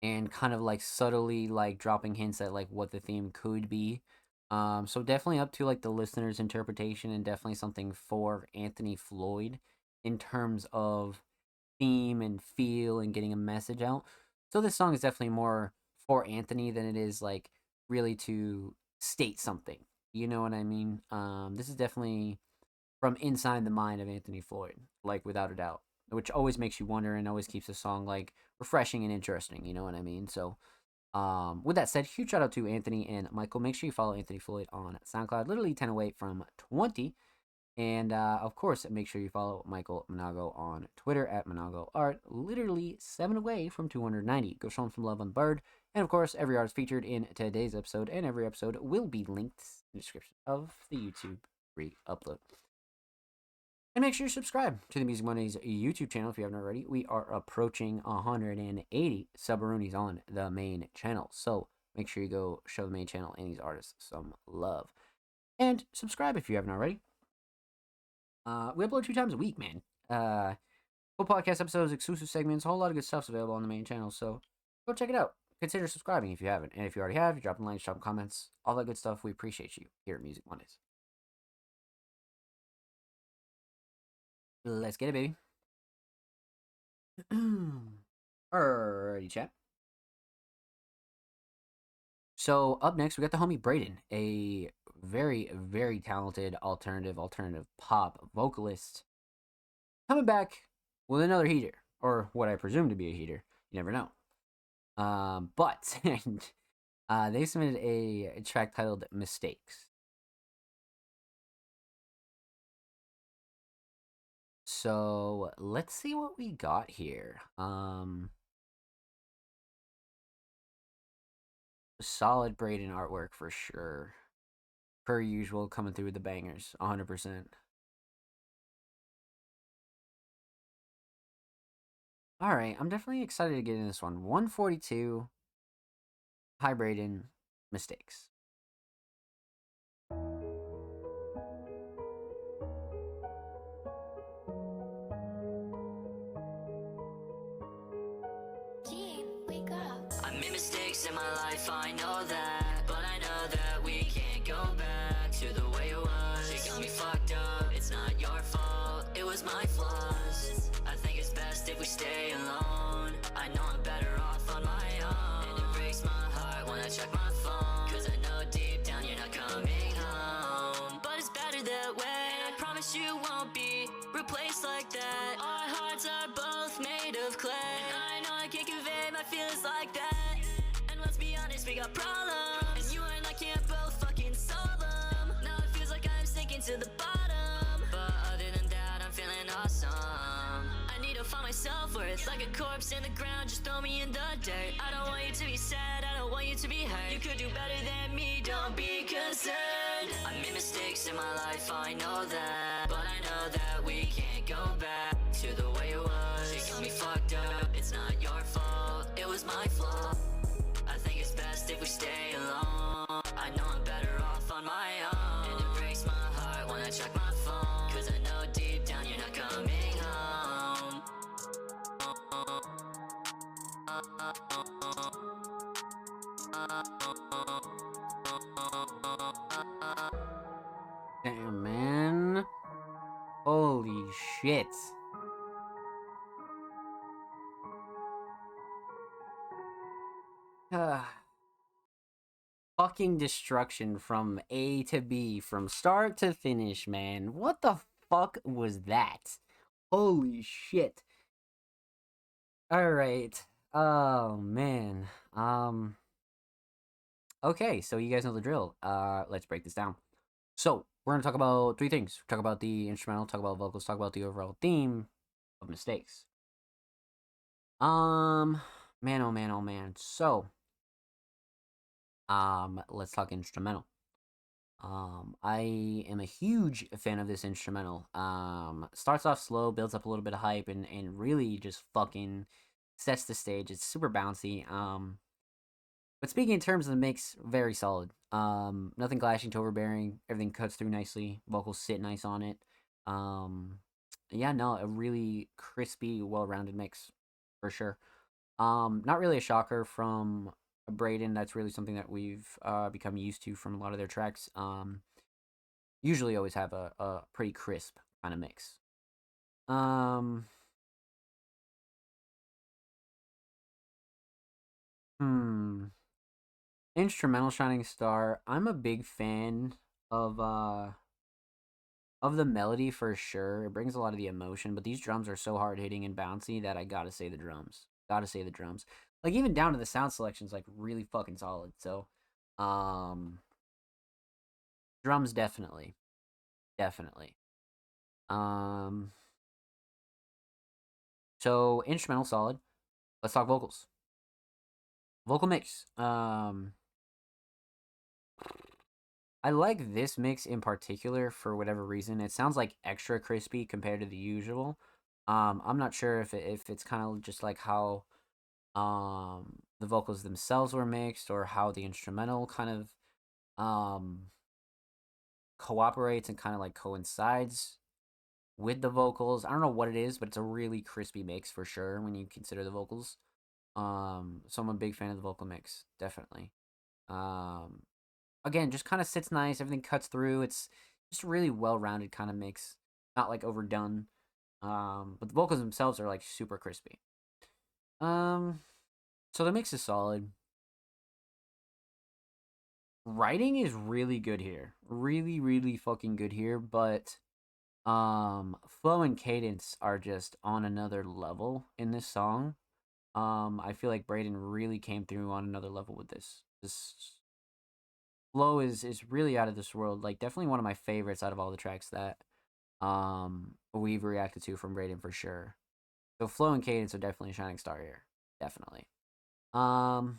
and kind of like subtly like dropping hints at like what the theme could be. So definitely up to like the listener's interpretation and definitely something for Anthony Floyd in terms of theme and feel and getting a message out. So this song is definitely more for Anthony than it is like really to state something. You know what I mean? This is definitely from inside the mind of Anthony Floyd, like without a doubt, which always makes you wonder and always keeps the song like refreshing and interesting. You know what I mean? So, with that said, huge shout out to Anthony and Michael. Make sure you follow Anthony Floyd on SoundCloud, literally 10 away from 20. And of course, make sure you follow Michael Monago on Twitter at Monago Art, literally 7 away from 290. Go show him some love on Bird. And of course, every artist featured in today's episode and every episode will be linked in the description of the YouTube re-upload. And make sure you subscribe to the Music Mondays YouTube channel if you haven't already. We are approaching 180 Subarunis on the main channel. So make sure you go show the main channel and these artists some love. And subscribe if you haven't already. We upload 2 times a week, man. Full podcast episodes, exclusive segments, a whole lot of good stuff's available on the main channel. So go check it out. Consider subscribing if you haven't. And if you already have, you're dropping likes, dropping comments, all that good stuff. We appreciate you here at Music Mondays. Let's get it, baby. Alrighty, chat. So up next, we got the homie Braden, a very, very talented alternative pop vocalist, coming back with another heater, or what I presume to be a heater. You never know. But they submitted a track titled "Mistakes." So let's see what we got here. Solid Braden artwork for sure. Per usual, coming through with the bangers, 100%. All right, I'm definitely excited to get in this one. 142. Hi, Braden. Mistakes. I made mistakes in my life, I know that. But I know that we can't go back to the way it was. You got me fucked up, it's not your fault, it was my flaws. I think it's best if we stay alone. I know I'm better off on my own. And it breaks my heart when I check my phone, cause I know deep down you're not coming home. But it's better that way, and I promise you won't be replaced like that. Our hearts are both made of clay, and I know I can't convey my feelings like that. And let's be honest, we got problems, and you and I can't both fucking solve them. Now it feels like I'm sinking to the bottom, but other than that, I'm feeling awesome. I need to find my self-worth, like a corpse in the ground, just throw me in the dirt. I don't want you to be sad, I don't want you to be hurt. You could do better than me, don't be concerned. I made mistakes in my life, I know that. But I know that we can't go back to the way it was. You got me fucked up, it's not your fault, it was my flaw. I think it's best if we stay alone. I know I'm better off on my own. And it breaks my heart when I check my phone, cause I know deep down you're not coming home. Damn, man. Holy shit. Fucking destruction from A to B, from start to finish, man. What the fuck was that? Holy shit. Alright. Oh, man. Okay, so you guys know the drill. Let's break this down. So, we're gonna talk about three things. Talk about the instrumental, talk about vocals, talk about the overall theme of Mistakes. Man, oh man, oh man. So, let's talk instrumental. I am a huge fan of this instrumental. Starts off slow, builds up a little bit of hype, and really just fucking sets the stage. It's super bouncy. But speaking in terms of the mix, very solid. Nothing clashing to overbearing. Everything cuts through nicely. Vocals sit nice on it. Yeah, no, a really crispy, well-rounded mix for sure. Not really a shocker from Braden. That's really something that we've become used to from a lot of their tracks. Usually always have a pretty crisp kind of mix. Instrumental Shining Star. I'm a big fan of the melody for sure. It brings a lot of the emotion, but these drums are so hard hitting and bouncy that I gotta say the drums. Gotta say the drums. Like even down to the sound selection's like really fucking solid. So, drums definitely, definitely. So instrumental solid. Let's talk vocals. Vocal mix. I like this mix in particular for whatever reason. It sounds like extra crispy compared to the usual. I'm not sure if it's kind of just like how the vocals themselves were mixed or how the instrumental kind of cooperates and kind of like coincides with the vocals. I don't know what it is, but it's a really crispy mix for sure when you consider the vocals. So I'm a big fan of the vocal mix, definitely. Again, just kind of sits nice. Everything cuts through. It's just a really well-rounded kind of mix, not like overdone. But the vocals themselves are like super crispy. So the mix is solid. Writing is really good here. Really, really fucking good here, but flow and cadence are just on another level in this song. I feel like Braden really came through on another level with this. This flow is really out of this world. Like definitely one of my favorites out of all the tracks that we've reacted to from Braden for sure. So flow and cadence are definitely a shining star here. Definitely. All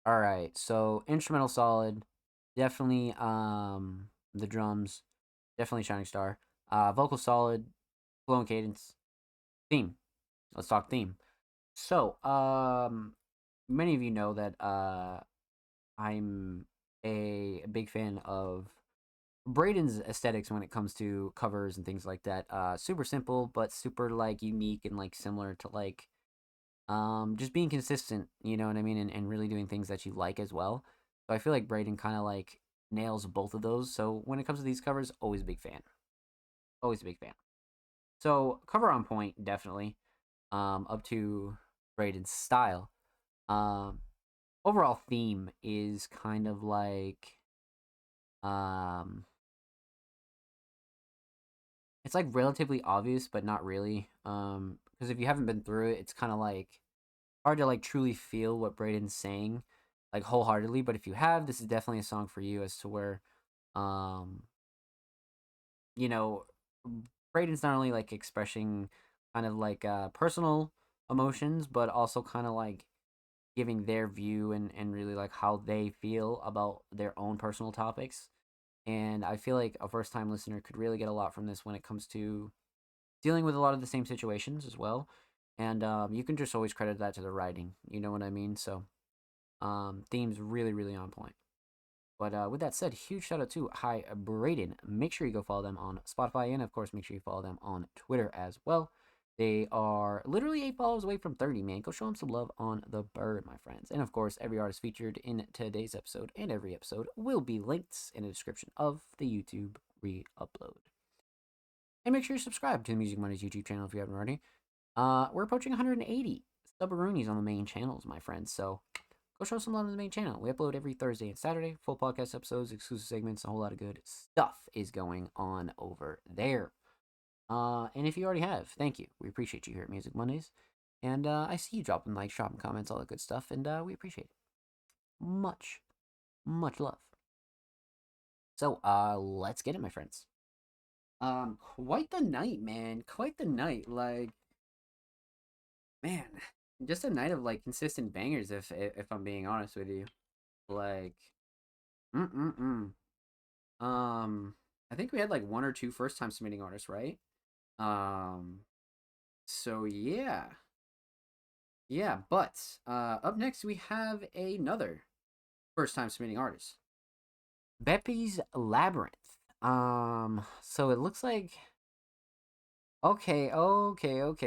right. So instrumental solid. Definitely the drums. Definitely shining star. Vocal solid. Flow and cadence. Theme. Let's talk theme. So, many of you know that I'm a big fan of Braden's aesthetics when it comes to covers and things like that. Super simple, but super like unique and like similar to like just being consistent, you know what I mean, and really doing things that you like as well. So I feel like Braden kind of like nails both of those. So when it comes to these covers, always a big fan. Always a big fan. So cover on point, definitely. Up to Braden's style. Overall theme is kind of like it's like relatively obvious, but not really. Because if you haven't been through it, it's kind of like hard to like truly feel what Braden's saying, like wholeheartedly. But if you have, this is definitely a song for you. As to where, you know, Braden's not only like expressing kind of like personal emotions, but also kind of like giving their view and really like how they feel about their own personal topics. And I feel like a first time listener could really get a lot from this when it comes to dealing with a lot of the same situations as well. And you can just always credit that to the writing. You know what I mean? So theme's really, really on point. But with that said, huge shout out to Hi Braden. Make sure you go follow them on Spotify, and of course, make sure you follow them on Twitter as well. They are literally 8 followers away from 30, man. Go show them some love on the bird, my friends. And of course, every artist featured in today's episode and every episode will be linked in the description of the YouTube re-upload. And make sure you subscribe to the Music Mondays YouTube channel if you haven't already. We're approaching 180 subroonies on the main channels, my friends. So go show some love on the main channel. We upload every Thursday and Saturday. Full podcast episodes, exclusive segments, a whole lot of good stuff is going on over there. And if you already have, thank you. We appreciate you here at Music Mondays. And I see you dropping likes, dropping comments, all that good stuff. And we appreciate it. Much, much love. So, let's get it, my friends. Quite the night, man. Quite the night. Like, man, just a night of like consistent bangers. If I'm being honest with you, like, I think we had like 1 or 2 first time submitting artists, right? So yeah. But up next we have another first time submitting artist, Beppy's Labyrinth. So it looks like okay.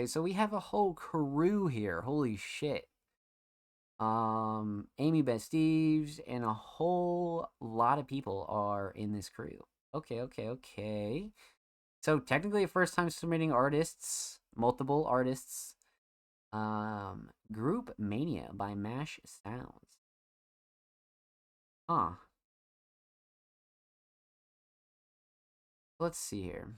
So we have a whole crew here. Holy shit. Amy Best Steves and a whole lot of people are in this crew. Okay. So technically a first time submitting artists, multiple artists. Group Mania by Mash Sounds. Let's see here.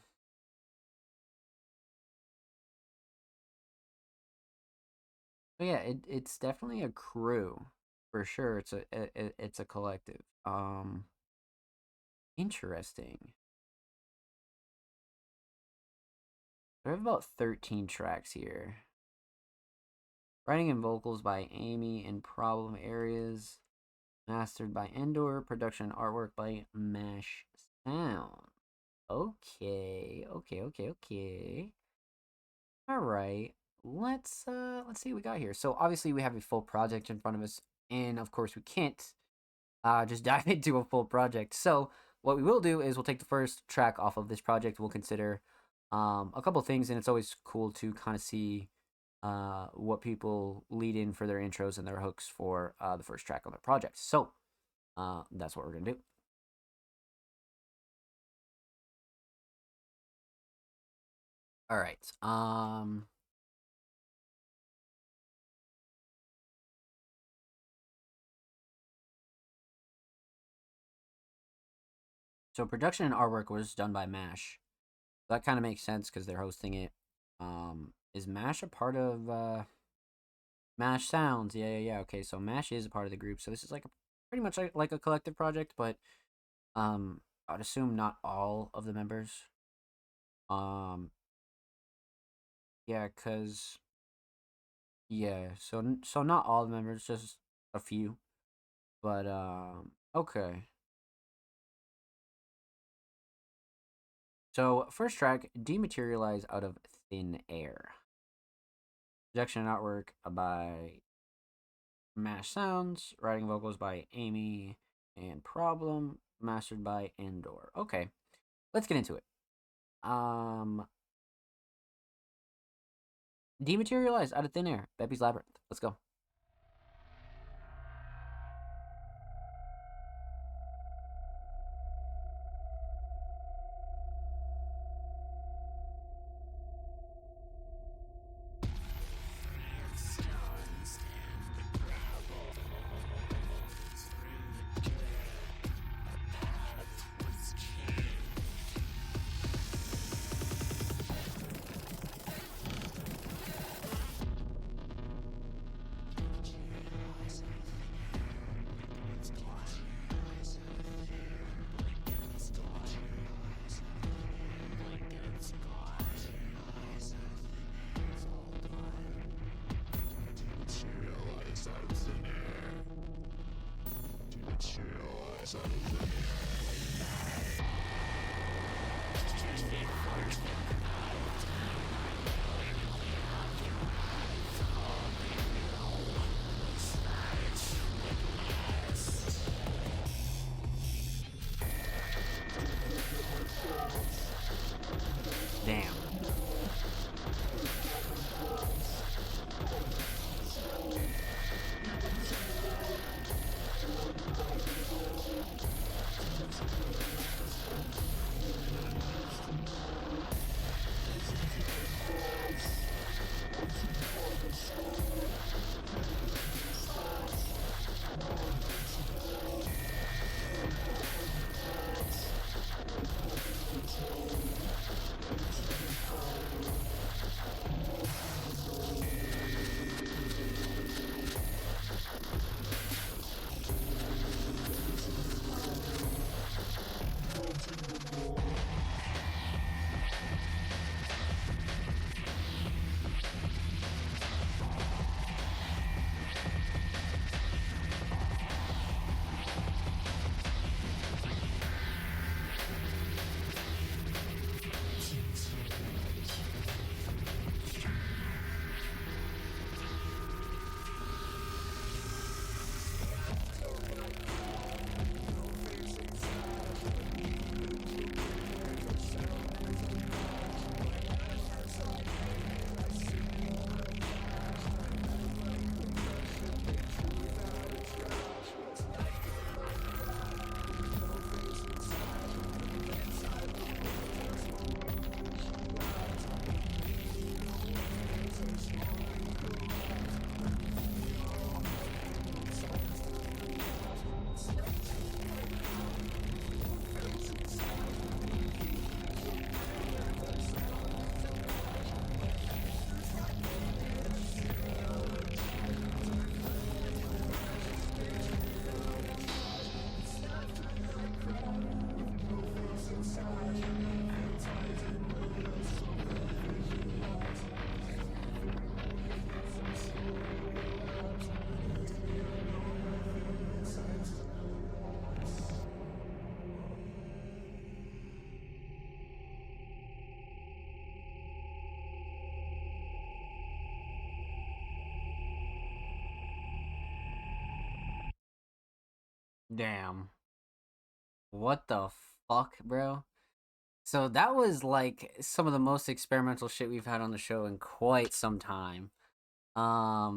So yeah, it's definitely a crew for sure. It's a collective. Interesting. We have about 13 tracks here. Writing and vocals by Amy in Problem Areas. Mastered by Endor. Production and artwork by Mash Sound. Okay. Alright. Let's see what we got here. So obviously we have a full project in front of us, and of course we can't just dive into a full project. So what we will do is we'll take the first track off of this project. We'll consider a couple things, and it's always cool to kind of see what people lead in for their intros and their hooks for the first track on their project. So that's what we're gonna do. All right. So production and artwork was done by Mash. That kind of makes sense because they're hosting it. Is Mash a part of Mash Sounds? Yeah. Okay, so Mash is a part of the group. So this is like pretty much like a collective project, but I'd assume not all of the members. Yeah, so not all the members, just a few. But okay. So first track, Dematerialize Out of Thin Air. Production and artwork by Mash Sounds, writing vocals by Amy and Problem, mastered by Endor. Okay, let's get into it. Dematerialize Out of Thin Air, Beppy's Labyrinth. Let's go. Damn. What the fuck, bro? So that was like some of the most experimental shit we've had on the show in quite some time.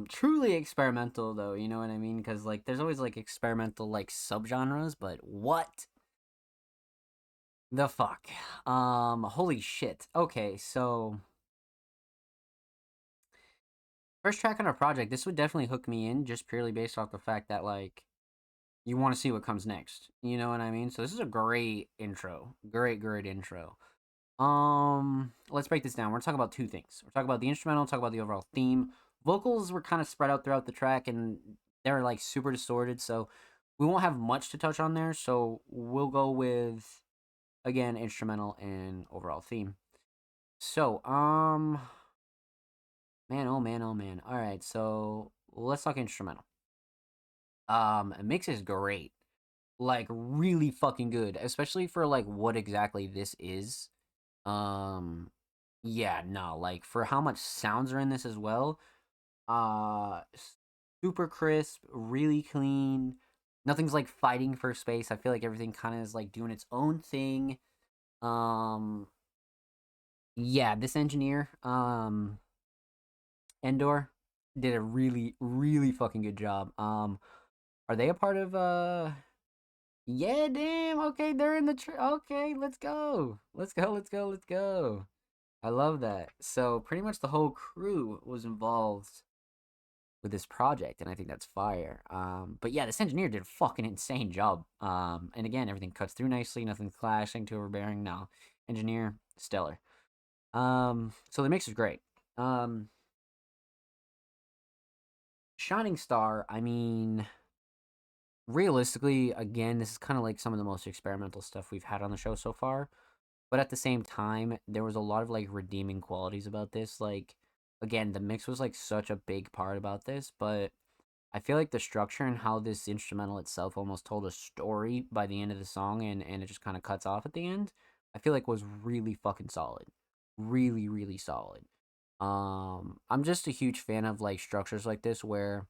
Truly experimental though, you know what I mean? Because like there's always like experimental like subgenres, but what the fuck? Holy shit. Okay, so first track on our project, this would definitely hook me in just purely based off the fact that like you want to see what comes next. You know what I mean? So this is a great intro. Great intro. Let's break this down. We're gonna talk about two things. We're talking about the instrumental, talk about the overall theme. Vocals were kind of spread out throughout the track and they're like super distorted, so we won't have much to touch on there. So we'll go with again instrumental and overall theme. So, man, oh man, oh man. All right, so let's talk instrumental. Mix is great, like really fucking good, especially for like what exactly this is. Um, yeah, no, like for how much sounds are in this as well. Uh, Super crisp, really clean. Nothing's like fighting for space. I feel like everything kind of is like doing its own thing. Um, yeah, this engineer, Endor, did a really fucking good job. Are they a part of Yeah, damn. Okay, they're in the okay, let's go. Let's go. I love that. So, pretty much the whole crew was involved with this project and I think that's fire. But yeah, this engineer did a fucking insane job. And again, everything cuts through nicely, nothing clashing, too overbearing. No. Engineer stellar. So the mix is great. Shining Star, I mean, realistically, again, this is kind of like some of the most experimental stuff we've had on the show so far. But at the same time, there was a lot of like redeeming qualities about this. Like, again, the mix was like such a big part about this, but I feel like the structure and how this instrumental itself almost told a story by the end of the song and it just kind of cuts off at the end, I feel like was really fucking solid. Really solid. I'm just a huge fan of like structures like this where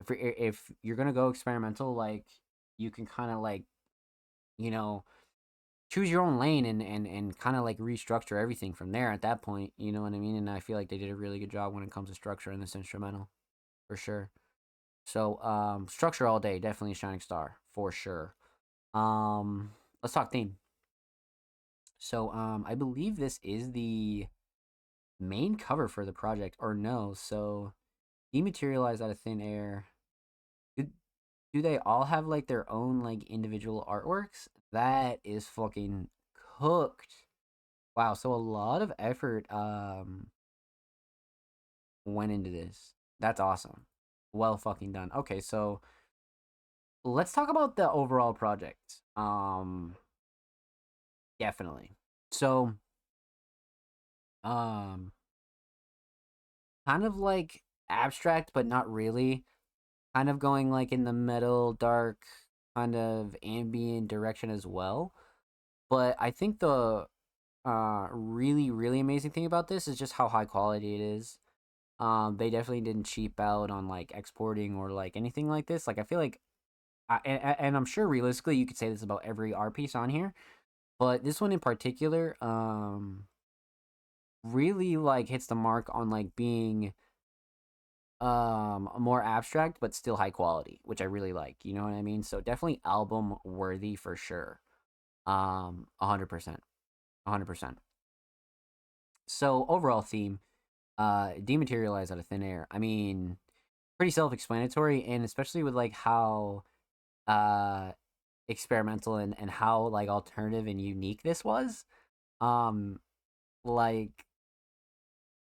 if you're gonna go experimental, like you can kind of like you know choose your own lane and kind of like restructure everything from there at that point. You know what I mean? And I feel like they did a really good job when it comes to structure in this instrumental, for sure. So structure all day, definitely Shining Star for sure. Let's talk theme. So I believe this is the main cover for the project, or no? So dematerialize out of thin air. Do they all have like their own like individual artworks? That is fucking cooked. Wow, so a lot of effort went into this. That's awesome. Well fucking done. Okay, so let's talk about the overall project. Definitely. So um kind of like abstract but not really. Kind of going like in the metal dark kind of ambient direction as well. But I think the really amazing thing about this is just how high quality it is. They definitely didn't cheap out on like exporting or like anything like this. Like I feel like and I'm sure realistically you could say this about every art piece on here, but this one in particular really like hits the mark on like being more abstract but still high quality, which I really like. You know what I mean? So definitely album worthy for sure. 100%. 100%. So overall theme, dematerialize out of thin air. I mean, pretty self-explanatory, and especially with like how uh experimental and how like alternative and unique this was. Like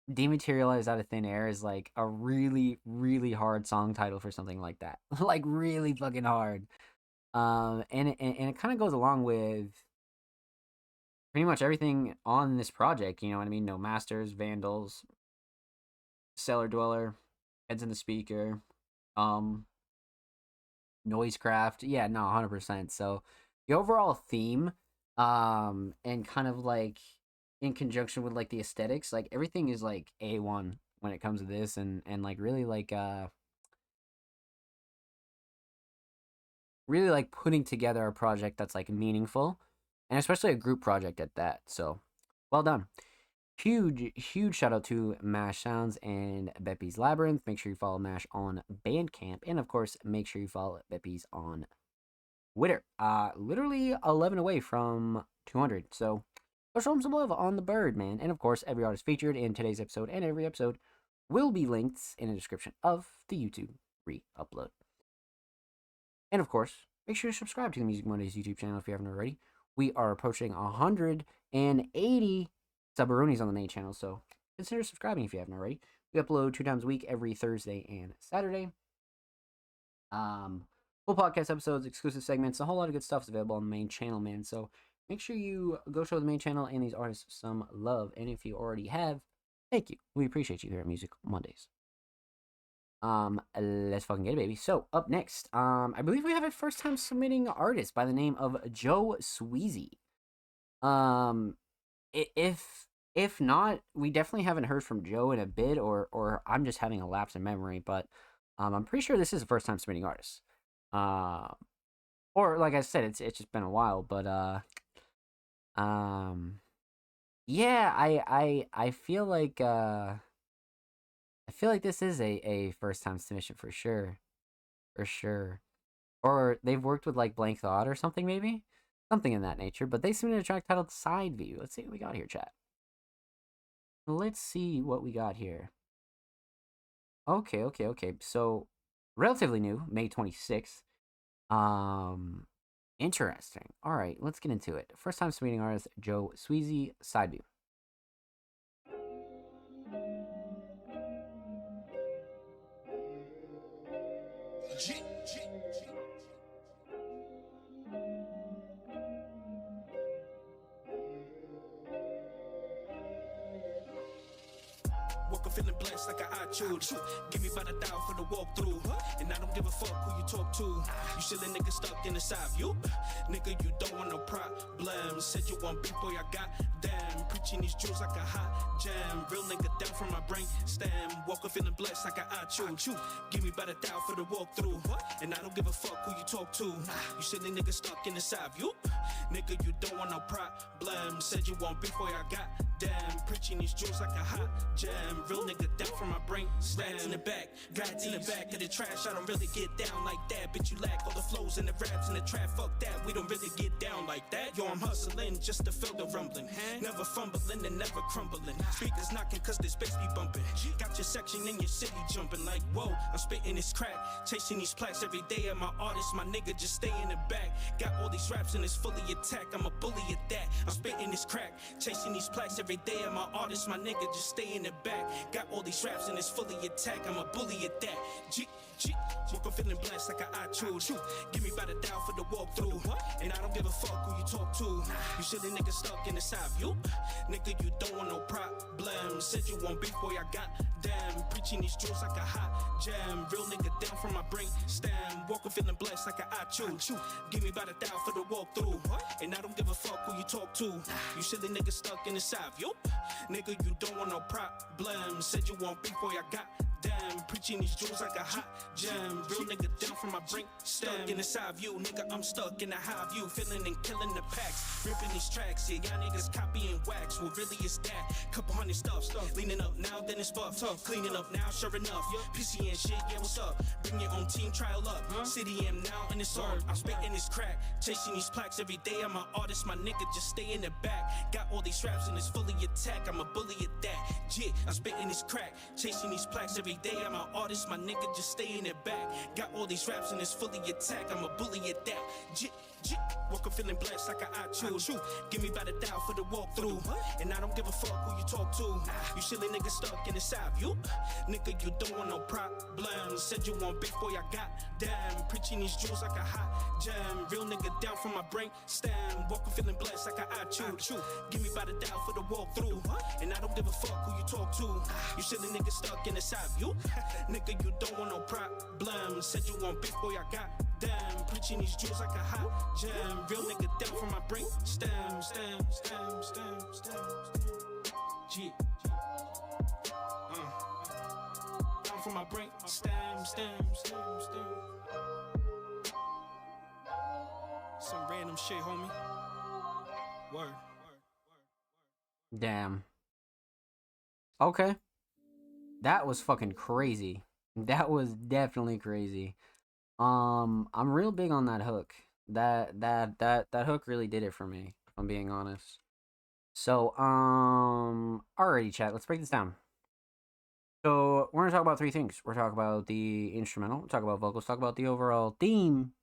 dematerialize out of thin air is like a really hard song title for something like that. Like really fucking hard. And it kind of goes along with pretty much everything on this project, you know what I mean? No Masters, Vandals, Cellar Dweller, Heads in the Speaker, um, Noisecraft. Yeah, no, 100%. So the overall theme, and kind of like in conjunction with like the aesthetics, like everything is like A1 when it comes to this and like really like really like putting together a project that's like meaningful, and especially a group project at that. So, well done. Huge shout out to Mash Sounds and Beppy's Labyrinth. Make sure you follow Mash on Bandcamp, and of course, make sure you follow Beppy's on Twitter. Literally 11 away from 200. So go show him some love on the bird, man. And of course, every artist featured in today's episode and every episode will be linked in the description of the YouTube re-upload. And of course, make sure to subscribe to the Music Mondays YouTube channel if you haven't already. We are approaching 180 Subaroonies on the main channel, so consider subscribing if you haven't already. We upload 2 times a week, every Thursday and Saturday. Full podcast episodes, exclusive segments, a whole lot of good stuff is available on the main channel, man. So make sure you go show the main channel and these artists some love. And if you already have, thank you. We appreciate you here at Music Mondays. Let's fucking get it, baby. So up next, I believe we have a first time submitting artist by the name of Joe Sweezy. If not, we definitely haven't heard from Joe in a bit, or I'm just having a lapse in memory, but I'm pretty sure this is a first time submitting artist. Or like I said, it's just been a while, but yeah, I feel like this is a first time submission for sure. Or they've worked with like Blank Thought or something, maybe something in that nature. But they submitted a track titled Side View. Let's see what we got here, chat. Let's see what we got here. Okay. So relatively new, May 26th. Interesting. All right, let's get into it. First time submitting artist Joe Sweezy, Side View. Woke up feeling blessed like I choose. Give me by the thou for the walkthrough. And I don't give a fuck who you talk to. You silly nigga stuck in the side view. Nigga, you don't want no problem. Said you want beef, boy, I got damn. Preaching these jewels like a hot jam. Real nigga down from my brain stem. Woke up feeling blessed like I choose. Give me by the thou for the walkthrough. And I don't give a fuck who you talk to. You silly nigga stuck in the side view. Nigga, you don't want no problem. Said you want beef, boy, I got damn. Preaching these jewels like a hot jam. Real nigga down from my brain rats in the back, rats in the back of the trash. I don't really get down like that, bitch. You lack all the flows and the raps in the trap. Fuck that, we don't really get down like that. Yo, I'm hustling just to feel the rumbling. Never fumbling and never crumbling. Speakers knocking cause this bass be bumping. Got your section in your city jumping like whoa. I'm spitting this crack, chasing these plaques every day. At my artist, my nigga just stay in the back. Got all these raps and it's fully attack. I'm a bully at that. I'm spitting this crack, chasing these plaques every day. At my artist, my nigga just stay in the back. Got all these raps and it's fully attack. I'm a bully at that. Woke up feeling blessed like I choose. Give me by the thou for the walkthrough. And I don't give a fuck who you talk to. You silly nigga stuck in the side view. Nigga, you don't want no problem. Said you want beef, boy, I got damn. Preaching these jewels like a hot jam. Real nigga down from my brain stem. Woke up feeling blessed like I choose. Give me by the thou for the walkthrough. And I don't give a fuck who you talk to. You silly nigga stuck in the side view. Nigga, you don't want no problem. Said you want beef, boy, I got damn. Preaching these jewels like a hot jam. Real nigga down from my brain stuck in the side view. Nigga, I'm stuck in the high view. Feeling and killing the packs. Ripping these tracks. Yeah, y'all niggas copying wax. What really is that? Couple hundred stuff. Leaning up now, then it's buff. Cleaning up now, sure enough. PC and shit, yeah, what's up? Bring your own team, trial up. City am now and it's on. I'm spitting this crack. Chasing these plaques every day. I'm an artist, my nigga, just stay in the back. Got all these raps and it's fully attack. I'm a bully at that. Yeah, I'm spitting this crack. Chasing these plaques every day. I'm an artist, my nigga, just stay in the back. Got all these raps and it's fully attack. I'm a bully at that. Woke up feeling blessed like I choose. Give me by the thou for the walkthrough. And I don't give a fuck who you talk to. You silly nigga stuck in the side view. Nigga, you don't want no problem. Said you want beef, boy, I got damn. Preaching these jewels like a hot jam. Real nigga down from my brain stem. Woke up feeling blessed like I choose. Give me by the thou for the walkthrough. And I don't give a fuck who you talk to. You silly nigga stuck in the side view. Nigga, you don't want no problem. Said you want beef, boy, I got damn. Preaching these jewels like a hot jam. Real nigga down from my brain stem. G. Down from my brain stem. Some random shit, homie. Word. Damn. Okay. That was fucking crazy. That was definitely crazy. I'm real big on that hook. That hook really did it for me, if I'm being honest. So, alrighty, chat, let's break this down. So, we're gonna talk about three things. We're talking about the instrumental, talk about vocals, talk about the overall theme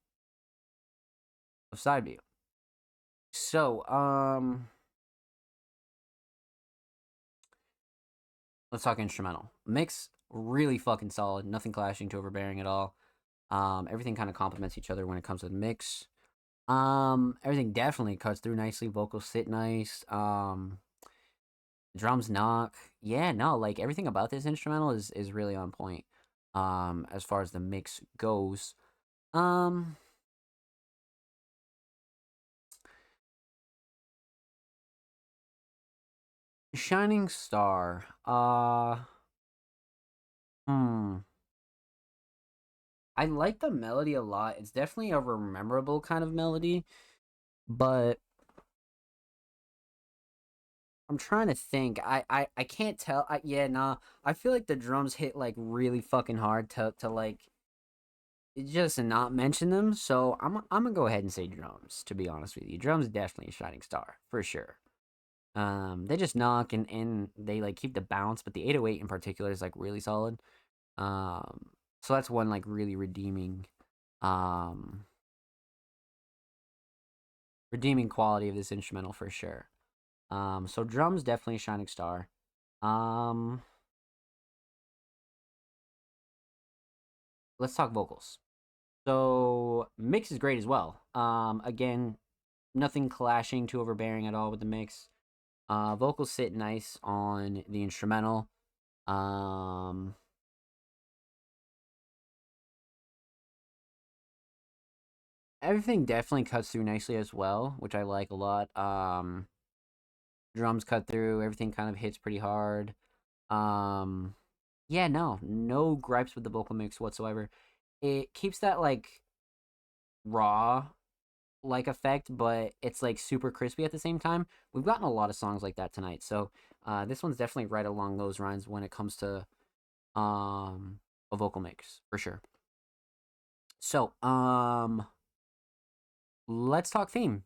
of Side View. So, let's talk instrumental. Mix, really fucking solid. Nothing clashing, too overbearing at all. Everything kind of complements each other when it comes to the mix. Everything definitely cuts through nicely. Vocals sit nice. Drums knock. Yeah, no, like everything about this instrumental is really on point. As far as the mix goes. Shining Star. I like the melody a lot. It's definitely a memorable kind of melody, but I'm trying to think. I can't tell. Yeah, nah. I feel like the drums hit like really fucking hard to like just not mention them. So I'm gonna go ahead and say drums. To be honest with you, drums definitely a shining star for sure. They just knock and they like keep the bounce, but the 808 in particular is like really solid. So that's one like really redeeming quality of this instrumental for sure. So drums definitely a shining star. Let's talk vocals. So mix is great as well. Again, nothing clashing too overbearing at all with the mix. Vocals sit nice on the instrumental. Everything definitely cuts through nicely as well, which I like a lot. Drums cut through, everything kind of hits pretty hard. Yeah, no gripes with the vocal mix whatsoever. It keeps that like raw like effect, but it's like super crispy at the same time. We've gotten a lot of songs like that tonight, so this one's definitely right along those lines when it comes to a vocal mix for sure. So let's talk theme.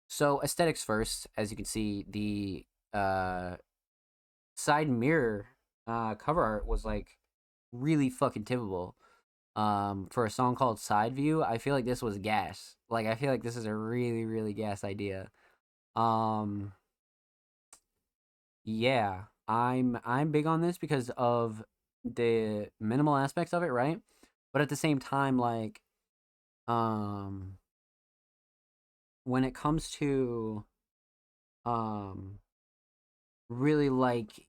So aesthetics first. As you can see, the side mirror cover art was like really fucking typical. For a song called Side View, I feel like this was gas. Like I feel like this is a really, really gas idea. Yeah, I'm big on this because of the minimal aspects of it, right? But at the same time, like, when it comes to really like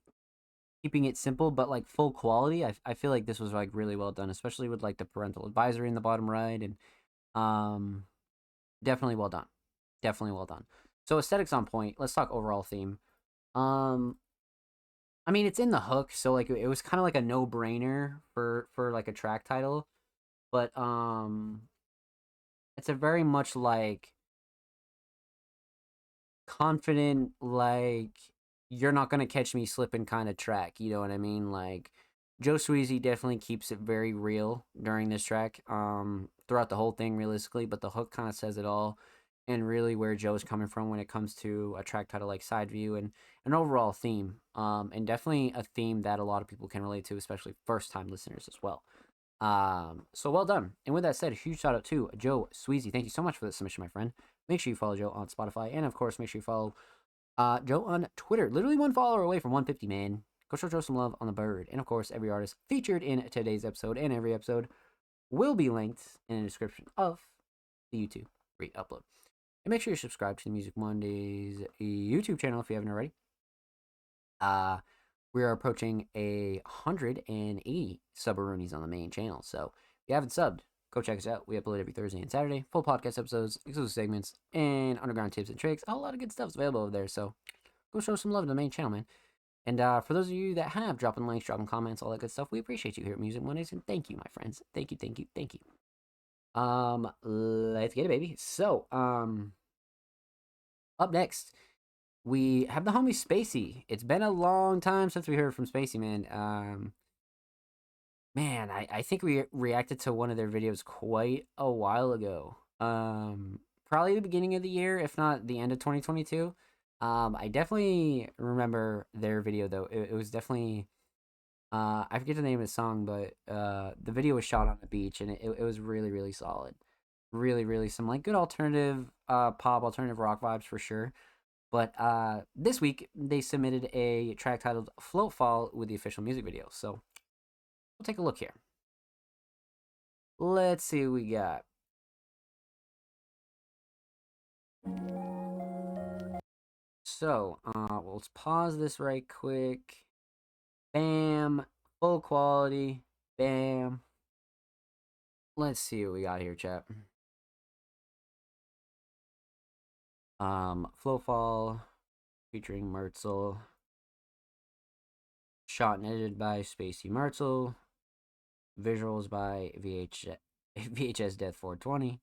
keeping it simple but like full quality, I feel like this was like really well done, especially with like the parental advisory in the bottom right, and definitely well done. Definitely well done. So aesthetics on point. Let's talk overall theme. I mean, it's in the hook, so like it was kind of like a no-brainer for like a track title, but it's a very much like confident, like you're not gonna catch me slipping kind of track. You know what I mean? Like Joe Sweezy definitely keeps it very real during this track, throughout the whole thing, realistically, but the hook kind of says it all, and really where Joe's coming from when it comes to a track title like Side View and an overall theme, and definitely a theme that a lot of people can relate to, especially first time listeners as well. So well done. And with that said, a huge shout out to Joe Sweezy. Thank you so much for the submission, my friend. Make sure you follow Joe on Spotify, and of course, make sure you follow Joe on Twitter. Literally one follower away from 150, man. Go show Joe some love on the bird. And of course, every artist featured in today's episode and every episode will be linked in the description of the YouTube re-upload. And make sure you subscribe to the Music Mondays YouTube channel if you haven't already. We are approaching 180 subaroonies on the main channel. So if you haven't subbed, go check us out. We upload every Thursday and Saturday. Full podcast episodes, exclusive segments, and underground tips and tricks. A lot of good stuff's available over there. So go show some love to the main channel, man. And for those of you that have, dropping links, dropping comments, all that good stuff, we appreciate you here at Music Mondays. And thank you, my friends. Thank you, thank you, thank you. Let's get it, baby. So, up next, we have the homie Spacey. It's been a long time since we heard from Spacey, man. Man, I think we reacted to one of their videos quite a while ago. Probably the beginning of the year, if not the end of 2022. I definitely remember their video though. It was definitely I forget the name of the song, but the video was shot on the beach, and it was really really solid. Really really some like good alternative pop, alternative rock vibes for sure. But this week they submitted a track titled "Float Fall" with the official music video. So we'll take a look here. Let's see what we got. So, let's pause this right quick. Bam. Full quality. Bam. Let's see what we got here, chat. Float Fall featuring Mertzel. Shot and edited by Spacey Mertzel. Visuals by VHS Death 420.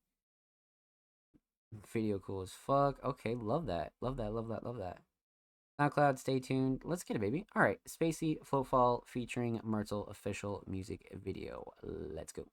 Video cool as fuck. Okay, love that. Love that, love that, love that. SoundCloud, stay tuned. Let's get it, baby. Alright, Spacey Float Fall featuring Mertzel official music video. Let's go.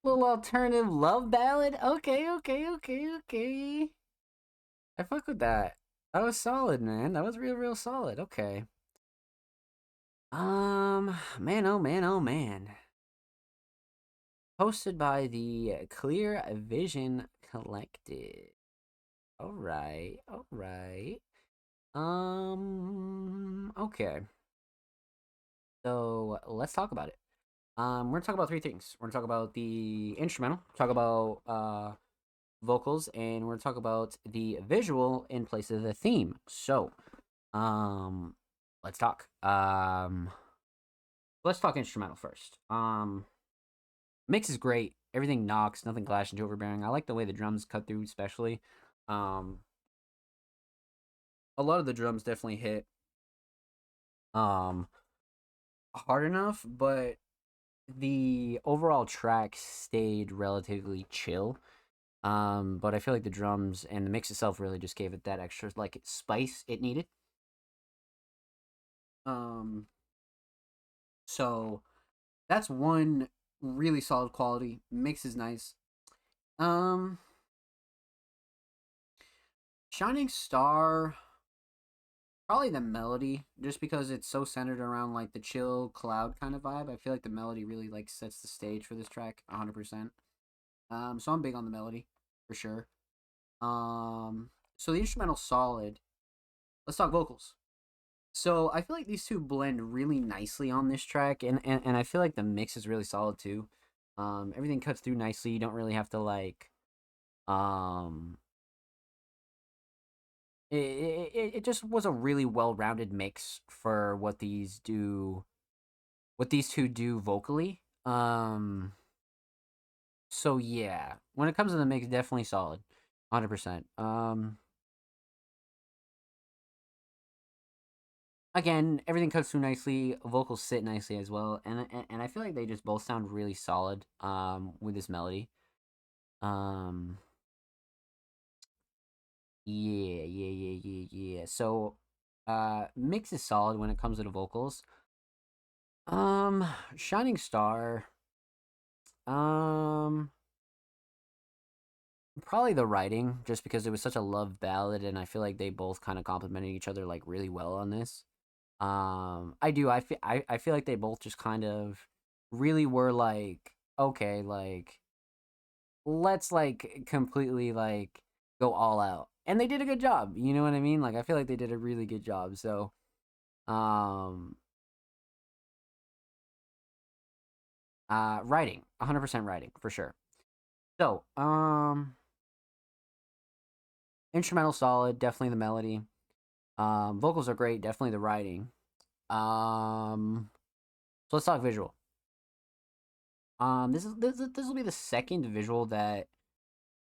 Little alternative love ballad. Okay. I fuck with that. That was solid, man. That was real solid. Okay. Man, oh man. Hosted by the Clear Vision Collective. All right. Okay. So let's talk about it. We're gonna talk about three things. We're gonna talk about the instrumental, talk about vocals, and we're gonna talk about the visual in place of the theme. So, let's talk. Let's talk instrumental first. Mix is great. Everything knocks, nothing clash into overbearing. I like the way the drums cut through, especially. A lot of the drums definitely hit hard enough, but the overall track stayed relatively chill. But I feel like the drums and the mix itself really just gave it that extra like spice it needed. So that's one really solid quality. Mix is nice. Shining Star, probably the melody, just because it's so centered around like the chill cloud kind of vibe. I feel like the melody really like sets the stage for this track 100%. So I'm big on the melody for sure. So the instrumental solid. Let's talk vocals. So I feel like these two blend really nicely on this track, and I feel like the mix is really solid too. Everything cuts through nicely. You don't really have to like, it just was a really well-rounded mix for what these two do vocally. So yeah, when it comes to the mix, definitely solid, 100%. Again, everything cuts through nicely. Vocals sit nicely as well, and I feel like they just both sound really solid. With this melody. Yeah. So, mix is solid when it comes to the vocals. Shining Star. Probably the writing, just because it was such a love ballad, and I feel like they both kind of complemented each other like really well on this. I do. I feel like they both just kind of really were like, okay, like let's like completely like go all out. And they did a good job, you know what I mean? Like I feel like they did a really good job. So writing, 100% writing for sure. So, instrumental solid, definitely the melody. Vocals are great, definitely the writing. So let's talk visual. This will be the second visual that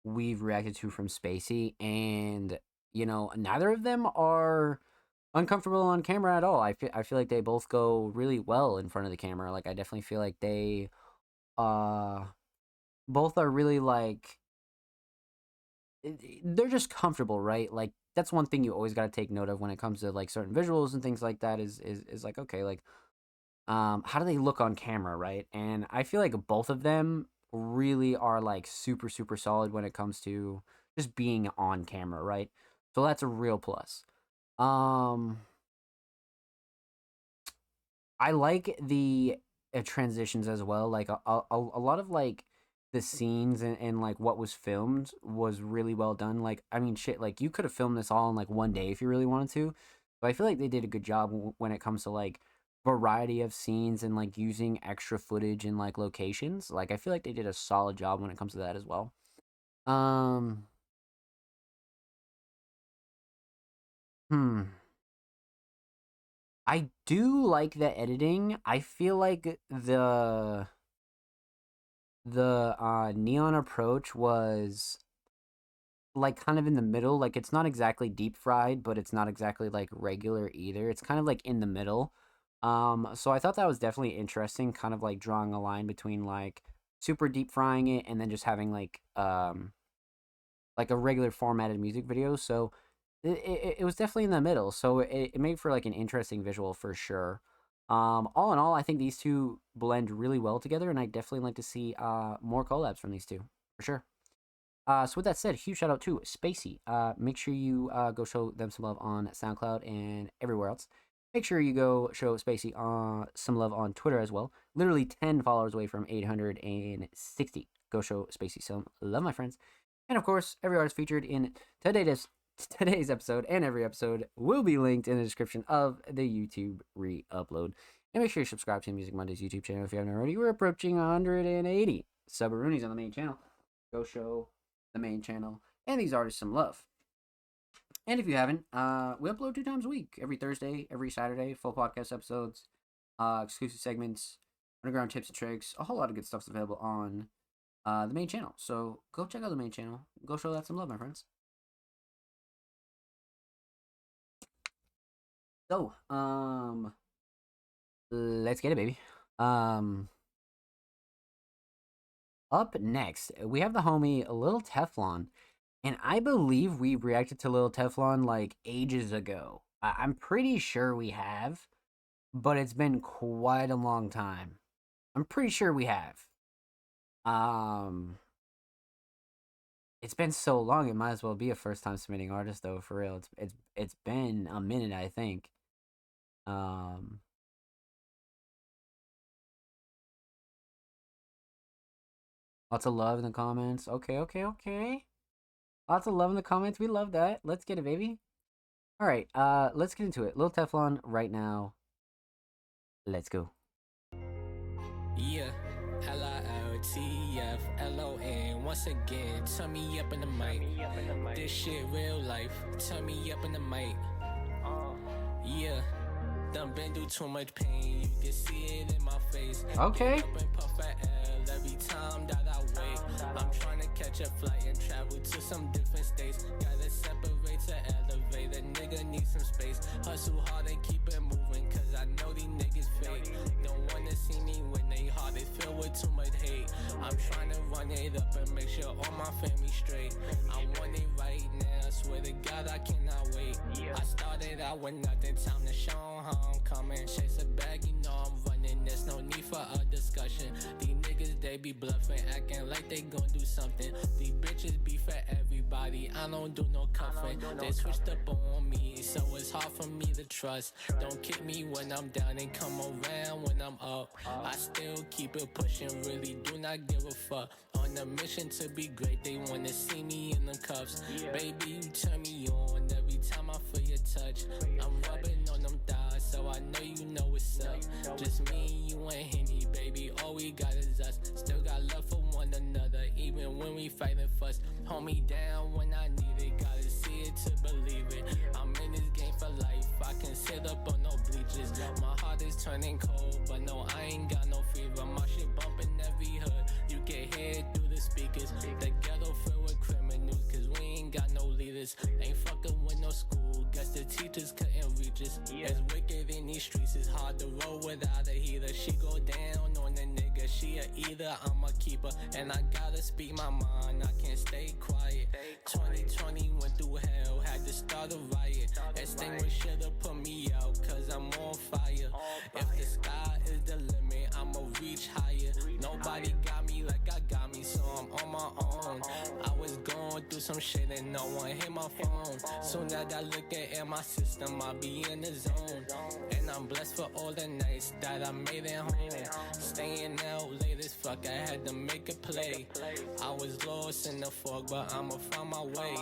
we've reacted to from Spacey, and you know, neither of them are uncomfortable on camera at all. I feel like they both go really well in front of the camera. Like I definitely feel like they both are really like they're just comfortable, right? Like that's one thing you always got to take note of when it comes to like certain visuals and things like that is like, okay, like how do they look on camera, right? And I feel like both of them really are like super solid when it comes to just being on camera, right? So that's a real plus. I like the transitions as well. Like a lot of like the scenes and like what was filmed was really well done. Like I mean, shit, like you could have filmed this all in like one day if you really wanted to. But I feel like they did a good job when it comes to like variety of scenes and like using extra footage and like locations. Like I feel like they did a solid job when it comes to that as well. Hmm. I do like the editing. I feel like the neon approach was like kind of in the middle. Like it's not exactly deep fried, but it's not exactly like regular either. It's kind of like in the middle. So I thought that was definitely interesting, kind of like drawing a line between like super deep frying it and then just having like a regular formatted music video. So it was definitely in the middle. So it made for like an interesting visual for sure. All in all, I think these two blend really well together, and I definitely like to see more collabs from these two for sure. So with that said, huge shout out to Spacey. Make sure you go show them some love on SoundCloud and everywhere else. Make sure you go show Spacey some love on Twitter as well. Literally 10 followers away from 860. Go show Spacey some love, my friends. And of course, every artist featured in today's episode and every episode will be linked in the description of the YouTube re-upload. And make sure you subscribe to Music Mondays YouTube channel if you haven't already. We're approaching 180 Subaroonies on the main channel. Go show the main channel and these artists some love. And if you haven't, we upload 2 times a week. Every Thursday, every Saturday, full podcast episodes, exclusive segments, underground tips and tricks. A whole lot of good stuff's available on the main channel. So go check out the main channel. Go show that some love, my friends. So, let's get it, baby. Up next, we have the homie Lil Teflon. And I believe we reacted to Lil Teflon like ages ago. I'm pretty sure we have, but it's been quite a long time. I'm pretty sure we have. It's been so long, it might as well be a first time submitting artist though, for real. It's been a minute, I think. Lots of love in the comments. Okay. Lots of love in the comments. We love that. Let's get it, baby. All right, let's get into it. Lil Teflon right now. Let's go. Yeah, LILTFLON. Once again, turn me up in the mic. This shit real life. Turn me up in the mic. Yeah, done been through too much pain. You can see it in my face. Okay. Get up and puff at L every time that I wait. I'm trying to catch a flight and travel to some different states. Gotta separate to elevate. A nigga need some space. Hustle hard and keep it moving, cause I know these niggas fake. Don't wanna see me when they hard, they filled with too much hate. I'm trying to run it up and make sure all my family straight. I want it right now, swear to God I cannot wait. I started out with nothing, time to show 'em how I'm coming. Chase a bag, you know I'm running, there's no need for a discussion. These niggas, they be bluffing, acting like they gon' do something. These bitches be for everybody, I don't do no cuffing. They switched up on me, so it's hard for me to trust. Don't kick me when I'm down and come around when I'm up. I still keep it pushing, really do not give a fuck. On a mission to be great, they wanna see me in the cuffs. Baby, you turn me on every time I feel your touch. I'm rubbing on them thighs, so I know you know what's up. Just me and you and Henny, baby, all we got is us. Still got love for one another, even when we fight and fuss. Hold me down when I need it, gotta see it to believe it. I'm in this game for life, I can sit up on no bleachers. My heart is turning cold, but no, I ain't got no fever. My shit bumping every hood, you can hear it through the speakers. The ghetto filled with criminals, cause we ain't got no leaders. Ain't fucking with no school, guess the teachers couldn't reach us. It's wicked in these streets, it's hard to roll without a heater. She go down on the nigga, she a either, I'm a keeper. And I gotta speak my mind, I can't stay quiet. 2020 went through hell, had to start a riot. Extinguish should've put me out, cause I'm on fire. If the sky is the limit, I'ma reach higher. Nobody got me like I got me, so I'm on my own. I was going through some shit and no one hit my phone. Soon as I look at my system, I'll be in the zone. And I'm blessed for all the nights that I made it home. Staying out late as fuck, I had to make a play. I was lost in the fog, but I'ma find my way.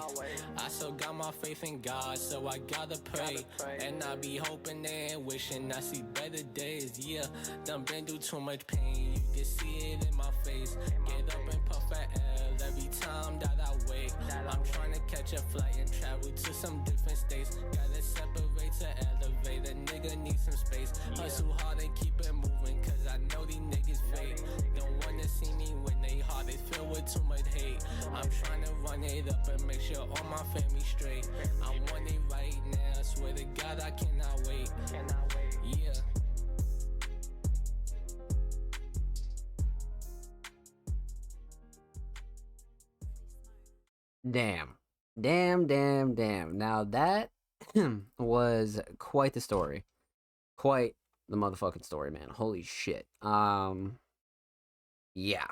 I still got my faith in God, so I gotta pray. And I be hoping and wishing I see better days. Yeah, done been through too much pain, you can see it in my face. Get up and puff at L every time that I wake. I'm trying to catch a flight and travel to some different states. Gotta separate to elevate, a nigga need some space. Hustle hard and keep it moving, cause I know these niggas fake. Don't wanna see me when they hard, they filled with too much hate. I'm trying to run it up and make sure all my family straight. I want it right now, swear to God I cannot wait. Yeah. Damn. Now that was quite the story. Quite the motherfucking story, man. Holy shit. Yeah.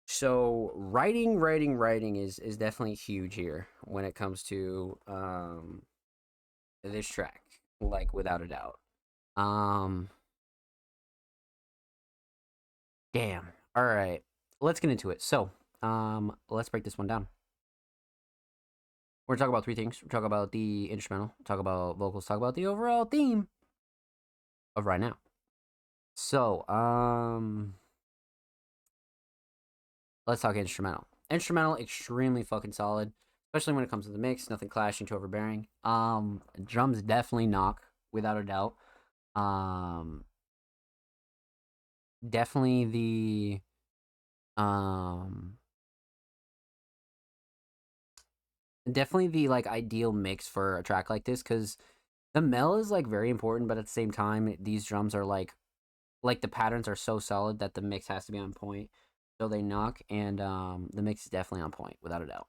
So writing is definitely huge here when it comes to this track. like without a doubt. Damn. All right, let's get into it. So, let's break this one down. We're gonna talk about three things. We're talk about the instrumental, talk about vocals, talk about the overall theme of Right Now. So, let's talk instrumental. Instrumental, extremely fucking solid, especially when it comes to the mix. Nothing clashing, too overbearing. Drums definitely knock without a doubt. Definitely the like ideal mix for a track like this, because the mel is like very important, but at the same time these drums are like the patterns are so solid that the mix has to be on point, so they knock, and the mix is definitely on point without a doubt.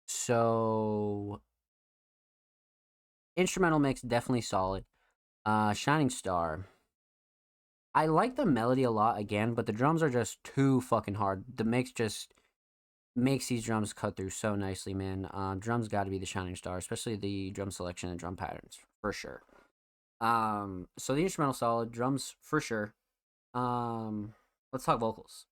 So instrumental mix definitely solid. Shining Star, I like the melody a lot again, but the drums are just too fucking hard. The mix just makes these drums cut through so nicely, man. Drums got to be the shining star, especially the drum selection and drum patterns for sure. So the instrumental solid, drums for sure. Let's talk vocals.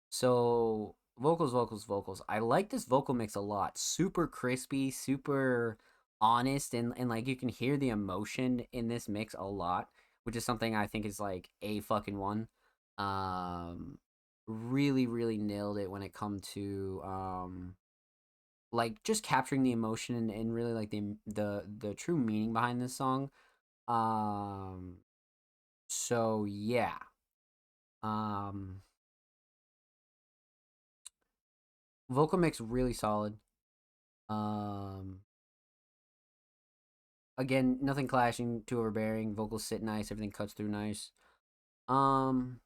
So vocals. I like this vocal mix a lot. Super crispy, super honest, and like you can hear the emotion in this mix a lot, which is something I think is like a fucking one. Really, really nailed it when it come to like just capturing the emotion, and really like the true meaning behind this song. So yeah. Vocal mix really solid. Again, nothing clashing, too overbearing. Vocals sit nice, everything cuts through nice. Shining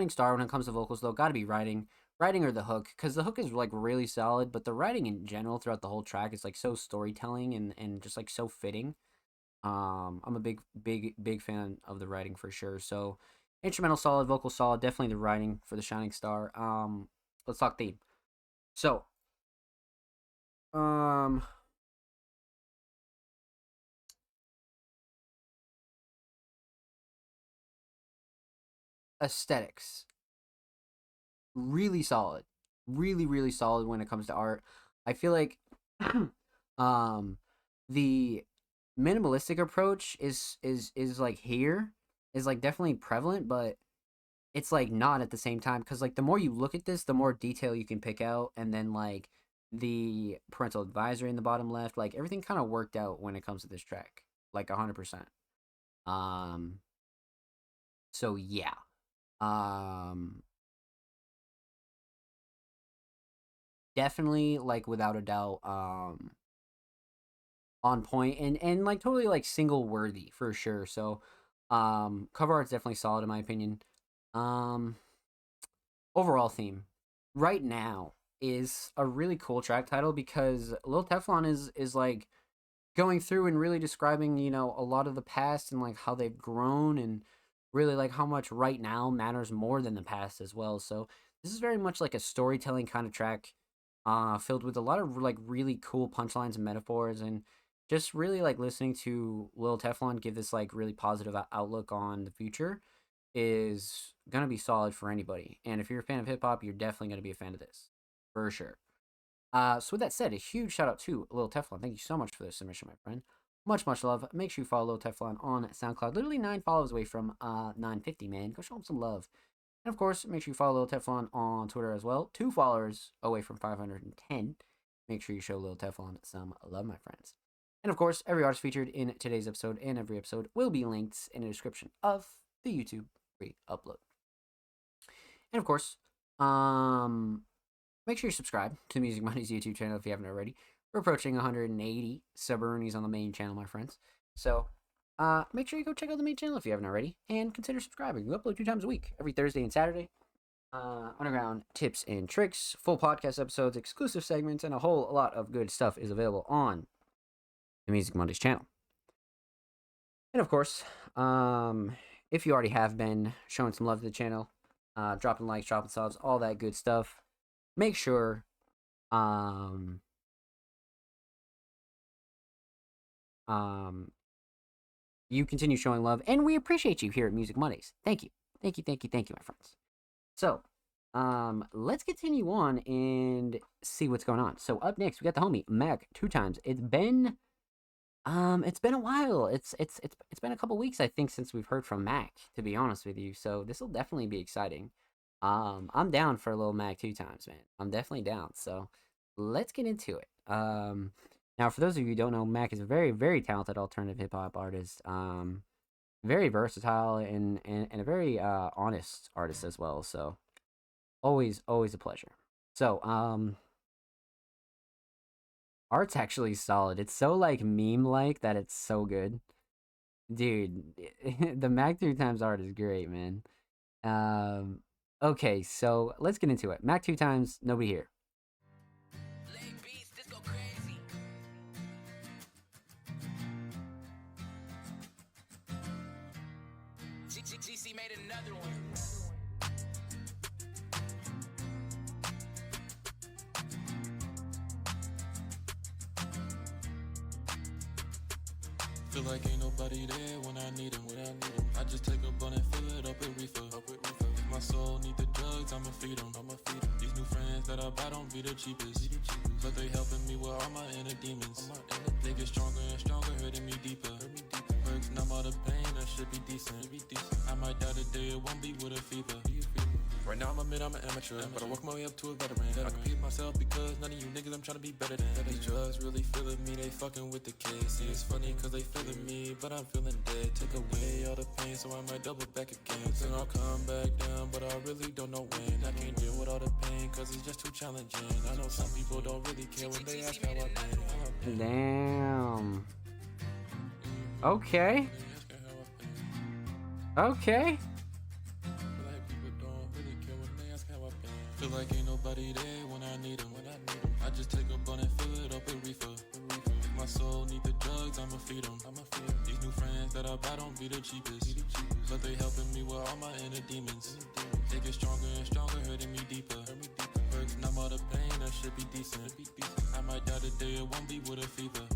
Star when it comes to vocals though, gotta be writing or the hook, because the hook is like really solid, but the writing in general throughout the whole track is like so storytelling, and just like so fitting. I'm a big fan of the writing for sure. So instrumental solid, vocal solid, definitely the writing for the Shining Star. Let's talk theme. So aesthetics, really solid, really solid when it comes to art. I feel like the minimalistic approach is like here is like definitely prevalent, but it's like not at the same time, because like the more you look at this, the more detail you can pick out, and then like the parental advisory in the bottom left, like everything kind of worked out when it comes to this track, like 100%. So yeah. Definitely like without a doubt on point, and like totally like single worthy for sure. So cover art's definitely solid in my opinion. Overall theme Right Now is a really cool track title, because Lil Teflon is like going through and really describing, a lot of the past, and like how they've grown, and really like how much right now matters more than the past as well. So this is very much like a storytelling kind of track, filled with a lot of like really cool punchlines and metaphors, and just really like listening to Lil Teflon give this like really positive outlook on the future is gonna be solid for anybody. And if you're a fan of hip hop, you're definitely gonna be a fan of this for sure. So with that said, a huge shout out to Lil Teflon. Thank you so much for this submission, my friend. Much love. Make sure you follow Lil Teflon on SoundCloud. Literally 9 follows away from 950, man. Go show him some love. And of course, make sure you follow Lil Teflon on Twitter as well. 2 followers away from 510. Make sure you show Lil Teflon some love, my friends. And of course, every artist featured in today's episode and every episode will be linked in the description of the YouTube re-upload. And of course, make sure you subscribe to Music Money's YouTube channel if you haven't already. We're approaching 180 sub-roonies on the main channel, my friends. So, make sure you go check out the main channel if you haven't already, and consider subscribing. We upload 2 times a week, every Thursday and Saturday. Underground tips and tricks, full podcast episodes, exclusive segments, and a whole lot of good stuff is available on the Music Mondays channel. And of course, if you already have been showing some love to the channel, dropping likes, dropping subs, all that good stuff, make sure you continue showing love, and we appreciate you here at Music Mondays. Thank you. Thank you, thank you, thank you, my friends. So, let's continue on and see what's going on. So up next, we got the homie Mac 2Times. It's been a while. It's been a couple weeks, I think, since we've heard from Mac, to be honest with you. So this will definitely be exciting. I'm down for a little Mac 2Times, man. I'm definitely down. So let's get into it. Now, for those of you who don't know, Mac is a very, very talented alternative hip hop artist. Very versatile and a very honest artist as well. So always a pleasure. So art's actually solid. It's so like meme like that it's so good. Dude, the Mac 2Times art is great, man. Okay, so let's get into it. Mac 2Times, Nobody Here. GC made another one. Feel like ain't nobody there when I need 'em. I just take a blunt and fill it up with reefer. If my soul need the drugs, I'ma feed 'em. These new friends that I buy don't be the cheapest, but they helping me with all my inner demons. They get stronger and stronger, hurting me deeper. Perks numb all the pain, that should be decent. I might die today, it won't be with a fever. Right now I'm an amateur, but I work my way up to a veteran. I compete myself because none of you niggas I'm trying to be better than. These drugs really feeling me, they fucking with the case. See, it's funny cause they feeling me, but I'm feeling dead. Take away all the pain, so I might double back again. Then I'll come back down, but I really don't know when. I can't deal with all the pain cause it's just too challenging. I know some people don't really care when they ask how I've been. Damn. Okay. Okay. Feel like ain't nobody there when I need 'em. I just take a blunt and fill it up with reefer. If my soul need the drugs, I'ma feed 'em. These new friends that I buy don't be the cheapest, but they helping me with all my inner demons. They get stronger and stronger, hurting me deeper. Perks numb all the pain, that should be decent. I might die today, it won't be with a fever.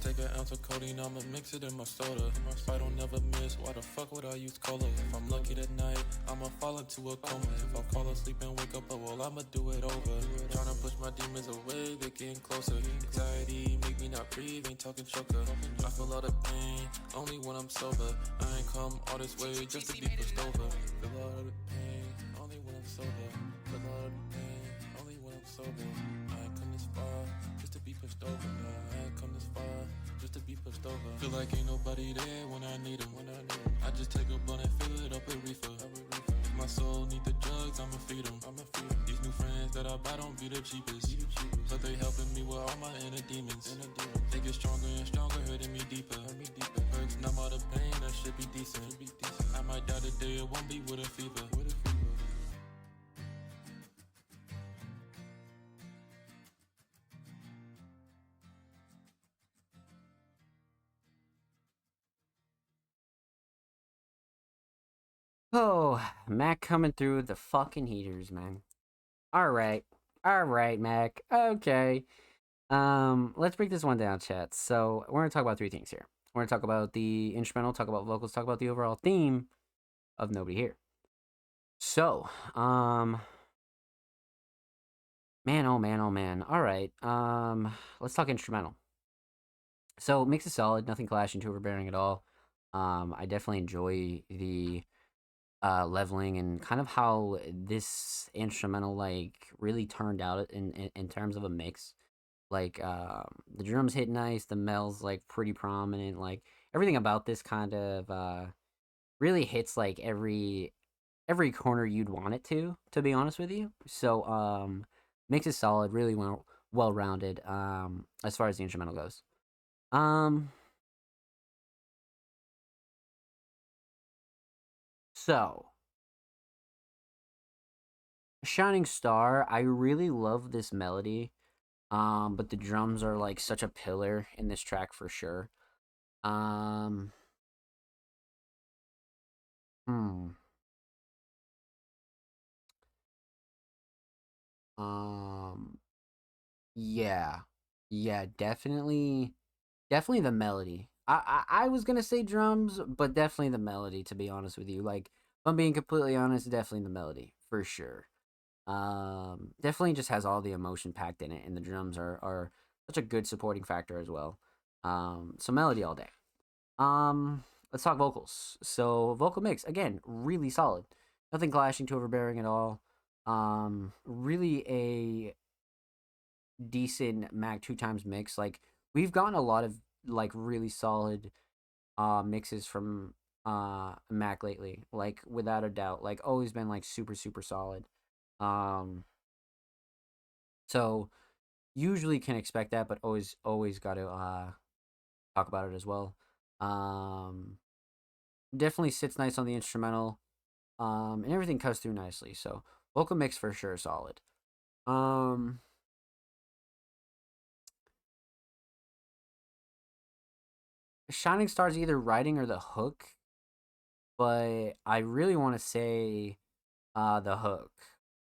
Take an ounce of codeine, I'ma mix it in my soda. I don't never miss, why the fuck would I use cola? If I'm lucky tonight, I'ma fall into a coma. If I fall asleep and wake up, well, I'ma do it over. Tryna push my demons away, they getting closer. Anxiety make me not breathe, ain't talking choker. I feel all the pain, only when I'm sober. I ain't come all this way just to be pushed over. Feel all the pain, only when I'm sober. Feel all the pain, only when I'm sober. I ain't come this far just to be pushed over. No, I ain't come this far just to be pushed over. Feel like ain't nobody there when I need 'em. I just take a blunt and fill it up with reefer. If my soul need the drugs, I'ma feed 'em. These new friends that I buy don't be the cheapest, but they helping me with all my inner demons. They get stronger and stronger, hurting me deeper. Perks numb all the pain, that should be decent. I might die today, it won't be with a fever. Oh, Mac coming through the fucking heaters, man. All right, Mac. Okay. Let's break this one down, chat. So we're gonna talk about three things here. We're gonna talk about the instrumental, talk about vocals, talk about the overall theme of Nobody Here. So, man, oh man, oh man. All right. Let's talk instrumental. So mix is solid, nothing clashing, too overbearing at all. I definitely enjoy the leveling and kind of how this instrumental like really turned out in terms of a mix. Like the drums hit nice, the mel's like pretty prominent, like everything about this kind of really hits like every corner you'd want it to be honest with you. So mix is solid, really well rounded as far as the instrumental goes. So, Shining Star, I really love this melody. But the drums are like such a pillar in this track for sure. Hmm. Yeah. Yeah, definitely definitely the melody. I was gonna say drums, but definitely the melody. To be honest with you, like if I'm being completely honest, definitely the melody for sure. Definitely just has all the emotion packed in it, and the drums are such a good supporting factor as well. So melody all day. Let's talk vocals. So vocal mix again, really solid. Nothing clashing too overbearing at all. Really a decent Mac 2 times mix. Like we've gotten a lot of like really solid mixes from Mac lately. Like without a doubt. Like always been like super solid. So usually can expect that, but always got to talk about it as well. Definitely sits nice on the instrumental. And everything cuts through nicely. So vocal mix for sure solid. Shining Star's either writing or the hook, but I really want to say the hook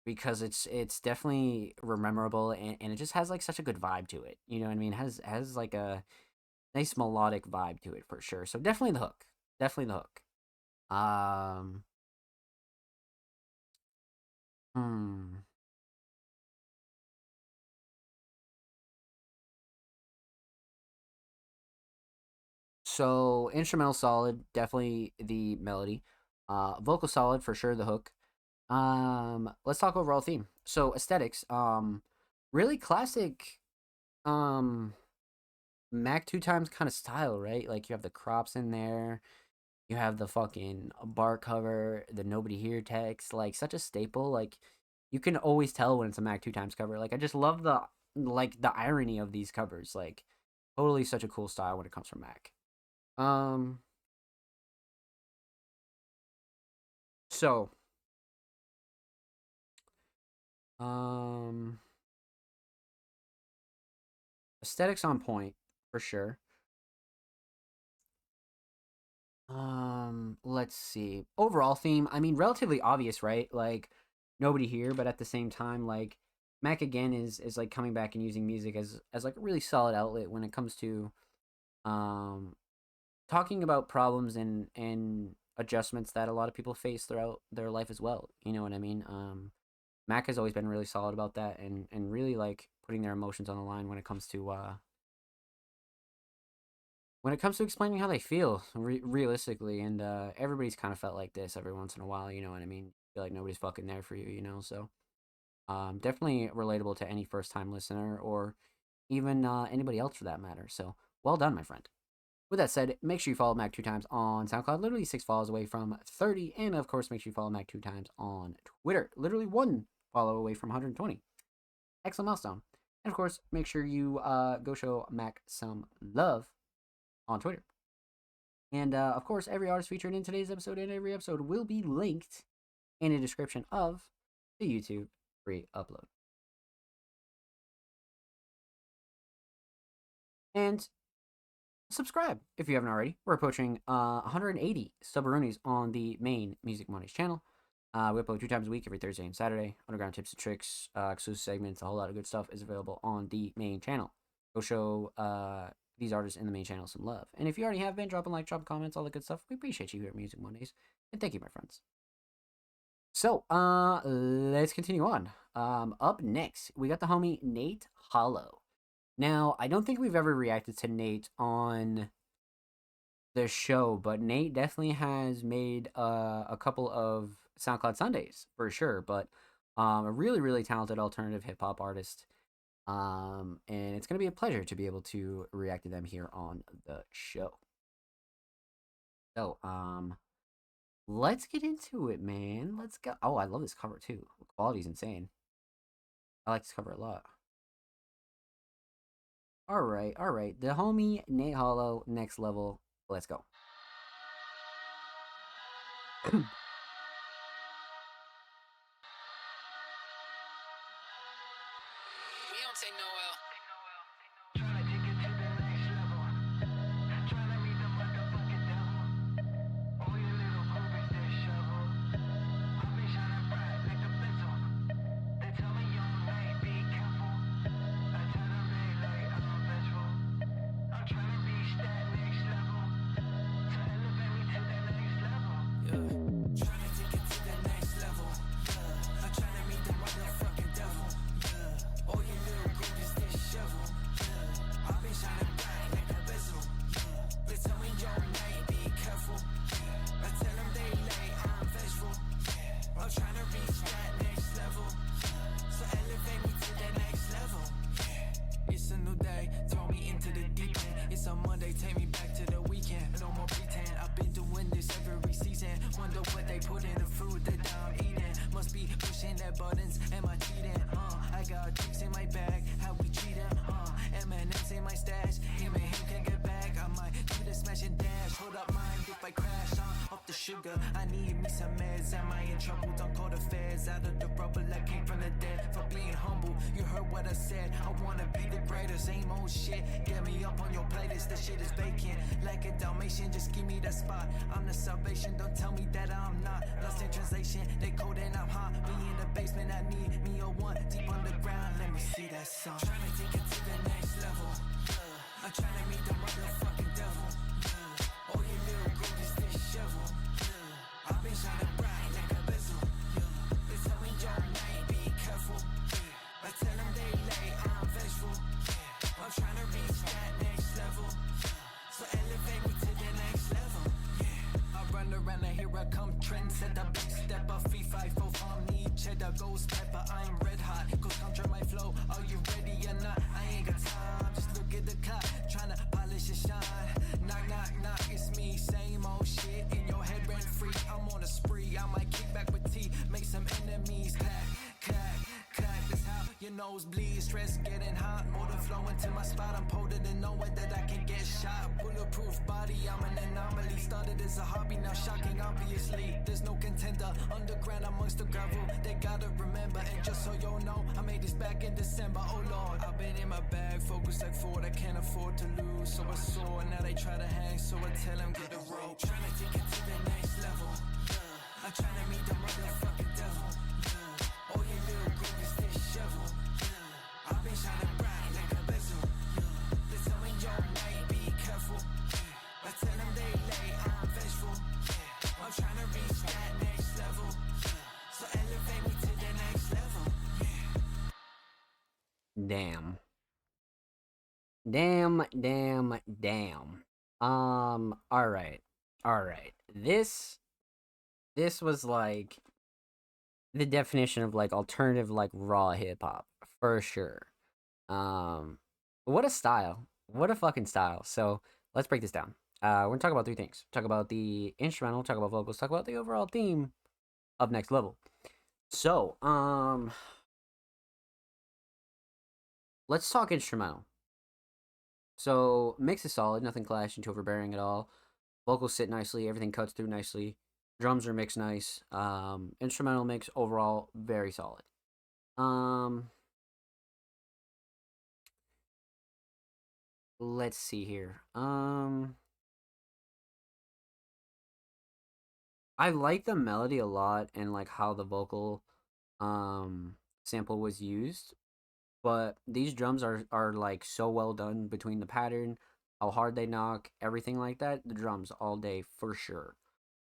because it's definitely memorable and it just has like such a good vibe to it. You know what I mean? Has like a nice melodic vibe to it for sure. So definitely the hook. Definitely the hook. Hmm. So instrumental solid, definitely the melody. Vocal solid for sure, the hook. Let's talk overall theme. So aesthetics, really classic Mac 2 times kind of style, right? Like you have the crops in there, you have the fucking bar cover, the nobody here text, like such a staple. Like you can always tell when it's a Mac 2 times cover. Like I just love the irony of these covers. Like totally such a cool style when it comes from Mac. Um so um aesthetics on point for sure. Let's see. Overall theme, I mean, relatively obvious, right? Like nobody here, but at the same time, like Mac again is like coming back and using music as like a really solid outlet when it comes to um talking about problems and adjustments that a lot of people face throughout their life as well. You know what I mean? Mac has always been really solid about that and really like putting their emotions on the line when it comes to explaining how they feel realistically. And everybody's kind of felt like this every once in a while. You know what I mean? Feel like nobody's fucking there for you. You know, so definitely relatable to any first time listener or even anybody else for that matter. So well done, my friend. With that said, make sure you follow Mac 2 times on SoundCloud, literally 6 follows away from 30. And of course, make sure you follow Mac 2 times on Twitter, literally 1 follow away from 120. Excellent milestone. And of course, make sure you go show Mac some love on Twitter. And of course, every artist featured in today's episode and every episode will be linked in the description of the YouTube free upload. And subscribe if you haven't already. We're approaching 180 subaroonies on the main Music Mondays channel. We upload 2 times a week, every Thursday and Saturday. Underground tips and tricks, exclusive segments, a whole lot of good stuff is available on the main channel. Go show these artists in the main channel some love. And if you already have been, drop a like, drop comments, all the good stuff. We appreciate you here at Music Mondays. And thank you, my friends. So, let's continue on. Up next, we got the homie Nate Hollow. Now, I don't think we've ever reacted to Nate on the show, but Nate definitely has made a couple of SoundCloud Sundays for sure. But a really talented alternative hip hop artist. And it's gonna be a pleasure to be able to react to them here on the show. So, let's get into it, man. Let's go. Oh, I love this cover too. The quality's insane. I like this cover a lot. All right. The homie Nate Hollow, Next Level. Let's go. I'm tryna be sugar. I need me some meds. Am I in trouble? Don't call the feds. Out of the rubble, I came from the dead. For being humble, you heard what I said. I wanna be the greatest. Same old shit. Get me up on your playlist. The shit is vacant. Like a Dalmatian, just give me that spot. I'm the salvation. Don't tell me that I'm not. Lost in translation. They cold and I'm hot. Me in the basement. I need me a one deep underground. Let me see that song. Tryna take it to the next level. I'm tryna meet the motherfucking devil. Oh, you little girl, is this shovel? I've been shining bright like a bezel. They tell me your night, be careful. I tell them they late, I'm vengeful. I'm tryna reach that next level. So elevate me to the next level. I run around and here I come, trend set a big step up, fee 5 4 farm need cheddar, ghost pepper, I'm red hot. Go control my flow, are you ready or not? I ain't got time, just look at the clock, tryna polish and shine. Knock, knock, knock, it's me, same old shit in your head rent free. I'm on a spree, I might kick back with tea, make some enemies. Clack, clack, clack, that's how your nose bleeds. Stress getting hot, motor flowing to my spot. I'm potent and knowing that I can get shot. Bulletproof body, I'm an anomaly. Started as a hobby, now shocking obviously. There's no contender, underground amongst the gravel. They gotta remember, and just so you know, I made this back in December. Oh Lord, I've been in my bag, focused like Ford. I can't afford to lose, so I soar. Now they try to hang, so I tell them get the rope. Tryna take it to the next level. I'm tryna meet the motherfucking devil. Oh, you little girl, is this shovel? I've been shining bright like a bezel. They tell me your night, be careful. I tell them they late, I'm vengeful. I'm tryna reach that next level. So elevate me to the next level. Damn. Damn. Alright. This was like the definition of like alternative, like raw hip hop for sure. What a style. What a fucking style. So let's break this down. We're gonna talk about three things. Talk about the instrumental, talk about vocals, talk about the overall theme of Next Level. So, let's talk instrumental. So, mix is solid, nothing clashing to overbearing at all. Vocals sit nicely, everything cuts through nicely. Drums are mixed nice. Instrumental mix overall very solid. Let's see here. I like the melody a lot and like how the vocal sample was used, but these drums are like so well done between the pattern, how hard they knock, everything like that. The drums all day for sure.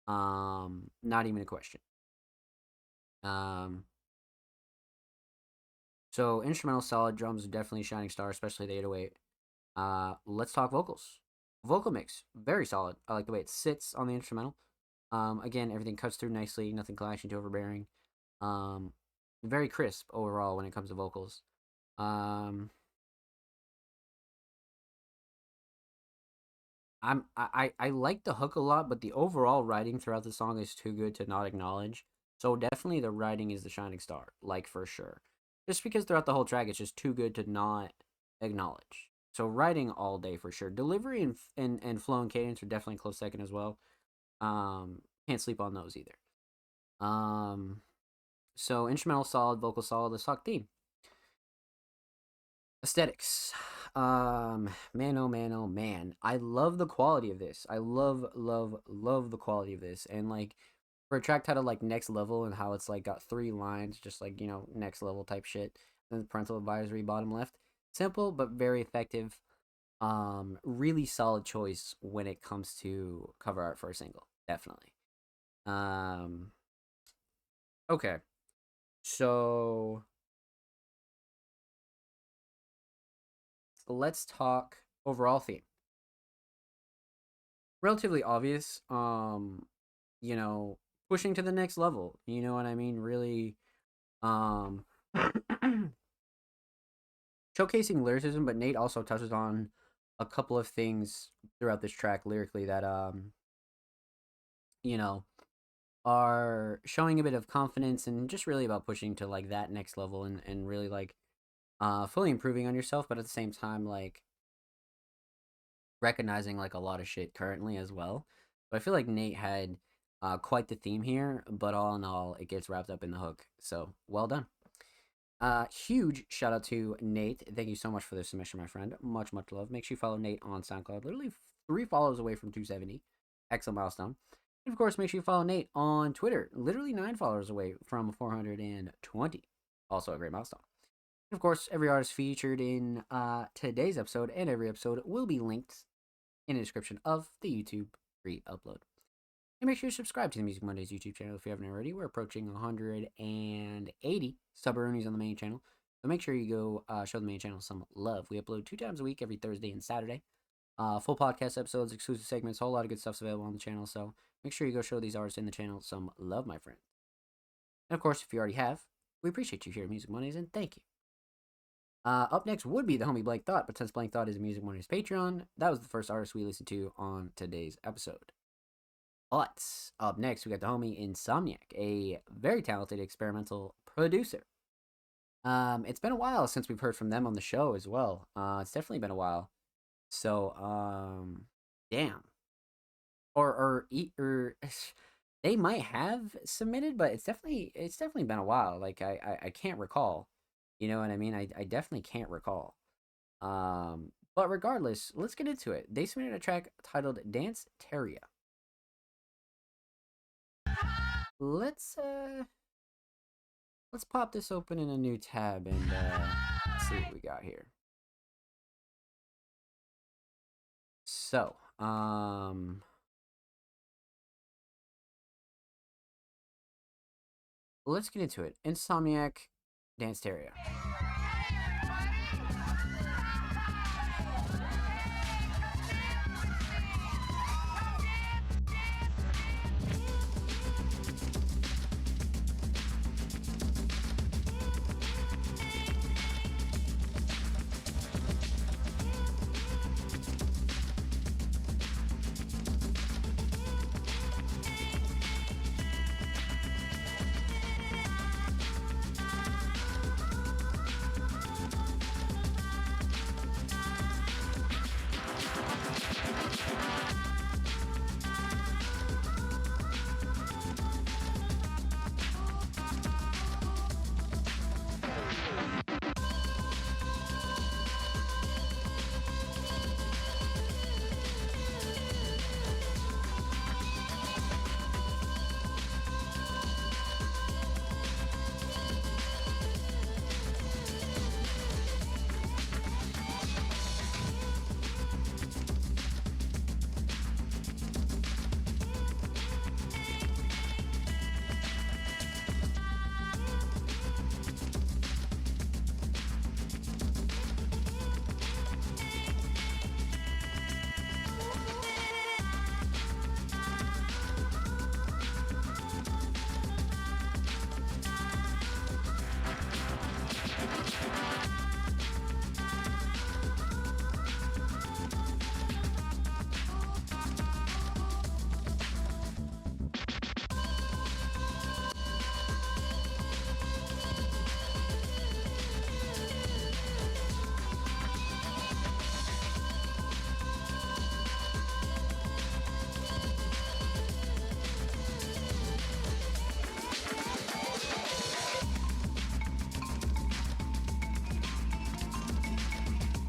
Not even a question. So instrumental solid, drums are definitely shining star, especially the 808. Let's talk vocals. Vocal mix very solid. I like the way it sits on the instrumental. Again, everything cuts through nicely, nothing clashing to overbearing. Very crisp overall when it comes to vocals. I like the hook a lot, but the overall writing throughout the song is too good to not acknowledge. So definitely the writing is the shining star, like for sure. Just because throughout the whole track it's just too good to not acknowledge. So writing all day for sure. Delivery and flow and cadence are definitely a close second as well. Can't sleep on those either. So instrumental solid, vocal solid. Let's talk theme. Aesthetics. Man, oh man, oh man. I love the quality of this. I love the quality of this. And like for a track titled like Next Level and how it's like got 3 lines, just like, you know, next level type shit. And the parental advisory bottom left. Simple but very effective. Really solid choice when it comes to cover art for a single. Definitely. Okay. So let's talk overall theme. Relatively obvious. You know, pushing to the next level. You know what I mean? Really showcasing lyricism, but Nate also touches on a couple of things throughout this track lyrically that you know, are showing a bit of confidence and just really about pushing to like that next level and really like fully improving on yourself, but at the same time like recognizing like a lot of shit currently as well. But I feel like Nate had Quite the theme here, but all in all, it gets wrapped up in the hook. So, well done. Huge shout out to Nate. Thank you so much for the submission, my friend. Much love. Make sure you follow Nate on SoundCloud. Literally 3 follows away from 270. Excellent milestone. And of course, make sure you follow Nate on Twitter. Literally 9 followers away from 420. Also a great milestone. And of course, every artist featured in today's episode and every episode will be linked in the description of the YouTube re-upload. And make sure you subscribe to the Music Mondays YouTube channel if you haven't already. We're approaching 180 sub-aronies on the main channel. So make sure you go show the main channel some love. We upload 2 times a week, every Thursday and Saturday. Full podcast episodes, exclusive segments, a whole lot of good stuff's available on the channel. So make sure you go show these artists in the channel some love, my friend. And of course, if you already have, we appreciate you here at Music Mondays, and thank you. Up next would be the homie Blank Thought, but since Blank Thought is Music Mondays Patreon, that was the first artist we listened to on today's episode. But up next, we got the homie Insomniac, a very talented experimental producer. It's been a while since we've heard from them on the show as well. It's definitely been a while. So, damn. Or they might have submitted, but it's definitely been a while. Like I can't recall. You know what I mean? I definitely can't recall. But regardless, let's get into it. They submitted a track titled Dance Teria. Let's pop this open in a new tab and see what we got here. So, let's get into it. Insomniac, Dance Teria.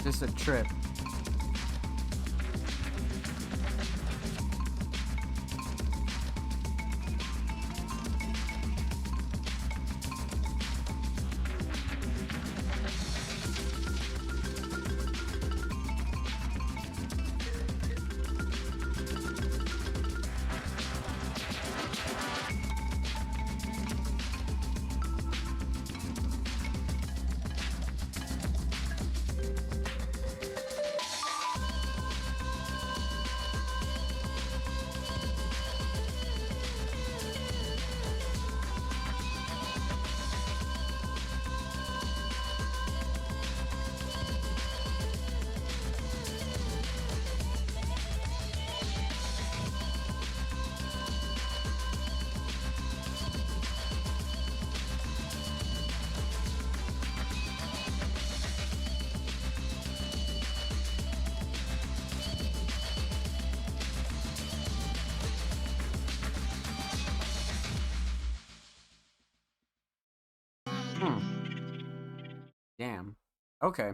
This is a trip. Damn. Okay.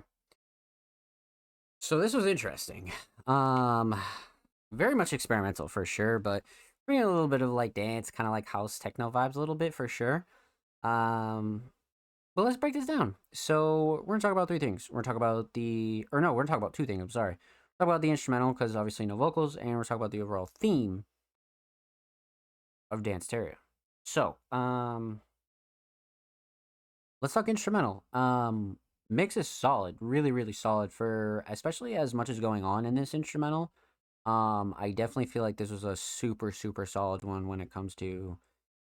So this was interesting. Very much experimental for sure, but bringing a little bit of like dance, kind of like house techno vibes a little bit for sure. But let's break this down. So we're gonna talk about three things. We're gonna talk about we're gonna talk about two things. I'm sorry. Talk about the instrumental because obviously no vocals, and we're talking about the overall theme of Danceteria. So, let's talk instrumental. Mix is solid, really, really solid for especially as much as going on in this instrumental. I definitely feel like this was a super, super solid one when it comes to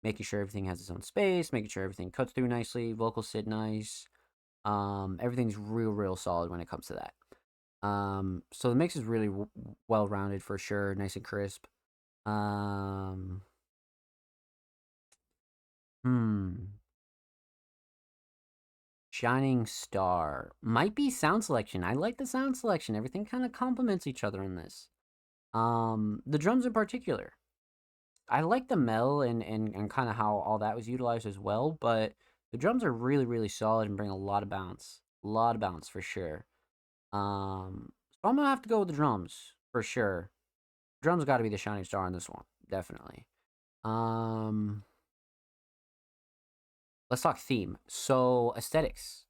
making sure everything has its own space, making sure everything cuts through nicely, vocals sit nice. Everything's real, real solid when it comes to that. So the mix is really well rounded for sure, nice and crisp. Shining Star might be sound selection. I like the sound selection. Everything kind of complements each other in this. The drums in particular. I like the mel and kind of how all that was utilized as well, but the drums are really, really solid and bring a lot of bounce. A lot of bounce for sure. So I'm gonna have to go with the drums for sure. Drums got to be the shining star on this one, definitely. Let's talk theme. So aesthetics.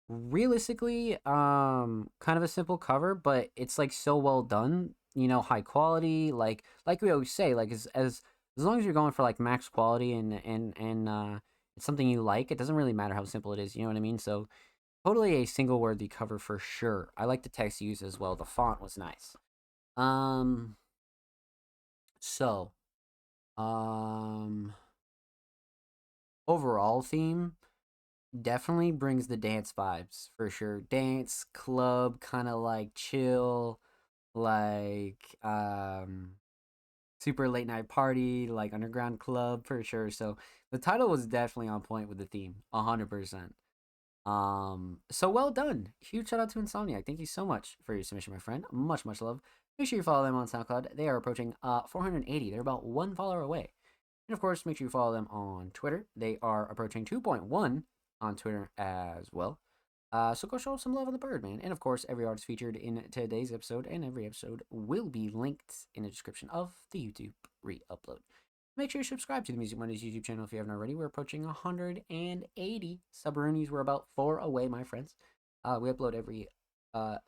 Realistically, kind of a simple cover, but it's like so well done. You know, high quality. Like we always say, like as long as you're going for like max quality and it's something you like, it doesn't really matter how simple it is. You know what I mean? So totally a single worthy cover for sure. I like the text used as well. The font was nice. So, overall theme definitely brings the dance vibes for sure. Dance, club, kind of like chill, like super late night party, like underground club for sure. So the title was definitely on point with the theme, 100%. So well done. Huge shout out to Insomniac. Thank you so much for your submission, my friend. Much, much love. Make sure you follow them on SoundCloud. They are approaching 480. They're about one follower away. And of course, make sure you follow them on Twitter. They are approaching 2.1 on Twitter as well. So go show some love on the bird, man. And of course, every artist featured in today's episode and every episode will be linked in the description of the YouTube re-upload. Make sure you subscribe to the Music Mondays YouTube channel if you haven't already. We're approaching 180 Subroonies. We're about 4 away, my friends. We upload every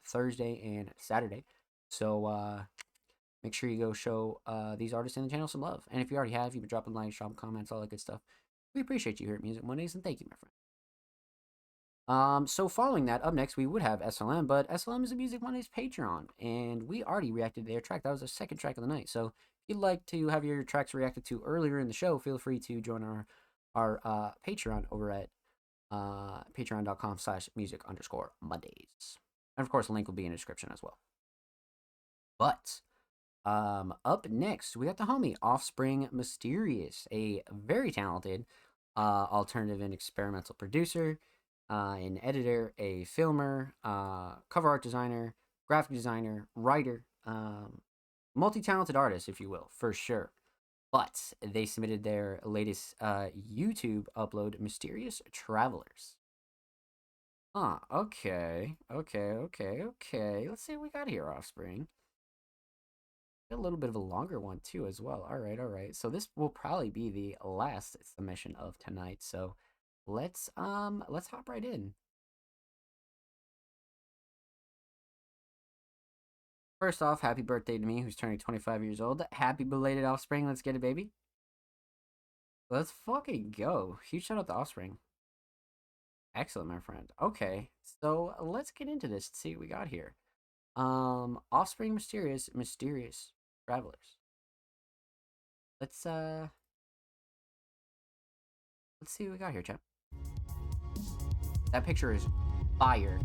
Thursday and Saturday. So make sure you go show these artists in the channel some love. And if you already have, you've been dropping likes, dropping comments, all that good stuff. We appreciate you here at Music Mondays, and thank you, my friend. So following that, up next, we would have SLM, but SLM is a Music Mondays Patreon, and we already reacted to their track. That was the second track of the night. So if you'd like to have your tracks reacted to earlier in the show, feel free to join our Patreon over at patreon.com/music_Mondays. And of course, the link will be in the description as well. But up next, we got the homie Offspring Mysterious, a very talented alternative and experimental producer, an editor, a filmer, cover art designer, graphic designer, writer, multi-talented artist, if you will, for sure. But they submitted their latest YouTube upload, Mysterious Travelers. Okay. Let's see what we got here, Offspring. A little bit of a longer one too as well. All right. So this will probably be the last submission of tonight. So let's hop right in. First off, happy birthday to me, who's turning 25 years old. Happy belated, Offspring. Let's get it, baby. Let's fucking go. Huge shout out to Offspring. Excellent, my friend. Okay, so let's get into this and see what we got here. Offspring Mysterious Travelers. Let's see what we got here, chat. That picture is fire.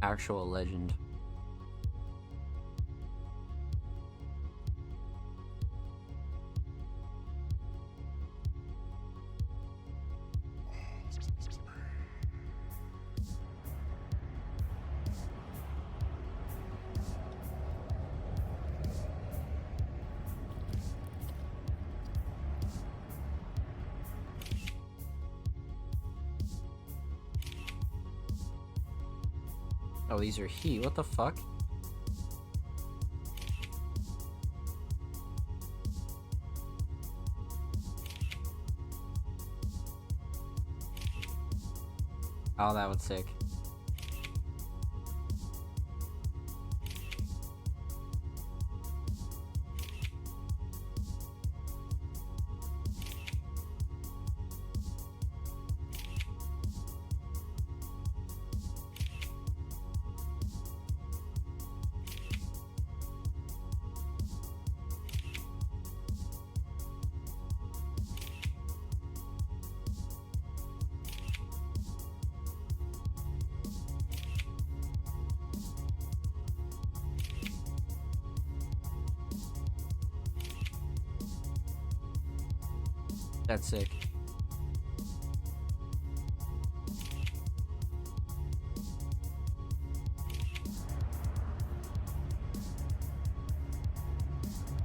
Actual legend. Oh, these are heat. What the fuck? Oh, that was sick. That's sick.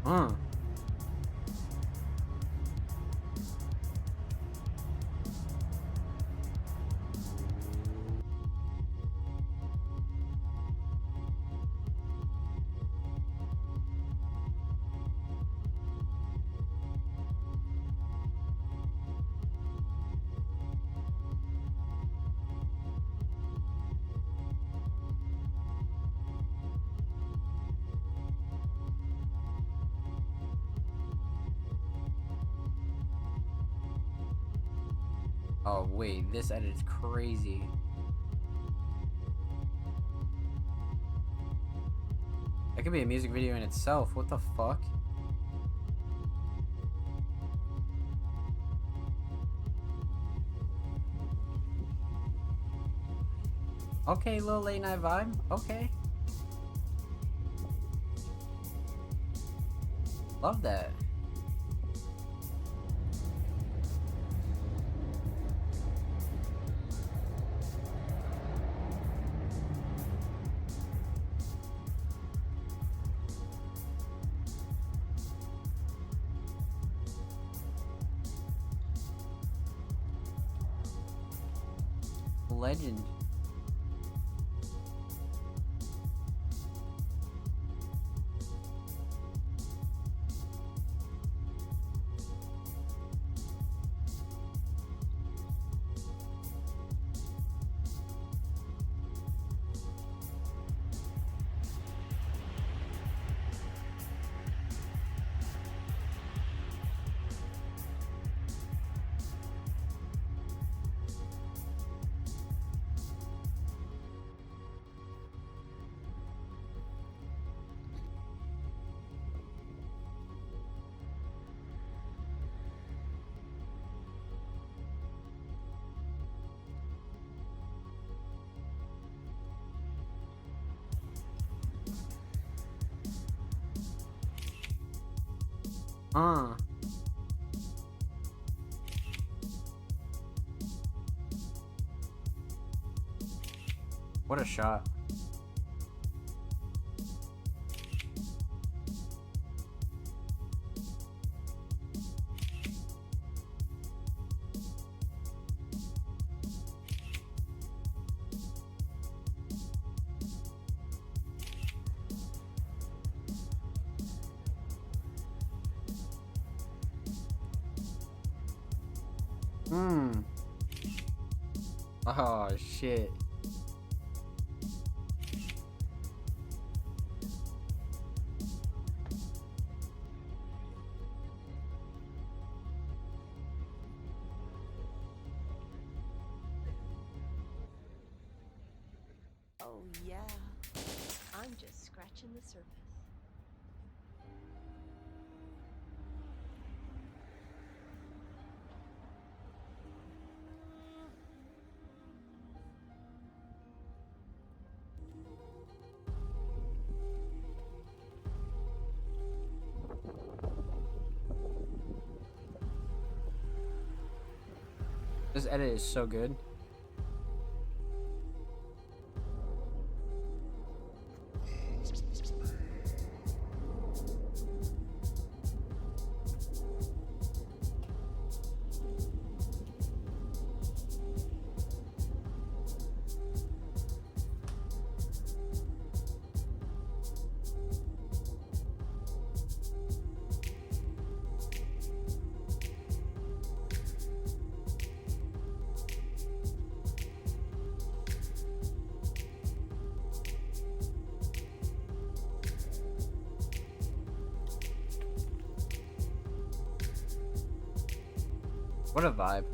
Huh. Oh wait, this edit is crazy. That could be a music video in itself. What the fuck? Okay, little late night vibe. Okay. Love that. Legend. What a shot. Oh shit. Oh yeah, I'm just scratching the surface. This edit is so good. What a vibe.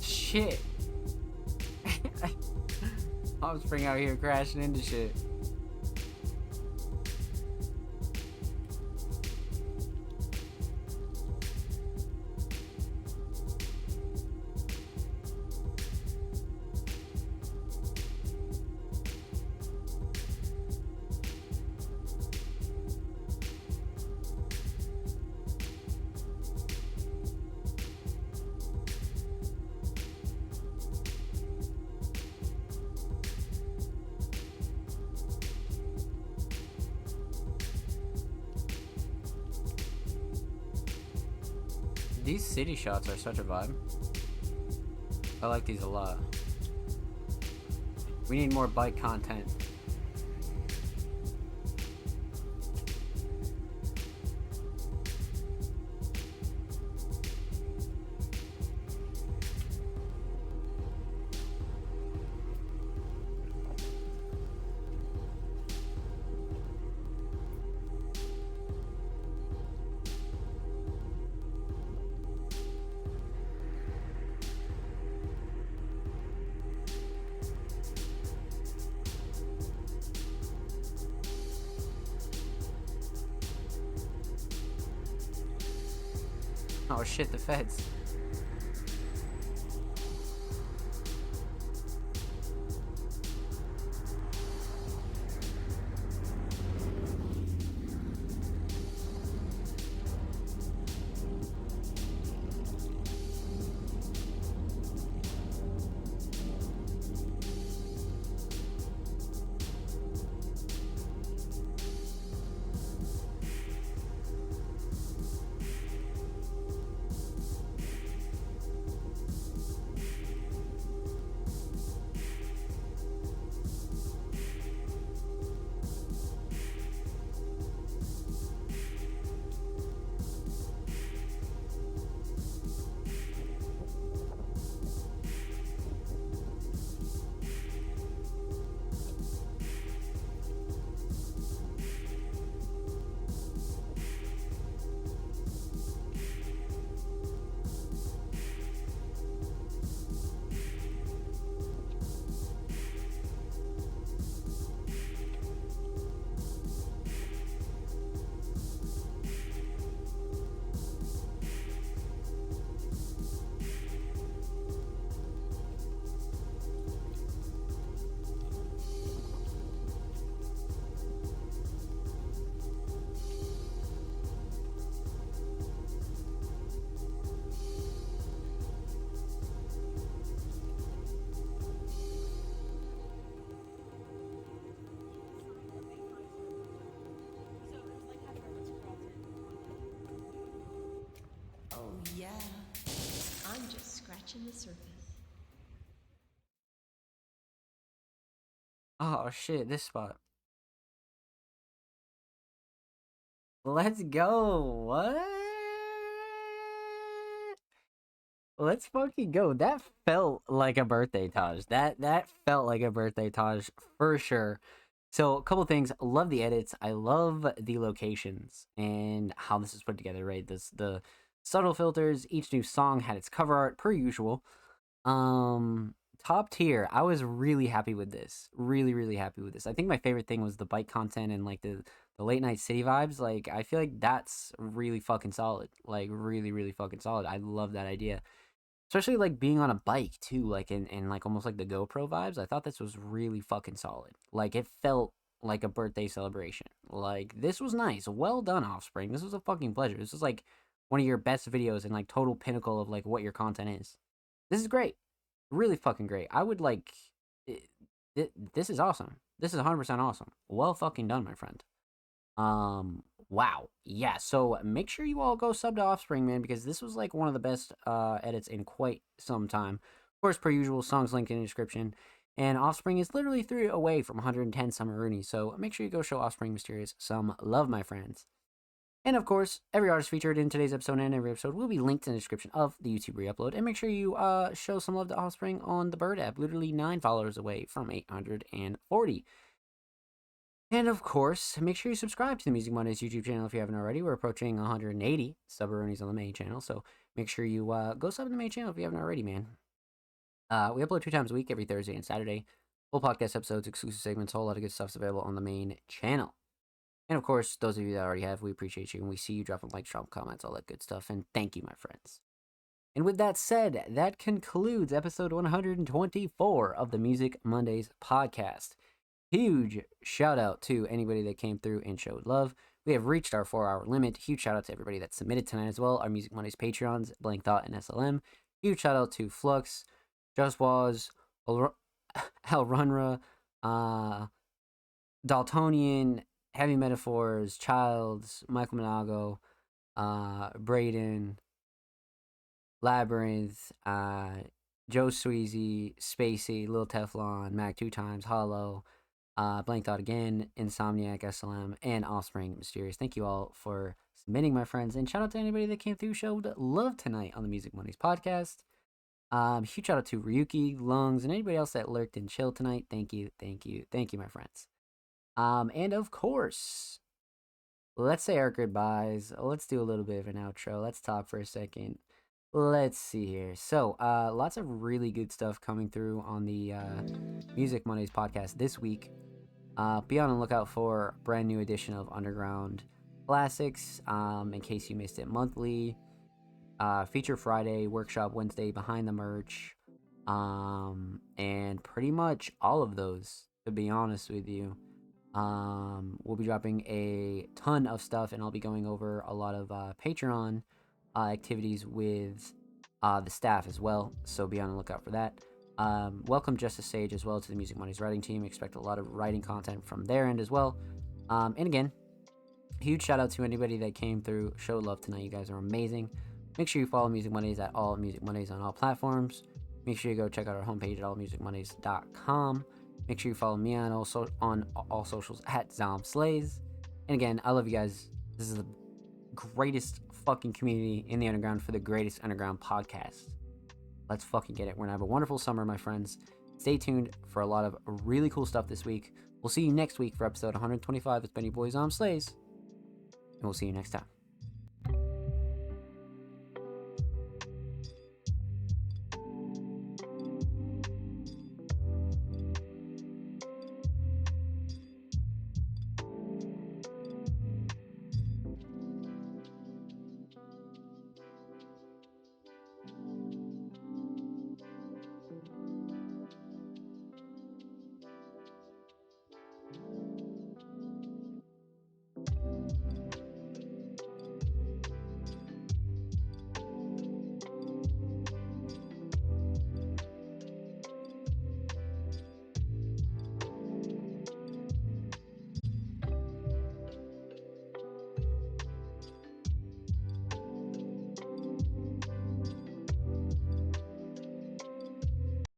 Shit. Offspring out here crashing into shit. These city shots are such a vibe. I like these a lot. We need more bike content. Oh shit, the feds. Oh yeah, I'm just scratching the surface. Oh shit, this spot. Let's go. What? Let's fucking go. That felt like a birthday Taj. That felt like a birthday Taj for sure. So a couple things. Love the edits. I love the locations and how this is put together, right? The subtle filters. Each new song had its cover art per usual. Top tier. I was really happy with this. Really happy with this. I think my favorite thing was the bike content and like the late night city vibes. Like I feel like that's really fucking solid. Like really fucking solid. I love that idea. Especially like being on a bike too, like in like almost like the GoPro vibes. I thought this was really fucking solid. Like it felt like a birthday celebration. Like this was nice. Well done, Offspring. This was a fucking pleasure. This was like one of your best videos and like total pinnacle of like what your content is. This is great. Really fucking great. I would like this is awesome. This is 100% awesome. Well fucking done, my friend. Wow. Yeah, so make sure you all go sub to Offspring, man, because this was like one of the best edits in quite some time. Of course, per usual, songs linked in the description. And Offspring is literally 3 away from 110 Summer Rooney, so make sure you go show Offspring Mysterious some love, my friends. And of course, every artist featured in today's episode and every episode will be linked in the description of the YouTube re-upload. And make sure you show some love to Offspring on the Bird app, literally 9 followers away from 840. And of course, make sure you subscribe to the Music Mondays YouTube channel if you haven't already. We're approaching 180 Subaronies on the main channel, so make sure you go sub to the main channel if you haven't already, man. We upload 2 times a week, every Thursday and Saturday. Full podcast episodes, exclusive segments, a whole lot of good stuff's available on the main channel. And of course, those of you that already have, we appreciate you, and we see you dropping likes, dropping comments, all that good stuff, and thank you, my friends. And with that said, that concludes episode 124 of the Music Mondays podcast. Huge shout out to anybody that came through and showed love. We have reached our 4-hour limit. Huge shout out to everybody that submitted tonight as well. Our Music Mondays Patreons, Blank Thought and SLM. Huge shout out to Flux, Just Was, Runra, Daltonian, Heavy Metaphors, Childs, Michael Minago, Braden, Labyrinth, Joe Sweezy, Spacey, Lil Teflon, Mac 2 times, Hollow, Blank Thought again, Insomniac, SLM, and Offspring Mysterious. Thank you all for submitting, my friends, and shout out to anybody that came through, showed love tonight on the Music Mondays podcast. Huge shout out to Ryuki, Lungs, and anybody else that lurked and chilled tonight. Thank you, my friends. And of course, let's say our goodbyes. Let's do a little bit of an outro. Let's talk for a second. Let's see here. So, lots of really good stuff coming through on the Music Mondays podcast this week. Be on the lookout for a brand new edition of Underground Classics, in case you missed it monthly. Feature Friday, Workshop Wednesday, Behind the Merch, and pretty much all of those, to be honest with you. We'll be dropping a ton of stuff, and I'll be going over a lot of Patreon activities with the staff as well, so be on the lookout for that. Welcome Justice Sage as well to the Music Mondays writing team. Expect a lot of writing content from their end as well. And again, huge shout out to anybody that came through, showed love tonight. You guys are amazing. Make sure you follow Music Mondays at All Music Mondays on all platforms. Make sure you go check out our homepage at allmusicmondays.com. Make sure you follow me on all socials at ZomSlays. And again, I love you guys. This is the greatest fucking community in the underground for the greatest underground podcast. Let's fucking get it. We're gonna have a wonderful summer, my friends. Stay tuned for a lot of really cool stuff this week. We'll see you next week for episode 125 with Benny Boy ZomSlays. And we'll see you next time.